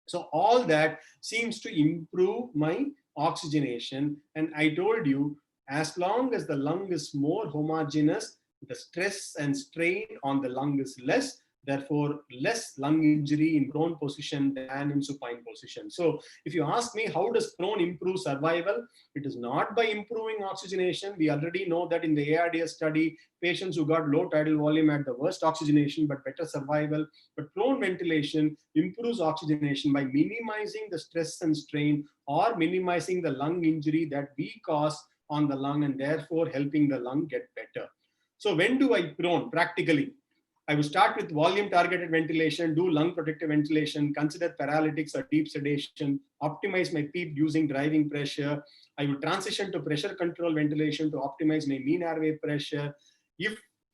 So all that seems to improve my oxygenation. And I told you, as long as the lung is more homogeneous, the stress and strain on the lung is less. Therefore, less lung injury in prone position than in supine position. So if you ask me, how does prone improve survival? It is not by improving oxygenation. We already know that in the ARDS study, patients who got low tidal volume had the worst oxygenation but better survival. But prone ventilation improves oxygenation by minimizing the stress and strain or minimizing the lung injury that we cause on the lung, and therefore helping the lung get better. So when do I prone practically? I would start with volume targeted ventilation, do lung protective ventilation, consider paralytics or deep sedation, optimize my PEEP using driving pressure. I would transition to pressure control ventilation to optimize my mean airway pressure.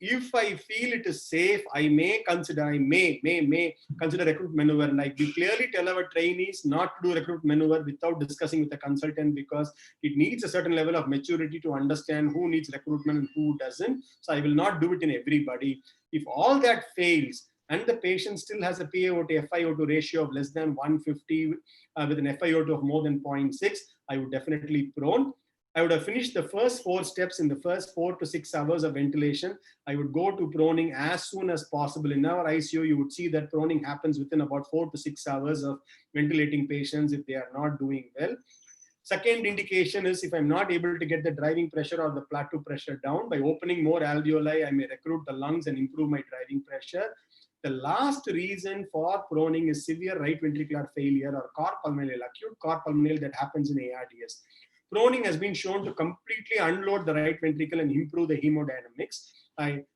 If I feel it is safe, I may consider recruit maneuver. Like we clearly tell our trainees not to do recruit maneuver without discussing with the consultant, because it needs a certain level of maturity to understand who needs recruitment and who doesn't. So I will not do it in everybody. If all that fails and the patient still has a PaO to FiO2 ratio of less than 150 with an FiO2 of more than 0.6, I would definitely prone. I would have finished the first 4 steps in the first 4 to 6 hours of ventilation. I would go to proning as soon as possible. In our ICU, you would see that proning happens within about 4 to 6 hours of ventilating patients if they are not doing well. Second indication is if I'm not able to get the driving pressure or the plateau pressure down, by opening more alveoli, I may recruit the lungs and improve my driving pressure. The last reason for proning is severe right ventricular failure or cor pulmonale, acute cor pulmonale that happens in ARDS. Proning has been shown to completely unload the right ventricle and improve the hemodynamics.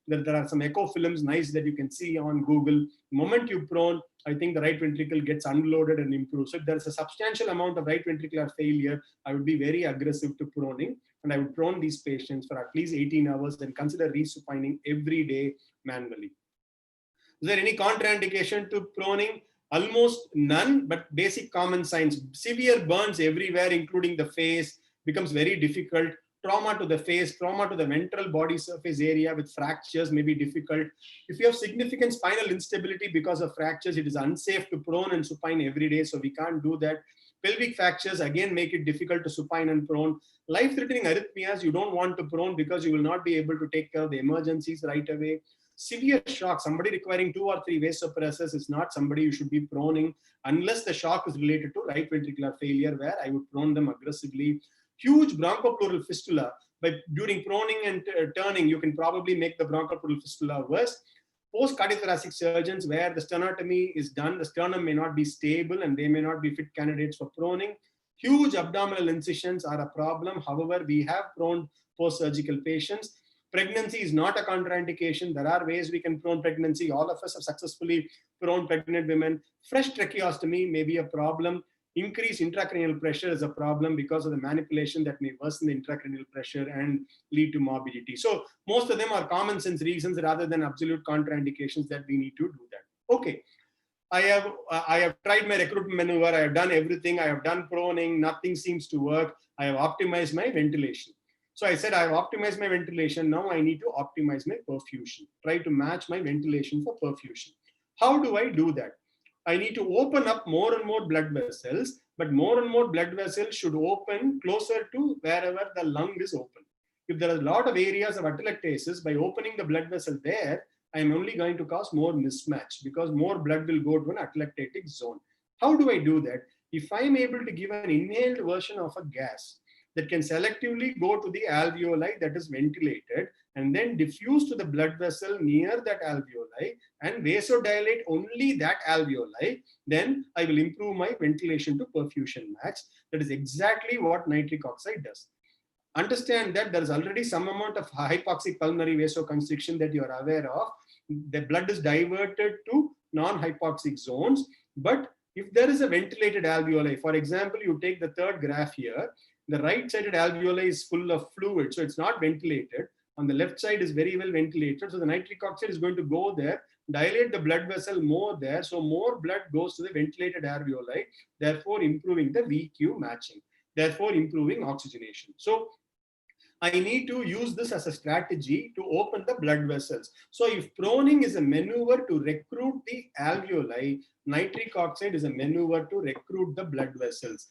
There are some echo films, nice, that you can see on Google. The moment you prone, I think the right ventricle gets unloaded and improves. So if there's a substantial amount of right ventricular failure, I would be very aggressive to proning, and I would prone these patients for at least 18 hours and consider resupining every day manually. Is there any contraindication to proning? Almost none, but basic common signs. Severe burns everywhere, including the face, becomes very difficult. Trauma to the face, trauma to the ventral body surface area with fractures may be difficult. If you have significant spinal instability because of fractures, it is unsafe to prone and supine every day, so we can't do that. Pelvic fractures again make it difficult to supine and prone. Life-threatening arrhythmias, you don't want to prone because you will not be able to take care of the emergencies right away. Severe shock, somebody requiring 2 or 3 vasopressors is not somebody you should be proning unless the shock is related to right ventricular failure, where I would prone them aggressively. Huge bronchopleural fistula, during proning and turning, you can probably make the bronchopleural fistula worse. Post cardiothoracic surgeons, where the sternotomy is done, the sternum may not be stable and they may not be fit candidates for proning. Huge abdominal incisions are a problem. However, we have proned post-surgical patients. Pregnancy is not a contraindication. There are ways we can prone pregnancy. All of us have successfully proned pregnant women. Fresh tracheostomy may be a problem. Increased intracranial pressure is a problem because of the manipulation that may worsen the intracranial pressure and lead to morbidity. So most of them are common sense reasons rather than absolute contraindications that we need to do that. Okay. I have tried my recruitment maneuver. I have done everything. I have done proning. Nothing seems to work. I have optimized my ventilation. So I said, I have optimized my ventilation. Now I need to optimize my perfusion. Try to match my ventilation for perfusion. How do I do that? I need to open up more and more blood vessels, but more and more blood vessels should open closer to wherever the lung is open. If there are a lot of areas of atelectasis, by opening the blood vessel there, I am only going to cause more mismatch because more blood will go to an atelectatic zone. How do I do that? If I am able to give an inhaled version of a gas that can selectively go to the alveoli that is ventilated and then diffuse to the blood vessel near that alveoli and vasodilate only that alveoli, then I will improve my ventilation to perfusion match. That is exactly what nitric oxide does. Understand that there is already some amount of hypoxic pulmonary vasoconstriction that you are aware of. The blood is diverted to non-hypoxic zones. But if there is a ventilated alveoli, for example, you take the third graph here, the right-sided alveoli is full of fluid, so it's not ventilated. On the left side is very well ventilated. So the nitric oxide is going to go there, dilate the blood vessel more there. So more blood goes to the ventilated alveoli, therefore improving the VQ matching, therefore improving oxygenation. So I need to use this as a strategy to open the blood vessels. So if proning is a maneuver to recruit the alveoli, nitric oxide is a maneuver to recruit the blood vessels.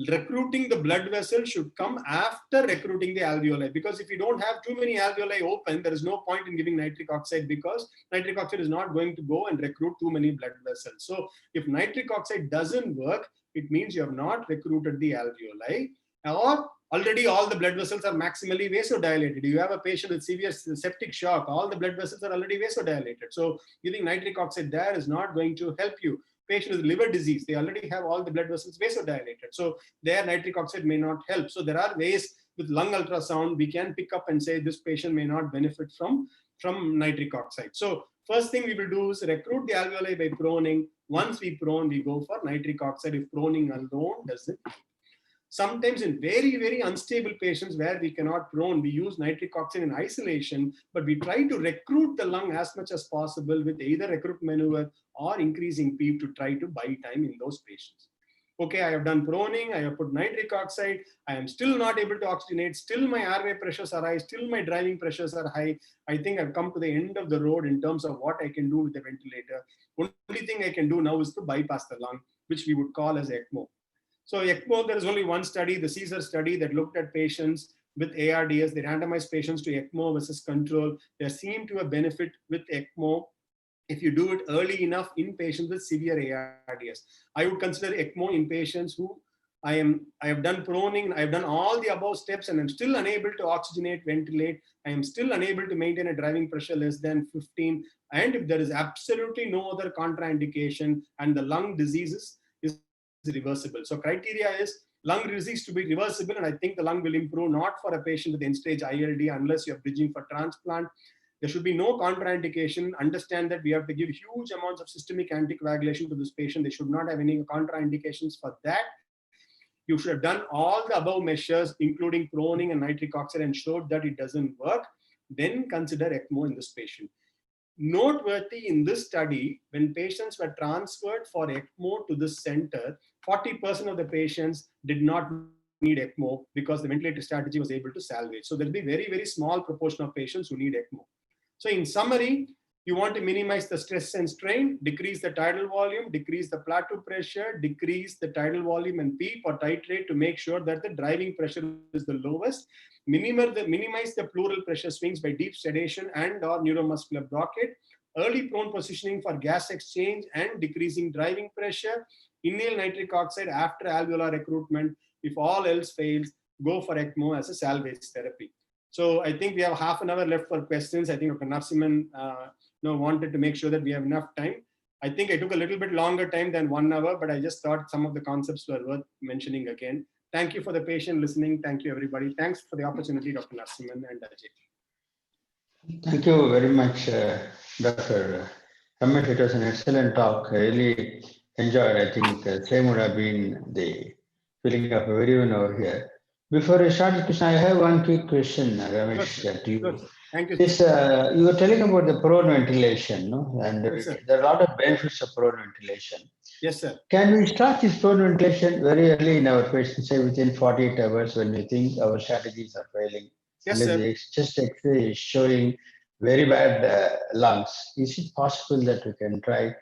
Recruiting the blood vessel should come after recruiting the alveoli, because if you don't have too many alveoli open, there is no point in giving nitric oxide because nitric oxide is not going to go and recruit too many blood vessels. So if nitric oxide doesn't work, it means you have not recruited the alveoli, or already all the blood vessels are maximally vasodilated. You have a patient with severe septic shock, all the blood vessels are already vasodilated. So giving nitric oxide there is not going to help you. Patient with liver disease, they already have all the blood vessels vasodilated. So their nitric oxide may not help. So there are ways with lung ultrasound, we can pick up and say this patient may not benefit from nitric oxide. So first thing we will do is recruit the alveoli by proning. Once we prone, we go for nitric oxide if proning alone doesn't help. Sometimes in very, very unstable patients where we cannot prone, we use nitric oxide in isolation, but we try to recruit the lung as much as possible with either recruitment maneuver or increasing PEEP to try to buy time in those patients. Okay, I have done proning, I have put nitric oxide, I am still not able to oxygenate, still my airway pressures are high, still my driving pressures are high. I think I've come to the end of the road in terms of what I can do with the ventilator. Only thing I can do now is to bypass the lung, which we would call as ECMO. So ECMO, there is only one study, the Caesar study, that looked at patients with ARDS. They randomized patients to ECMO versus control. There seemed to be a benefit with ECMO if you do it early enough in patients with severe ARDS. I would consider ECMO in patients who I have done proning, I've done all the above steps, and I'm still unable to oxygenate, ventilate. I am still unable to maintain a driving pressure less than 15. And if there is absolutely no other contraindication and the lung diseases is reversible. So criteria is lung disease to be reversible, and I think the lung will improve not for a patient with end-stage ILD unless you're bridging for transplant. There should be no contraindication. Understand that we have to give huge amounts of systemic anticoagulation to this patient. They should not have any contraindications for that. You should have done all the above measures, including proning and nitric oxide, and showed that it doesn't work. Then consider ECMO in this patient. Noteworthy in this study, when patients were transferred for ECMO to this center, 40% of the patients did not need ECMO because the ventilator strategy was able to salvage. So there'll be very, very small proportion of patients who need ECMO. So in summary, you want to minimize the stress and strain, decrease the tidal volume, decrease the plateau pressure, decrease the tidal volume and PEEP or titrate to make sure that the driving pressure is the lowest. Minimize the pleural pressure swings by deep sedation and or neuromuscular blockade. Early prone positioning for gas exchange and decreasing driving pressure. Inhale nitric oxide after alveolar recruitment. If all else fails, go for ECMO as a salvage therapy. So I think we have half an hour left for questions. I think Dr. Narasimhan wanted to make sure that we have enough time. I think I took a little bit longer time than 1 hour, but I just thought some of the concepts were worth mentioning again. Thank you for the patient listening. Thank you, everybody. Thanks for the opportunity, Dr. Narasimhan and Ajay. Thank you very much, Dr. Ramesh. It was an excellent talk. I really enjoyed. I think same would have been the feeling of everyone over here. Before I start the question, I have one quick question, Ramesh, to you. Good. Thank you. This, you were telling about the prone ventilation, no? And Yes, there are a lot of benefits of prone ventilation. Yes, sir. Can we start this prone ventilation very early in our patients, say within 48 hours when we think our strategies are failing? Yes, and sir. the chest X-ray is showing very bad lungs. Is it possible that we can try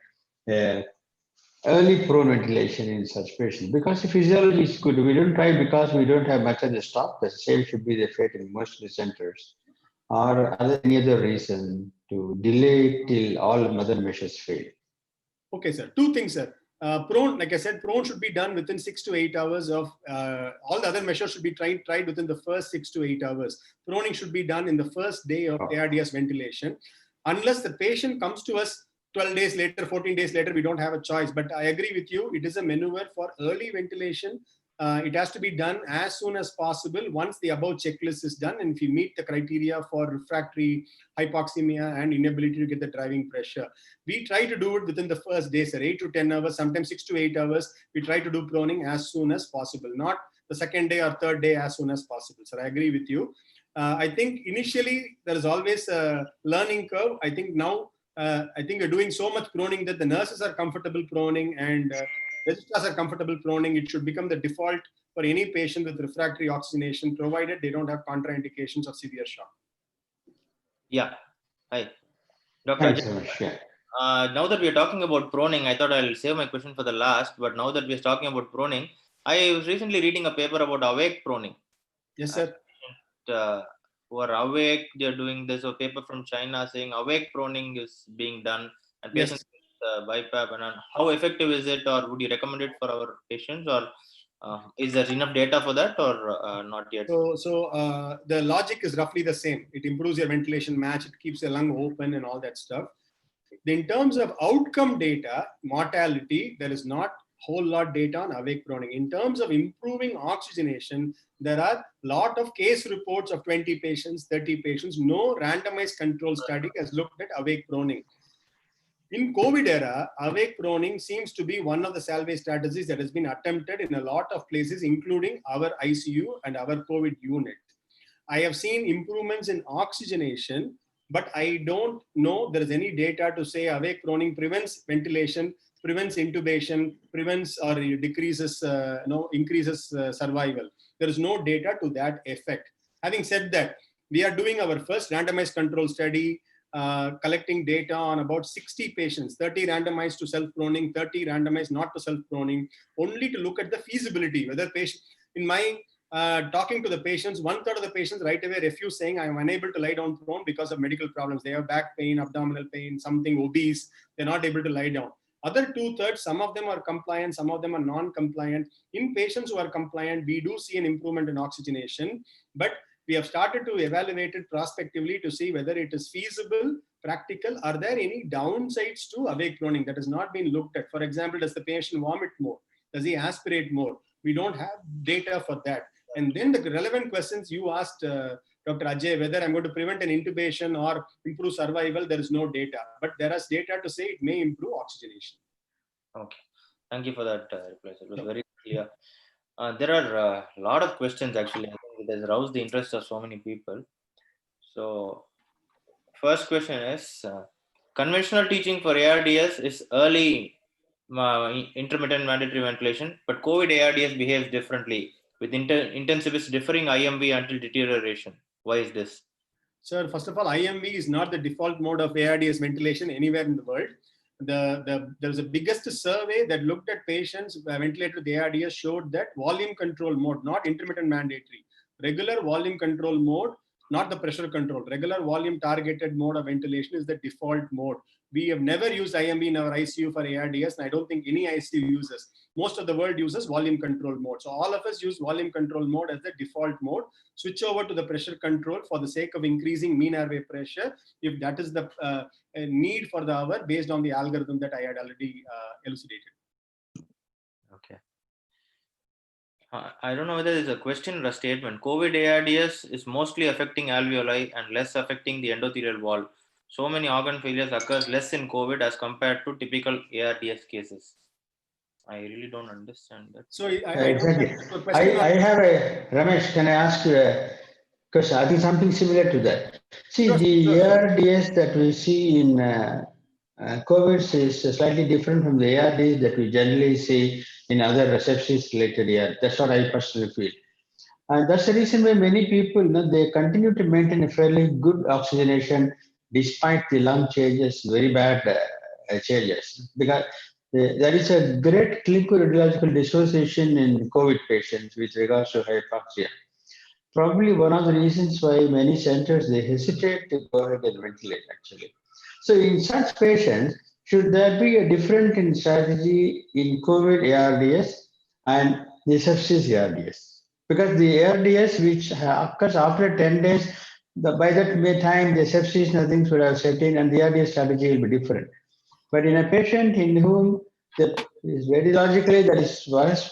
early prone ventilation in such patients? Because the physiology is good. We don't try because we don't have much of the stock. The same should be the fate in most of the centers. Or any other reason to delay till all other measures fail? Okay, sir. Two things, sir. Prone, like I said, prone should be done within 6 to 8 hours of all the other measures should be tried within the first 6 to 8 hours. Proning should be done in the first day of ARDS ventilation. Unless the patient comes to us 12 days later, 14 days later, we don't have a choice. But I agree with you. It is a maneuver for early ventilation. It has to be done as soon as possible once the above checklist is done. And if you meet the criteria for refractory hypoxemia and inability to get the driving pressure, we try to do it within the first day, sir, 8 to 10 hours, sometimes 6 to 8 hours. We try to do proning as soon as possible, not the second day or third day as soon as possible. Sir, I agree with you. I think initially there is always a learning curve. I think now, I think we're doing so much proning that the nurses are comfortable proning and registrars are comfortable proning. It should become the default for any patient with refractory oxygenation, provided they don't have contraindications of severe shock. Yeah. Hi. Dr. Ajay, now that we are talking about proning, I thought I'll save my question for the last, but now that we're talking about proning, I was recently reading a paper about awake proning. Yes, sir. Who are awake, they're doing this, a paper from China saying awake proning is being done and patients with BiPAP, and how effective is it, or would you recommend it for our patients, or is there enough data for that, or not yet? So the logic is roughly the same. It improves your ventilation match, it keeps your lung open and all that stuff. In terms of outcome data, mortality, there is not whole lot data on awake proning. In terms of improving oxygenation, there are a lot of case reports of 20 patients, 30 patients. No randomized control study has looked at awake proning. In COVID era, awake proning seems to be one of the salvage strategies that has been attempted in a lot of places, including our ICU and our COVID unit. I have seen improvements in oxygenation, but I don't know there is any data to say awake proning prevents ventilation, prevents intubation, prevents or decreases, increases survival. There is no data to that effect. Having said that, we are doing our first randomized control study, collecting data on about 60 patients, 30 randomized to self-proning, 30 randomized not to self-proning, only to look at the feasibility, whether patient, in my talking to the patients, 1/3 of the patients right away refuse, saying I am unable to lie down prone because of medical problems. They have back pain, abdominal pain, something obese. They're not able to lie down. Other 2/3, some of them are compliant, some of them are non-compliant. In patients who are compliant, we do see an improvement in oxygenation, but we have started to evaluate it prospectively to see whether it is feasible, practical. Are there any downsides to awake proning that has not been looked at? For example, does the patient vomit more? Does he aspirate more? We don't have data for that. And then the relevant questions you asked, Dr. Ajay, whether I'm going to prevent an intubation or improve survival, there is no data. But there is data to say it may improve oxygenation. Okay. Thank you for that reply. It was very clear. There are a lot of questions actually. I think it has roused the interest of so many people. So, first question is conventional teaching for ARDS is early intermittent mandatory ventilation, but COVID ARDS behaves differently with intensivists differing IMV until deterioration. Why is this? Sir, first of all, IMV is not the default mode of ARDS ventilation anywhere in the world. There was a biggest survey that looked at patients ventilated with ARDS showed that volume control mode, not intermittent mandatory, regular volume control mode, not the pressure control, regular volume targeted mode of ventilation is the default mode. We have never used IMV in our ICU for ARDS, and I don't think any ICU uses. Most of the world uses volume control mode. So all of us use volume control mode as the default mode. Switch over to the pressure control for the sake of increasing mean airway pressure, if that is the need for the hour based on the algorithm that I had already elucidated. Okay. I don't know whether there's a question or a statement. COVID ARDS is mostly affecting alveoli and less affecting the endothelial wall. So many organ failures occurs less in COVID as compared to typical ARDS cases. I really don't understand that. So exactly. I have a Ramesh. Can I ask you a question? I think something similar to that. See, the ARDS that we see in COVID is slightly different from the ARDS that we generally see in other sepsis related ARDS. That's what I personally feel. And that's the reason why many people, they continue to maintain a fairly good oxygenation despite the lung changes, very bad changes. Because there is a great clinical radiological dissociation in COVID patients with regards to hypoxia. Probably one of the reasons why many centers, they hesitate to go ahead and ventilate actually. So in such patients, should there be a difference in strategy in COVID ARDS and the sepsis ARDS? Because the ARDS, which occurs after 10 days, by that time the sepsis, nothing should have set in, and the ARDS strategy will be different. But in a patient in whom that is very logically that is worse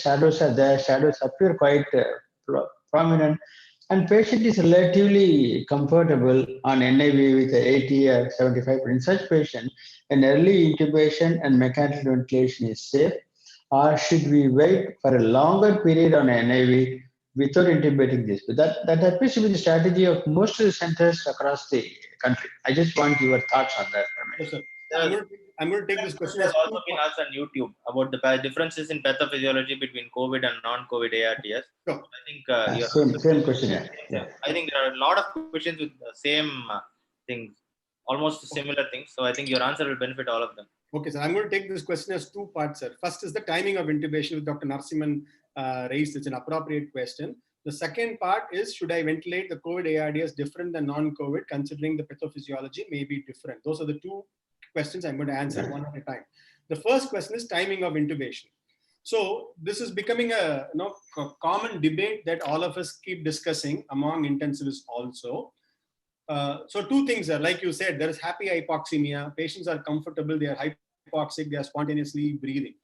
shadows are there, shadows appear quite prominent, and patient is relatively comfortable on NIV with 80 or 75. In such patient, an early intubation and mechanical ventilation is safe. Or should we wait for a longer period on NIV without intubating this? But that appears to be the strategy of most of the centers across the country. I just want your thoughts on that, Ramesh. Yes, I'm going to take this question. Has also been asked on YouTube about the differences in pathophysiology between COVID and non-COVID ARDS. Sure. I think same question. Yeah. I think there are a lot of questions with the same things, almost similar things. So I think your answer will benefit all of them. Okay, so I'm going to take this question as two parts, sir. First is the timing of intubation, which Dr. Narasimhan raised. It's an appropriate question. The second part is, should I ventilate the COVID ARDS different than non-COVID, considering the pathophysiology may be different? Those are the two questions I'm going to answer one at a time. The first question is timing of intubation. So this is becoming a common debate that all of us keep discussing among intensivists also. So two things are, like you said, there is happy hypoxemia. Patients are comfortable, they are hypoxic, they are spontaneously breathing.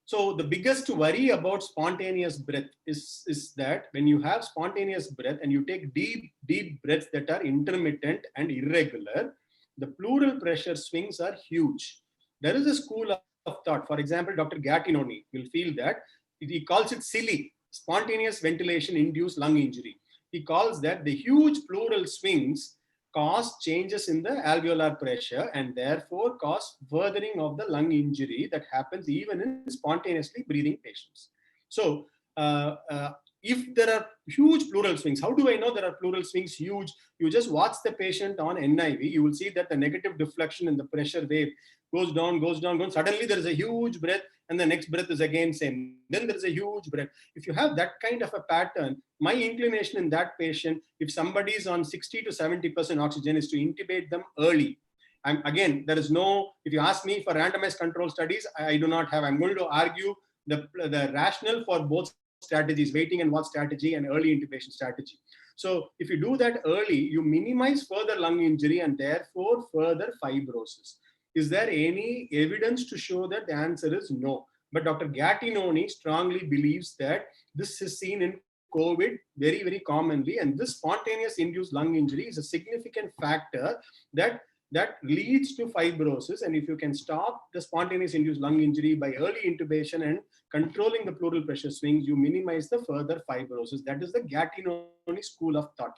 So the biggest worry about spontaneous breath is that when you have spontaneous breath and you take deep breaths that are intermittent and irregular, the pleural pressure swings are huge. There is a school of thought. For example, Dr. Gattinoni will feel that he calls it silly. Spontaneous ventilation induced lung injury. He calls that the huge pleural swings cause changes in the alveolar pressure and therefore cause furthering of the lung injury that happens even in spontaneously breathing patients. So if there are huge pleural swings, how do I know there are pleural swings huge? You just watch the patient on NIV, you will see that the negative deflection in the pressure wave goes down, goes down, goes. Suddenly there is a huge breath and the next breath is again same. Then there is a huge breath. If you have that kind of a pattern, my inclination in that patient, if somebody is on 60 to 70% oxygen, is to intubate them early. Again, there is no, if you ask me for randomized control studies, I do not have. I'm going to argue the rationale for both strategies, waiting and watch strategy and early intubation strategy. So if you do that early, you minimize further lung injury and therefore further fibrosis. Is there any evidence to show that? The answer is no. But Dr. Gattinoni strongly believes that this is seen in COVID very, very commonly, and this spontaneous induced lung injury is a significant factor that leads to fibrosis. And if you can stop the spontaneous induced lung injury by early intubation and controlling the pleural pressure swings, you minimize the further fibrosis. That is the Gattinoni school of thought.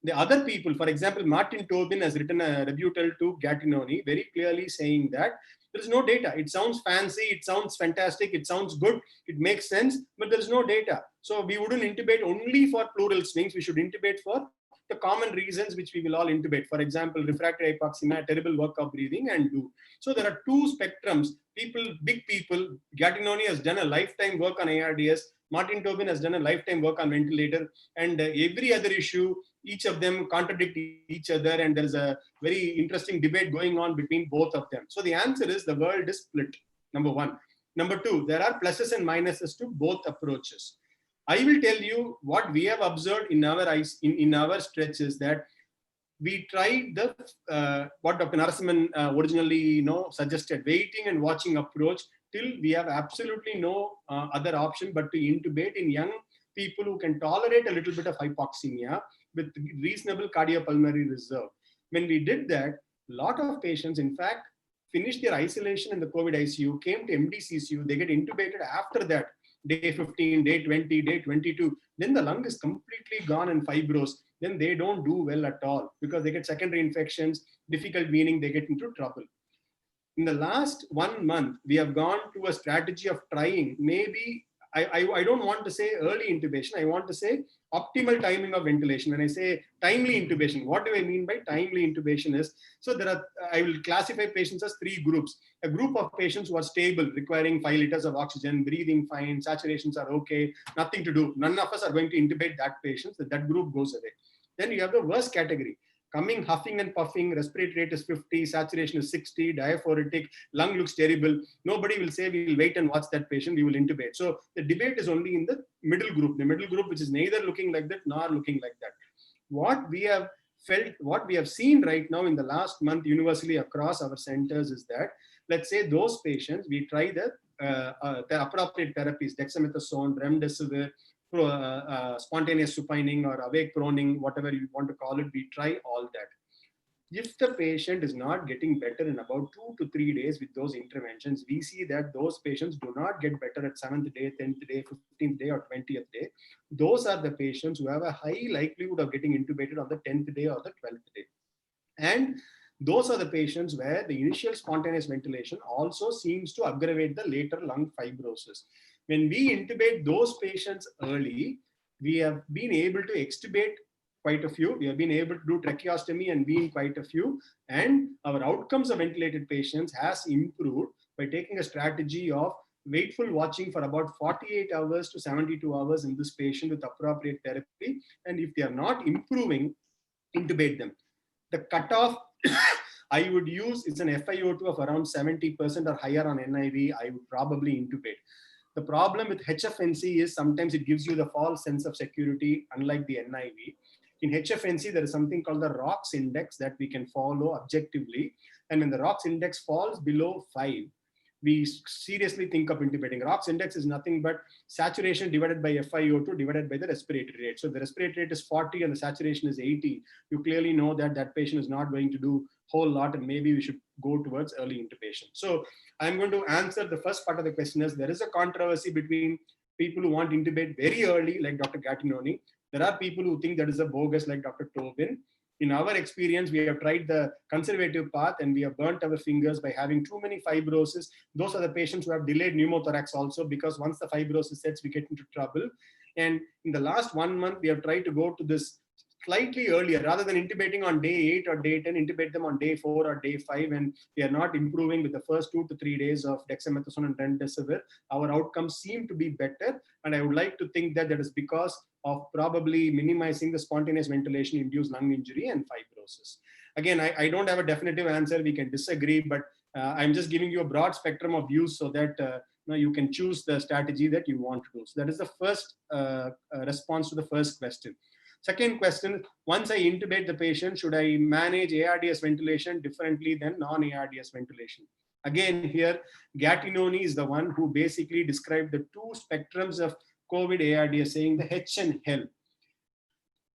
The other people, for example, Martin Tobin has written a rebuttal to Gattinoni, very clearly saying that there is no data. It sounds fancy, it sounds fantastic, it sounds good, it makes sense, but there is no data. So we wouldn't intubate only for pleural swings. We should intubate for the common reasons which we will all intubate. For example, refractory hypoxemia, terrible work of breathing, and do. So there are two spectrums. People, big people. Gattinoni has done a lifetime work on ARDS. Martin Tobin has done a lifetime work on ventilator, and every other issue, each of them contradict each other, and there is a very interesting debate going on between both of them. So the answer is the world is split, number one. Number two, there are pluses and minuses to both approaches. I will tell you what we have observed in our stretch is that we tried the what Dr. Narasimhan originally suggested, waiting and watching approach till we have absolutely no other option but to intubate in young people who can tolerate a little bit of hypoxemia with reasonable cardiopulmonary reserve. When we did that, a lot of patients, in fact, finished their isolation in the COVID ICU, came to MDCCU, they get intubated after that, day 15, day 20, day 22. Then the lung is completely gone and fibrous. Then they don't do well at all because they get secondary infections, difficult weaning, they get into trouble. In the last 1 month, we have gone to a strategy of trying maybe, I don't want to say early intubation, I want to say optimal timing of ventilation. When I say timely intubation, what do I mean by timely intubation is, so there are, I will classify patients as 3 groups. A group of patients who are stable, requiring 5 liters of oxygen, breathing fine, saturations are okay, nothing to do. None of us are going to intubate that patient, so that group goes away. Then you have the worst category. Coming huffing and puffing, respiratory rate is 50, saturation is 60, diaphoretic, lung looks terrible. Nobody will say we will wait and watch that patient, we will intubate. So the debate is only in the middle group which is neither looking like that nor looking like that. What we have felt, what we have seen right now in the last month universally across our centers is that, let's say those patients, we try the appropriate therapies, dexamethasone, remdesivir, spontaneous supining or awake proning, whatever you want to call it, we try all that. If the patient is not getting better in about 2 to 3 days with those interventions, we see that those patients do not get better at 7th day, 10th day, 15th day, or 20th day. Those are the patients who have a high likelihood of getting intubated on the 10th day or the 12th day. And those are the patients where the initial spontaneous ventilation also seems to aggravate the later lung fibrosis. When we intubate those patients early, we have been able to extubate quite a few. We have been able to do tracheostomy and wean quite a few. And our outcomes of ventilated patients has improved by taking a strategy of wakeful watching for about 48 hours to 72 hours in this patient with appropriate therapy. And if they are not improving, intubate them. The cutoff I would use is an FiO2 of around 70% or higher on NIV. I would probably intubate. The problem with HFNC is sometimes it gives you the false sense of security, unlike the NIV. In HFNC, there is something called the ROX index that we can follow objectively. And when the ROX index falls below 5, we seriously think of intubating. ROX index is nothing but saturation divided by FiO2 divided by the respiratory rate. So the respiratory rate is 40 and the saturation is 80. You clearly know that that patient is not going to do a whole lot, and maybe we should go towards early intubation. So I'm going to answer the first part of the question is, there is a controversy between people who want to intubate very early, like Dr. Gattinoni. There are people who think that is a bogus, like Dr. Tobin. In our experience, we have tried the conservative path and we have burnt our fingers by having too many fibrosis. Those are the patients who have delayed pneumothorax also, because once the fibrosis sets, we get into trouble. And in the last 1 month, we have tried to go to this slightly earlier, rather than intubating on day 8 or day 10, intubate them on day 4 or day 5, and we are not improving with the first 2 to 3 days of dexamethasone and remdesivir. Our outcomes seem to be better, and I would like to think that that is because of probably minimizing the spontaneous ventilation induced lung injury and fibrosis. Again, I don't have a definitive answer. We can disagree, but I'm just giving you a broad spectrum of views so that you can choose the strategy that you want to do. So that is the first response to the first question. Second question, once I intubate the patient, should I manage ARDS ventilation differently than non-ARDS ventilation? Again, here, Gattinoni is the one who basically described the two spectrums of COVID ARDS, saying the H and L.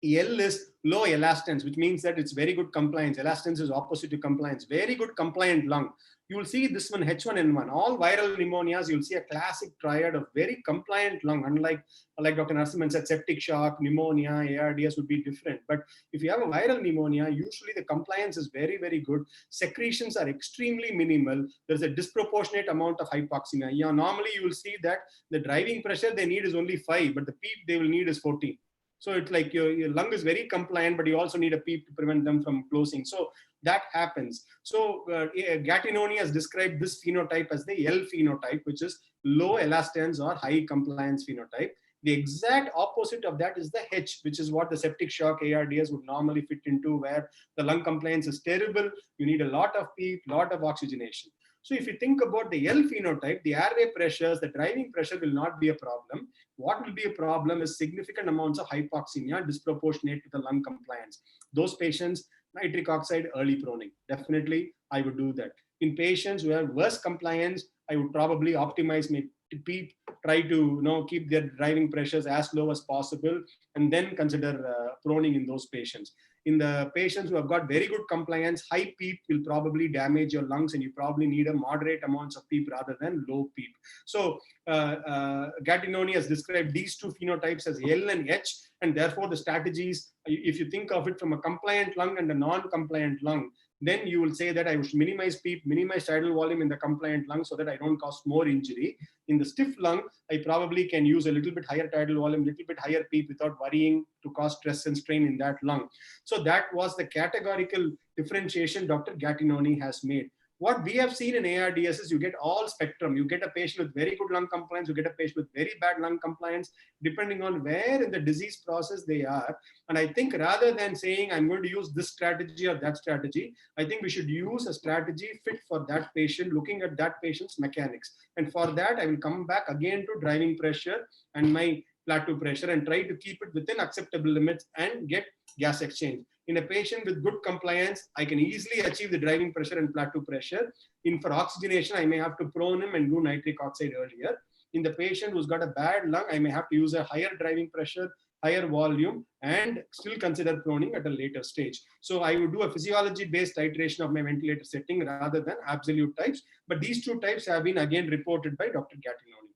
L is low elastance, which means that it's very good compliance. Elastance is opposite to compliance. Very good compliant lung. You will see this one, H1N1. All viral pneumonias, you'll see a classic triad of very compliant lung. Unlike, like Dr. Narasimhan said, septic shock, pneumonia, ARDS would be different. But if you have a viral pneumonia, usually the compliance is very, very good. Secretions are extremely minimal. There's a disproportionate amount of hypoxemia. Yeah, normally you will see that the driving pressure they need is only 5, but the PEEP they will need is 14. So it's like your lung is very compliant, but you also need a PEEP to prevent them from closing. So that happens. So Gattinoni has described this phenotype as the L phenotype, which is low elastance or high compliance phenotype. The exact opposite of that is the H, which is what the septic shock ARDS would normally fit into, where the lung compliance is terrible. You need a lot of PEEP, lot of oxygenation. So if you think about the L phenotype, the airway pressures, the driving pressure will not be a problem. What will be a problem is significant amounts of hypoxemia disproportionate to the lung compliance. Those patients, nitric oxide, early proning. Definitely, I would do that. In patients who have worse compliance, I would probably optimize my PEEP, try to keep their driving pressures as low as possible, and then consider proning in those patients. In the patients who have got very good compliance, high PEEP will probably damage your lungs, and you probably need a moderate amounts of PEEP rather than low PEEP. So Gattinoni has described these two phenotypes as L and H, and therefore the strategies, if you think of it from a compliant lung and a non-compliant lung, then you will say that I should minimize PEEP, minimize tidal volume in the compliant lung so that I don't cause more injury. In the stiff lung, I probably can use a little bit higher tidal volume, little bit higher PEEP without worrying to cause stress and strain in that lung. So that was the categorical differentiation Dr. Gattinoni has made. What we have seen in ARDS is you get all spectrum. You get a patient with very good lung compliance, you get a patient with very bad lung compliance, depending on where in the disease process they are. And I think rather than saying I'm going to use this strategy or that strategy, I think we should use a strategy fit for that patient, looking at that patient's mechanics. And for that, I will come back again to driving pressure and my plateau pressure and try to keep it within acceptable limits and get gas exchange. In a patient with good compliance, I can easily achieve the driving pressure and plateau pressure. For oxygenation, I may have to prone him and do nitric oxide earlier. In the patient who's got a bad lung, I may have to use a higher driving pressure, higher volume, and still consider proning at a later stage. So I would do a physiology-based titration of my ventilator setting rather than absolute types. But these two types have been again reported by Dr. Gattinoni.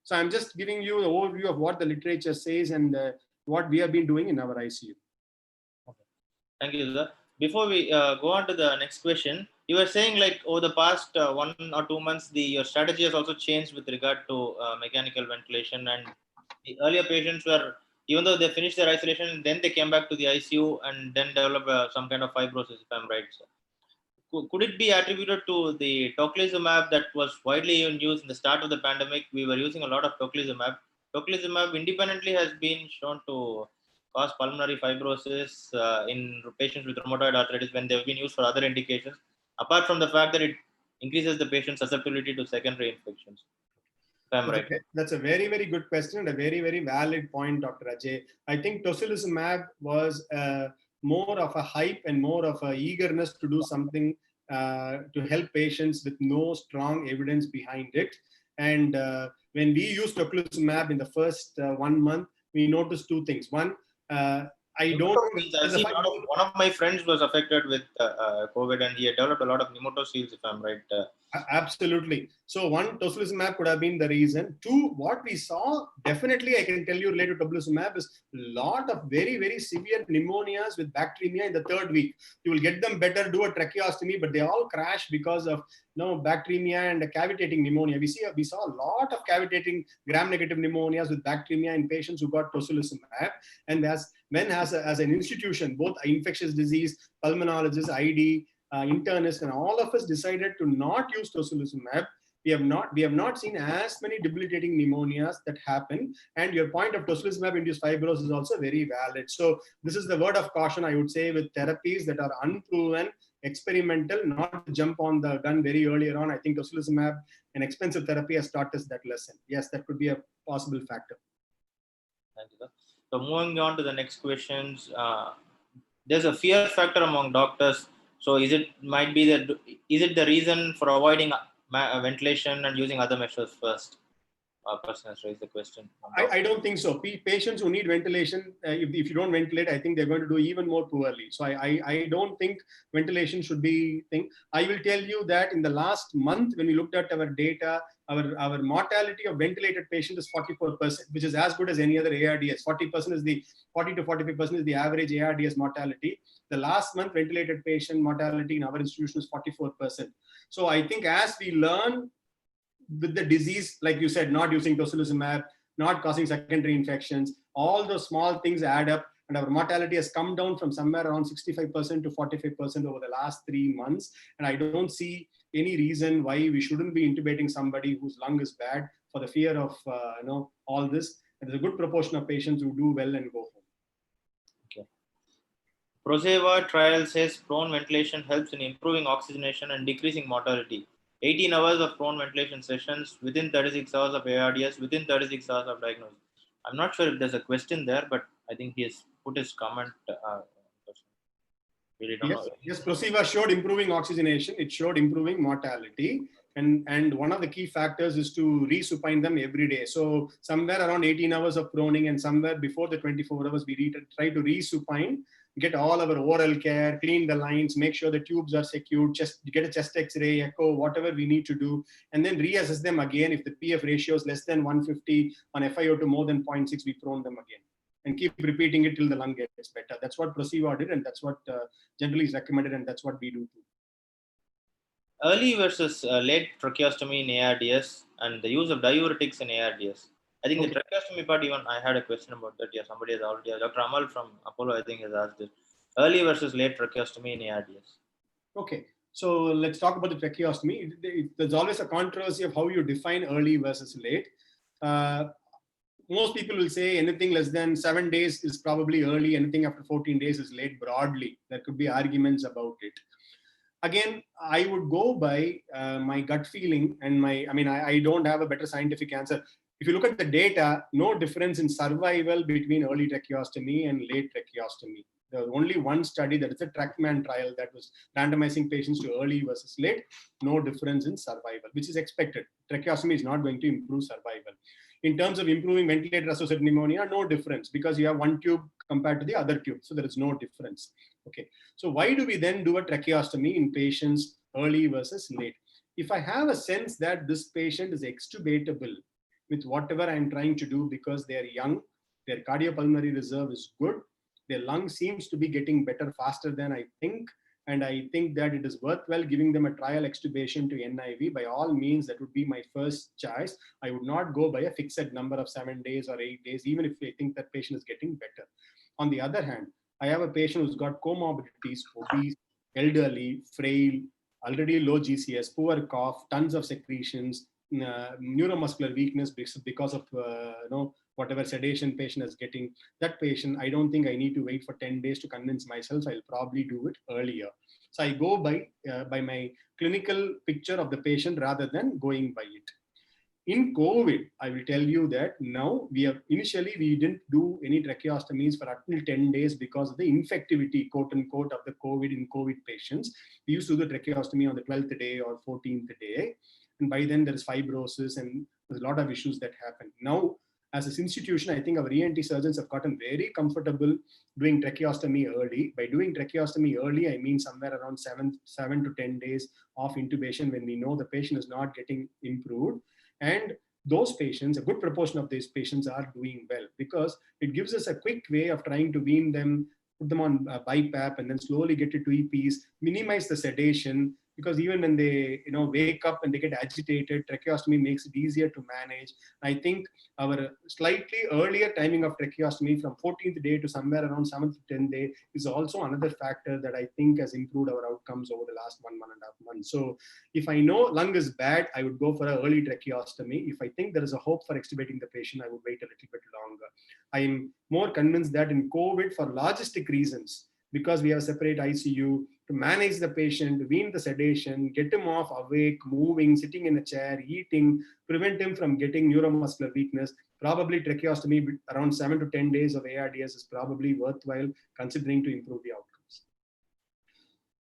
So I'm just giving you the overview of what the literature says and what we have been doing in our ICU. Thank you, sir. Before we go on to the next question, you were saying like over the past 1 or 2 months, your strategy has also changed with regard to mechanical ventilation, and the earlier patients were, even though they finished their isolation, then they came back to the ICU and then developed some kind of fibrosis, if I'm right, sir. Could it be attributed to the tocilizumab that was widely in use in the start of the pandemic? We were using a lot of tocilizumab. Tocilizumab independently has been shown to cause pulmonary fibrosis in patients with rheumatoid arthritis when they've been used for other indications, apart from the fact that it increases the patient's susceptibility to secondary infections. If I'm right. That's a very, very good question and a very, very valid point, Dr. Ajay. I think tocilizumab was more of a hype and more of a eagerness to do something to help patients with no strong evidence behind it. And when we used tocilizumab in the first 1 month, we noticed two things. One, I don't know. One of my friends was affected with COVID, and he had developed a lot of pneumatoceles, if I'm right. Absolutely. So one, tocilizumab could have been the reason. Two, what we saw, definitely I can tell you related to tocilizumab, is a lot of very, very severe pneumonias with bacteremia in the 3rd week. You will get them better, do a tracheostomy, but they all crash because of bacteremia and cavitating pneumonia. We saw a lot of cavitating gram-negative pneumonias with bacteremia in patients who got tocilizumab. And as an institution, both infectious disease, pulmonologists, ID, internists, and all of us decided to not use tocilizumab. We have not seen as many debilitating pneumonias that happen. And your point of tocilizumab-induced fibrosis is also very valid. So this is the word of caution, I would say, with therapies that are unproven, experimental, not to jump on the gun very earlier on. I think tocilizumab, an expensive therapy, has taught us that lesson. Yes, that could be a possible factor. Thank you, sir. So moving on to the next questions, there's a fear factor among doctors. So is it the reason for avoiding ventilation and using other measures first? Person has raised the question. I don't think so. Patients who need ventilation, if you don't ventilate, I think they're going to do even more poorly. So I don't think ventilation should be thing. I will tell you that in the last month, when we looked at our data, our mortality of ventilated patients is 44%, which is as good as any other ARDS. 40% is the 40 to 45% is the average ARDS mortality. The last month ventilated patient mortality in our institution is 44%. So I think as we learn with the disease, like you said, not using tocilizumab, not causing secondary infections, all those small things add up, and our mortality has come down from somewhere around 65% to 45% over the last 3 months. And I don't see any reason why we shouldn't be intubating somebody whose lung is bad for the fear of all this. And there's a good proportion of patients who do well and go home. Okay. Proseva trial says prone ventilation helps in improving oxygenation and decreasing mortality. 18 hours of prone ventilation sessions within 36 hours of ARDS, within 36 hours of diagnosis. I'm not sure if there's a question there, but I think he has put his comment. Really don't know. Yes, Proseva showed improving oxygenation. It showed improving mortality. And one of the key factors is to resupine them every day. So somewhere around 18 hours of proning and somewhere before the 24 hours, we try to resupine, get all our oral care, clean the lines, make sure the tubes are secured, get a chest x-ray, echo, whatever we need to do, and then reassess them again. If the PF ratio is less than 150, on FiO2 more than 0.6, we prone them again. And keep repeating it till the lung gets better. That's what Proseva did, and that's what generally is recommended, and that's what we do too. Early versus late tracheostomy in ARDS and the use of diuretics in ARDS. I think the tracheostomy part, even I had a question about that. Yeah, somebody has already, Dr. Amal from Apollo, I think, has asked it. Early versus late tracheostomy in ARDS. Okay, so let's talk about the tracheostomy. There's always a controversy of how you define early versus late. Most people will say anything less than 7 days is probably early, anything after 14 days is late broadly. There could be arguments about it. Again, I would go by my gut feeling and I don't have a better scientific answer. If you look at the data, no difference in survival between early tracheostomy and late tracheostomy. There was only one study, that is a TrackMan trial, that was randomizing patients to early versus late. No difference in survival, which is expected. Tracheostomy is not going to improve survival. In terms of improving ventilator-associated pneumonia, no difference, because you have one tube compared to the other tube. So there is no difference. Okay. So why do we then do a tracheostomy in patients early versus late? If I have a sense that this patient is extubatable with whatever I'm trying to do because they are young, their cardiopulmonary reserve is good, their lung seems to be getting better faster than I think, and I think that it is worthwhile giving them a trial extubation to NIV, by all means, that would be my first choice. I would not go by a fixed number of 7 days or 8 days, even if I think that patient is getting better. On the other hand, I have a patient who's got comorbidities, obese, elderly, frail, already low GCS, poor cough, tons of secretions, neuromuscular weakness because of whatever sedation patient is getting. That patient, I don't think I need to wait for 10 days to convince myself. I'll probably do it earlier. So I go by my clinical picture of the patient rather than going by it. In COVID, I will tell you that now initially we didn't do any tracheostomies for up till 10 days because of the infectivity, quote unquote, of the COVID in COVID patients. We used to do the tracheostomy on the 12th day or 14th day. And by then there is fibrosis and there's a lot of issues that happen. Now, as an institution, I think our ENT surgeons have gotten very comfortable doing tracheostomy early. By doing tracheostomy early, I mean somewhere around 7 to 10 days of intubation when we know the patient is not getting improved. And those patients, a good proportion of these patients are doing well because it gives us a quick way of trying to wean them, put them on BiPAP and then slowly get to EPs, minimize the sedation, because even when they wake up and they get agitated, tracheostomy makes it easier to manage. I think our slightly earlier timing of tracheostomy from 14th day to somewhere around 7th to 10th day is also another factor that I think has improved our outcomes over the last 1.5 months. So if I know lung is bad, I would go for an early tracheostomy. If I think there is a hope for extubating the patient, I would wait a little bit longer. I am more convinced that in COVID, for logistic reasons, because we have a separate ICU, to manage the patient, wean the sedation, get him off awake, moving, sitting in a chair, eating, prevent him from getting neuromuscular weakness, probably tracheostomy around 7 to 10 days of ARDS is probably worthwhile considering to improve the outcomes.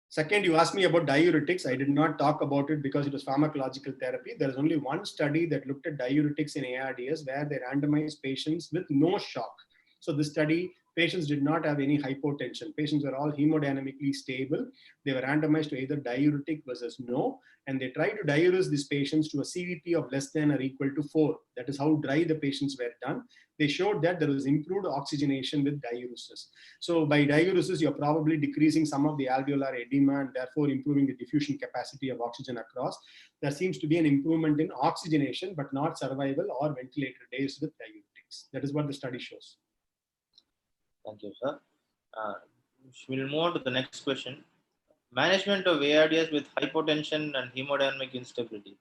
Second, you asked me about diuretics. I did not talk about it because it was pharmacological therapy. There is only one study that looked at diuretics in ARDS where they randomized patients with no shock. So this study, patients did not have any hypotension. Patients were all hemodynamically stable. They were randomized to either diuretic versus no. And they tried to diurese these patients to a CVP of less than or equal to 4. That is how dry the patients were done. They showed that there was improved oxygenation with diuresis. So by diuresis, you're probably decreasing some of the alveolar edema and therefore improving the diffusion capacity of oxygen across. There seems to be an improvement in oxygenation, but not survival or ventilator days with diuretics. That is what the study shows. Thank you, sir. We'll move on to the next question. Management of ARDS with hypotension and hemodynamic instability.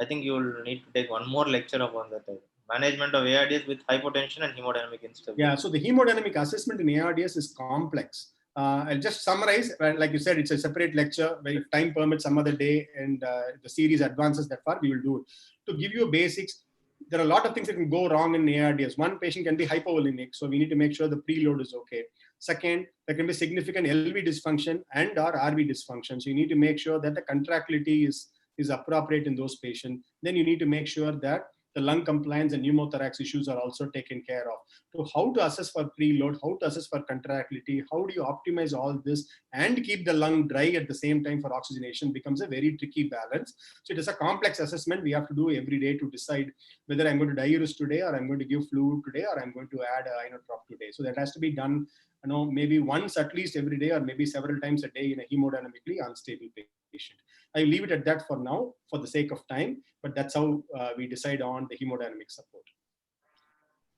I think you will need to take one more lecture upon that. Management of ARDS with hypotension and hemodynamic instability. Yeah, so the hemodynamic assessment in ARDS is complex. I'll just summarize. Like you said, it's a separate lecture. If time permits some other day and the series advances that far, we will do it. To give you basics, there are a lot of things that can go wrong in ARDS. One patient can be hypovolemic, so we need to make sure the preload is okay. Second, there can be significant LV dysfunction and or RV dysfunction. So you need to make sure that the contractility is appropriate in those patients. Then you need to make sure that the lung compliance and pneumothorax issues are also taken care of. So how to assess for preload, how to assess for contractility, how do you optimize all this and keep the lung dry at the same time for oxygenation becomes a very tricky balance. So it is a complex assessment we have to do every day to decide whether I'm going to diurese today or I'm going to give fluid today or I'm going to add a inotrop today. So that has to be done, maybe once at least every day or maybe several times a day in a hemodynamically unstable patient. I leave it at that for now for the sake of time, but that's how we decide on the hemodynamic support.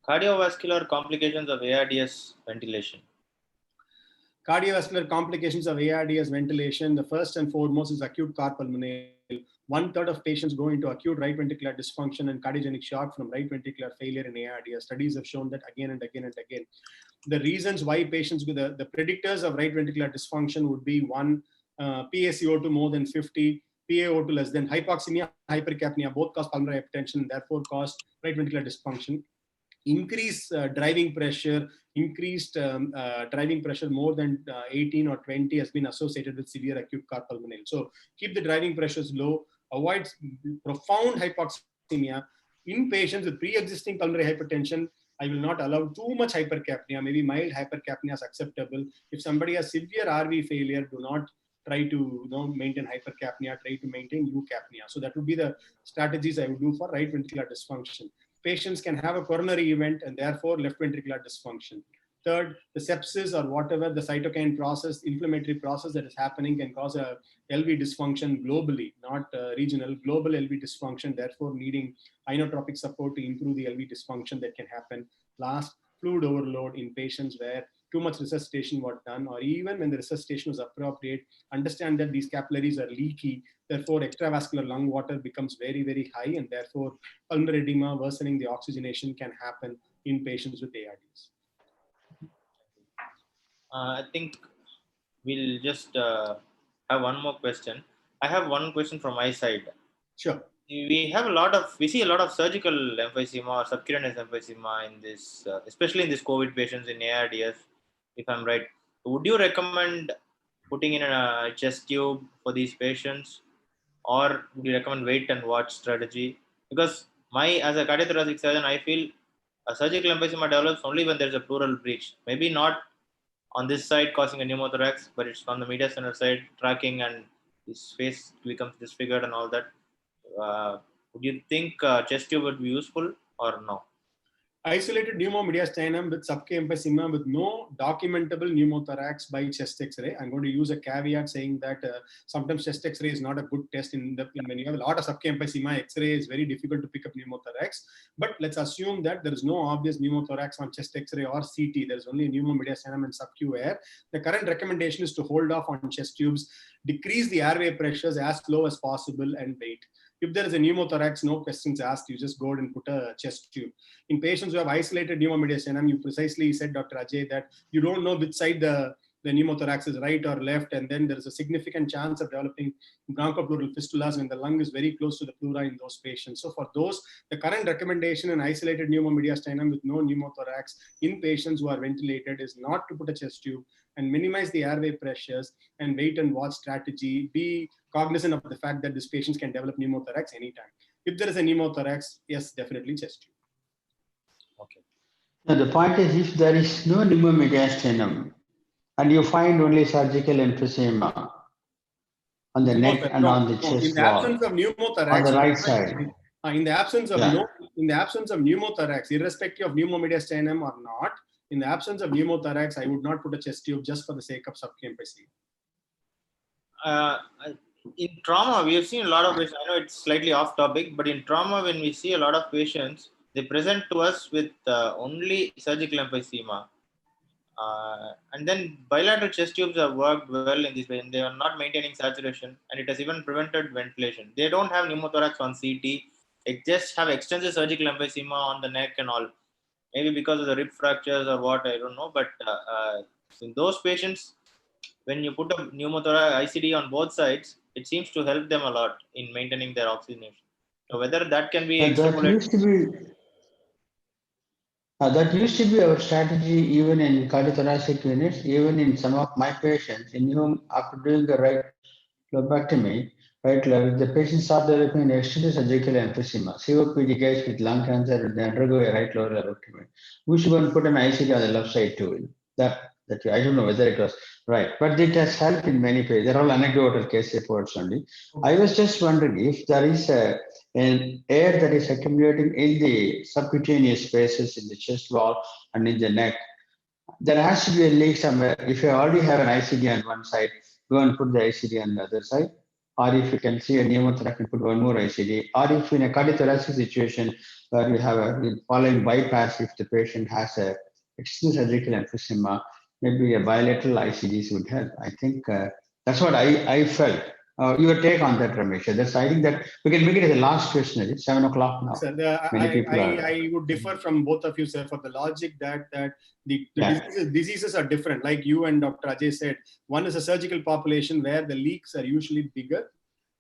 Cardiovascular complications of ARDS ventilation. Cardiovascular complications of ARDS ventilation, the first and foremost is acute carpulmonary. 1/3 of patients go into acute right ventricular dysfunction and cardiogenic shock from right ventricular failure in ARDS. Studies have shown that again and again and again. The reasons why patients with the predictors of right ventricular dysfunction would be one, PaCO2 more than 50, PaO2 less than, hypoxemia, hypercapnia, both cause pulmonary hypertension and therefore cause right ventricular dysfunction. Increased driving pressure, driving pressure more than 18 or 20 has been associated with severe acute carpulmonary. So keep the driving pressures low, avoid profound hypoxemia. In patients with pre-existing pulmonary hypertension, I will not allow too much hypercapnia. Maybe mild hypercapnia is acceptable. If somebody has severe RV failure, do not try to maintain hypercapnia, try to maintain eucapnia. So that would be the strategies I would do for right ventricular dysfunction. Patients can have a coronary event and therefore left ventricular dysfunction. Third, the sepsis or whatever the cytokine process, inflammatory process that is happening can cause a LV dysfunction globally, not regional, global LV dysfunction, therefore needing inotropic support to improve the LV dysfunction that can happen. Last, fluid overload in patients where too much resuscitation was done, or even when the resuscitation was appropriate, understand that these capillaries are leaky, therefore extravascular lung water becomes very, very high, and therefore pulmonary edema worsening the oxygenation can happen in patients with ARDS. I think we'll just have one more question. I have one question from my side. Sure. We see a lot of surgical emphysema or subcutaneous emphysema in this, especially in this COVID patients in ARDS, if I'm right. Would you recommend putting in a chest tube for these patients, or would you recommend wait and watch strategy? Because as a cardiothoracic surgeon, I feel a surgical emphysema develops only when there's a pleural breach. Maybe not on this side causing a pneumothorax, but it's on the mediastinal side tracking and his face becomes disfigured and all that. Would you think chest tube would be useful or no? Isolated pneumomediastinum with subk emphysema with no documentable pneumothorax by chest X-ray. I'm going to use a caveat saying that sometimes chest X-ray is not a good test when you have a lot of subk emphysema. X-ray is very difficult to pick up pneumothorax. But let's assume that there is no obvious pneumothorax on chest X-ray or CT. There's only pneumomediastinum and subq air. The current recommendation is to hold off on chest tubes, decrease the airway pressures as low as possible, and wait. If there is a pneumothorax, no questions asked, you just go ahead and put a chest tube. In patients who have isolated pneumomediastinum, you precisely said, Dr. Ajay, that you don't know which side the pneumothorax is, right or left, and then there is a significant chance of developing bronchopleural fistulas when the lung is very close to the pleura in those patients. So for those, the current recommendation in isolated pneumomediastinum with no pneumothorax in patients who are ventilated is not to put a chest tube and minimize the airway pressures and wait and watch strategy. Be cognizant of the fact that these patients can develop pneumothorax anytime. If there is a pneumothorax, yes, definitely chest tube. Okay. Now the point is, if there is no pneumomediastinum and you find only surgical emphysema on the neck and on the chest in the wall, absence of pneumothorax, on the right side. In the absence of pneumothorax, irrespective of pneumomediastinum or not, in the absence of pneumothorax, I would not put a chest tube just for the sake of subk emphysema. In trauma, we have seen a lot of patients. I know it's slightly off topic, but in trauma, when we see a lot of patients, they present to us with only surgical emphysema. And then bilateral chest tubes have worked well in this way, and they are not maintaining saturation, and it has even prevented ventilation. They don't have pneumothorax on CT. They just have extensive surgical emphysema on the neck and all. Maybe because of the rib fractures or what, I don't know. But in those patients, when you put a pneumothorax ICD on both sides, it seems to help them a lot in maintaining their oxygenation. So whether that can be extrapolated. That used to be our strategy even in cardiothoracic units, even in some of my patients, in whom after doing the right lobectomy, right, if the patient starts developing an extended surgical emphysema, COPD guys with lung cancer, they undergo a right lower lobectomy. We should go and put an ICD on the left side too. That I don't know whether it was right, but it has helped in many cases. They're all anecdotal case reports only. I was just wondering if there is an air that is accumulating in the subcutaneous spaces in the chest wall and in the neck. There has to be a leak somewhere. If you already have an ICD on one side, go and put the ICD on the other side. Or if you can see a pneumothorax, and put one more ICD. Or if in a cardiothoracic situation where you have a following bypass, if the patient has a extended surgical emphysema, maybe a bilateral ICDs would help. I think that's what I felt. Your take on that, Ramesh? I think that we can make it as a last question. It's 7 o'clock now. Sir, I would differ from both of you, sir, for the logic that the diseases are different. Like you and Dr. Ajay said, one is a surgical population where the leaks are usually bigger.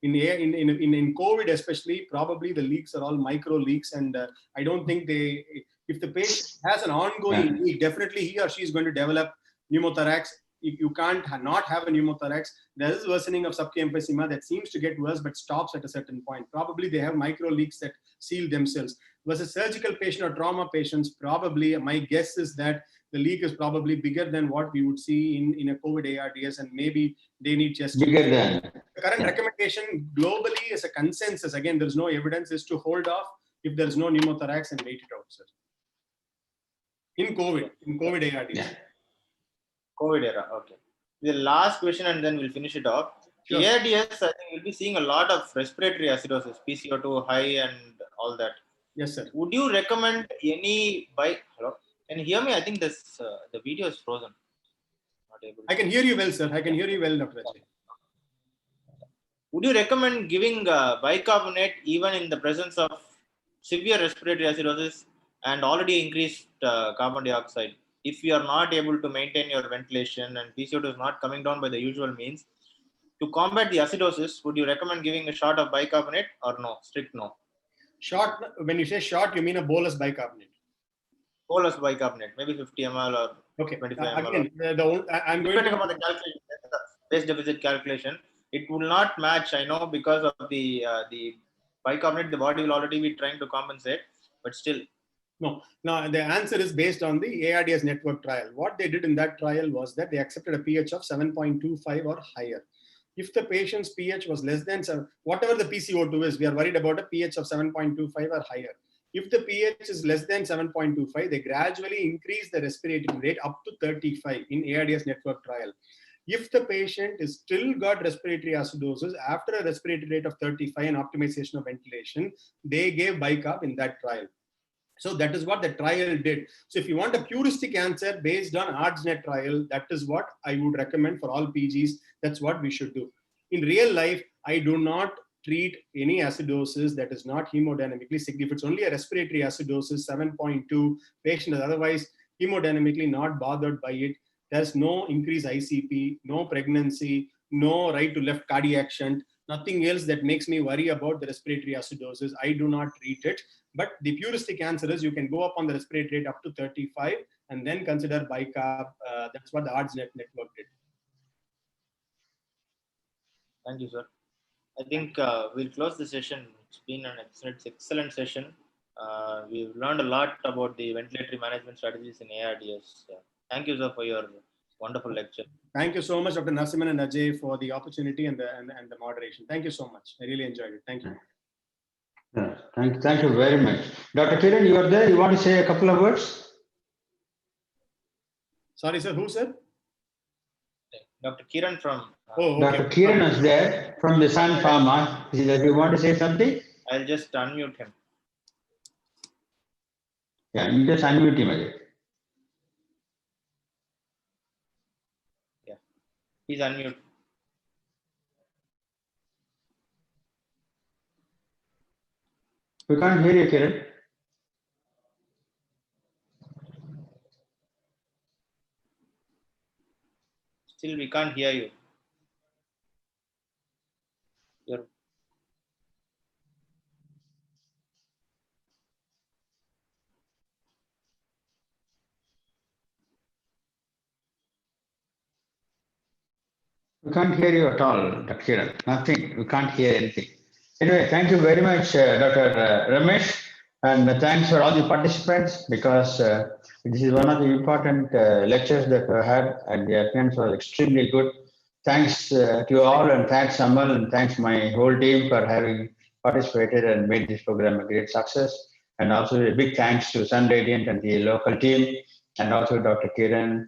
In COVID especially, probably the leaks are all micro leaks, and I don't think if the patient has an ongoing leak, definitely he or she is going to develop pneumothorax. If you can't not have a pneumothorax, there is worsening of subk emphysema that seems to get worse but stops at a certain point. Probably they have micro leaks that seal themselves. Versus surgical patient or trauma patients, probably my guess is that the leak is probably bigger than what we would see in a COVID ARDS, and maybe they need just bigger than. The current recommendation globally is a consensus. Again, there's no evidence, is to hold off if there's no pneumothorax and wait it out, sir. In COVID ARDS. Yeah. COVID era, okay. The last question and then we'll finish it off. Sure. ARDS, I think we'll be seeing a lot of respiratory acidosis, PCO2 high and all that. Yes, sir. Would you recommend any hello? Can you hear me? I think this the video is frozen. Not able to. I can hear you well, sir. I can hear you well, Dr. Ajay. Would you recommend giving bicarbonate even in the presence of severe respiratory acidosis and already increased carbon dioxide? If you are not able to maintain your ventilation and PCO2 is not coming down by the usual means, to combat the acidosis, would you recommend giving a shot of bicarbonate or no? Strict no. Shot, when you say shot, you mean a bolus bicarbonate? Bolus bicarbonate, maybe 50 ml or 25 ml. Again, I'm going depending upon the calculation, the space deficit calculation, it will not match, I know, because of the bicarbonate, the body will already be trying to compensate, but still. No, the answer is based on the ARDS network trial. What they did in that trial was that they accepted a pH of 7.25 or higher. If the patient's pH was less than 7, whatever the PCO2 is, we are worried about a pH of 7.25 or higher. If the pH is less than 7.25, they gradually increase the respiratory rate up to 35 in ARDS network trial. If the patient is still got respiratory acidosis after a respiratory rate of 35 and optimization of ventilation, they gave bicarb in that trial. So that is what the trial did. So if you want a puristic answer based on ARDS-net trial, that is what I would recommend for all PGs. That's what we should do. In real life, I do not treat any acidosis that is not hemodynamically significant. If it's only a respiratory acidosis, 7.2, patient is otherwise hemodynamically not bothered by it. There's no increased ICP, no pregnancy, no right to left cardiac shunt, nothing else that makes me worry about the respiratory acidosis. I do not treat it. But the puristic answer is you can go up on the respiratory rate up to 35 and then consider bicarb. That's what the ARDS-net network did. Thank you, sir. I think we'll close the session. It's been an excellent session. We've learned a lot about the ventilatory management strategies in ARDS. Thank you, sir, for your wonderful lecture. Thank you so much, Dr. Narasimhan and Ajay, for the opportunity and the moderation. Thank you so much. I really enjoyed it. Thank you. Yeah, thank you very much. Dr. Kiran, you are there. You want to say a couple of words? Sorry, sir. Who, sir? Dr. Kiran from... Oh, okay. Dr. Kiran is there from the Sun Pharma. Do you want to say something? I'll just unmute him. Yeah, you just unmute him again. Yeah, he's unmute. We can't hear you, Kiran. Still, we can't hear you. We can't hear you at all, Dr. Kiran. Nothing. We can't hear anything. Anyway, thank you very much, Dr. Ramesh. And thanks for all the participants because this is one of the important lectures that we had and the attendance was extremely good. Thanks to you all and thanks Amal and thanks my whole team for having participated and made this program a great success. And also a big thanks to Sun Radiant and the local team and also Dr. Kiran,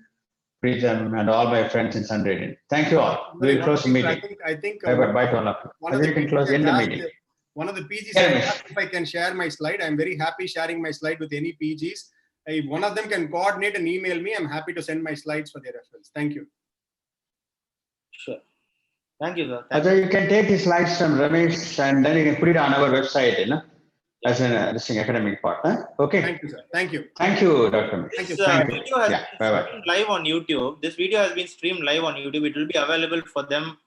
Preetham and all my friends in Sun Radiant. Thank you all. We will close the meeting. I think bye to all of you. You can close in the meeting. One of the PGs asked if I can share my slide. I'm very happy sharing my slide with any PGs. If one of them can coordinate and email me, I'm happy to send my slides for their reference. Thank you. Sure. Thank you, sir. Ajay, you can take the slides from Ramesh and then you can put it on our website, you know, as an academic part. Huh? Okay. Thank you, sir. Thank you. Thank you, Dr. This Thank video has been bye-bye. streamed live on YouTube. This video has been streamed live on YouTube. It will be available for them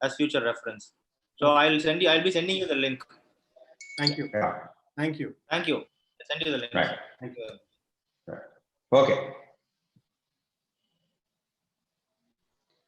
as future reference. So I'll be sending you the link. Thank you. Yeah. Thank you. Thank you. I'll send you the link. Right. Thank you. Right. Okay.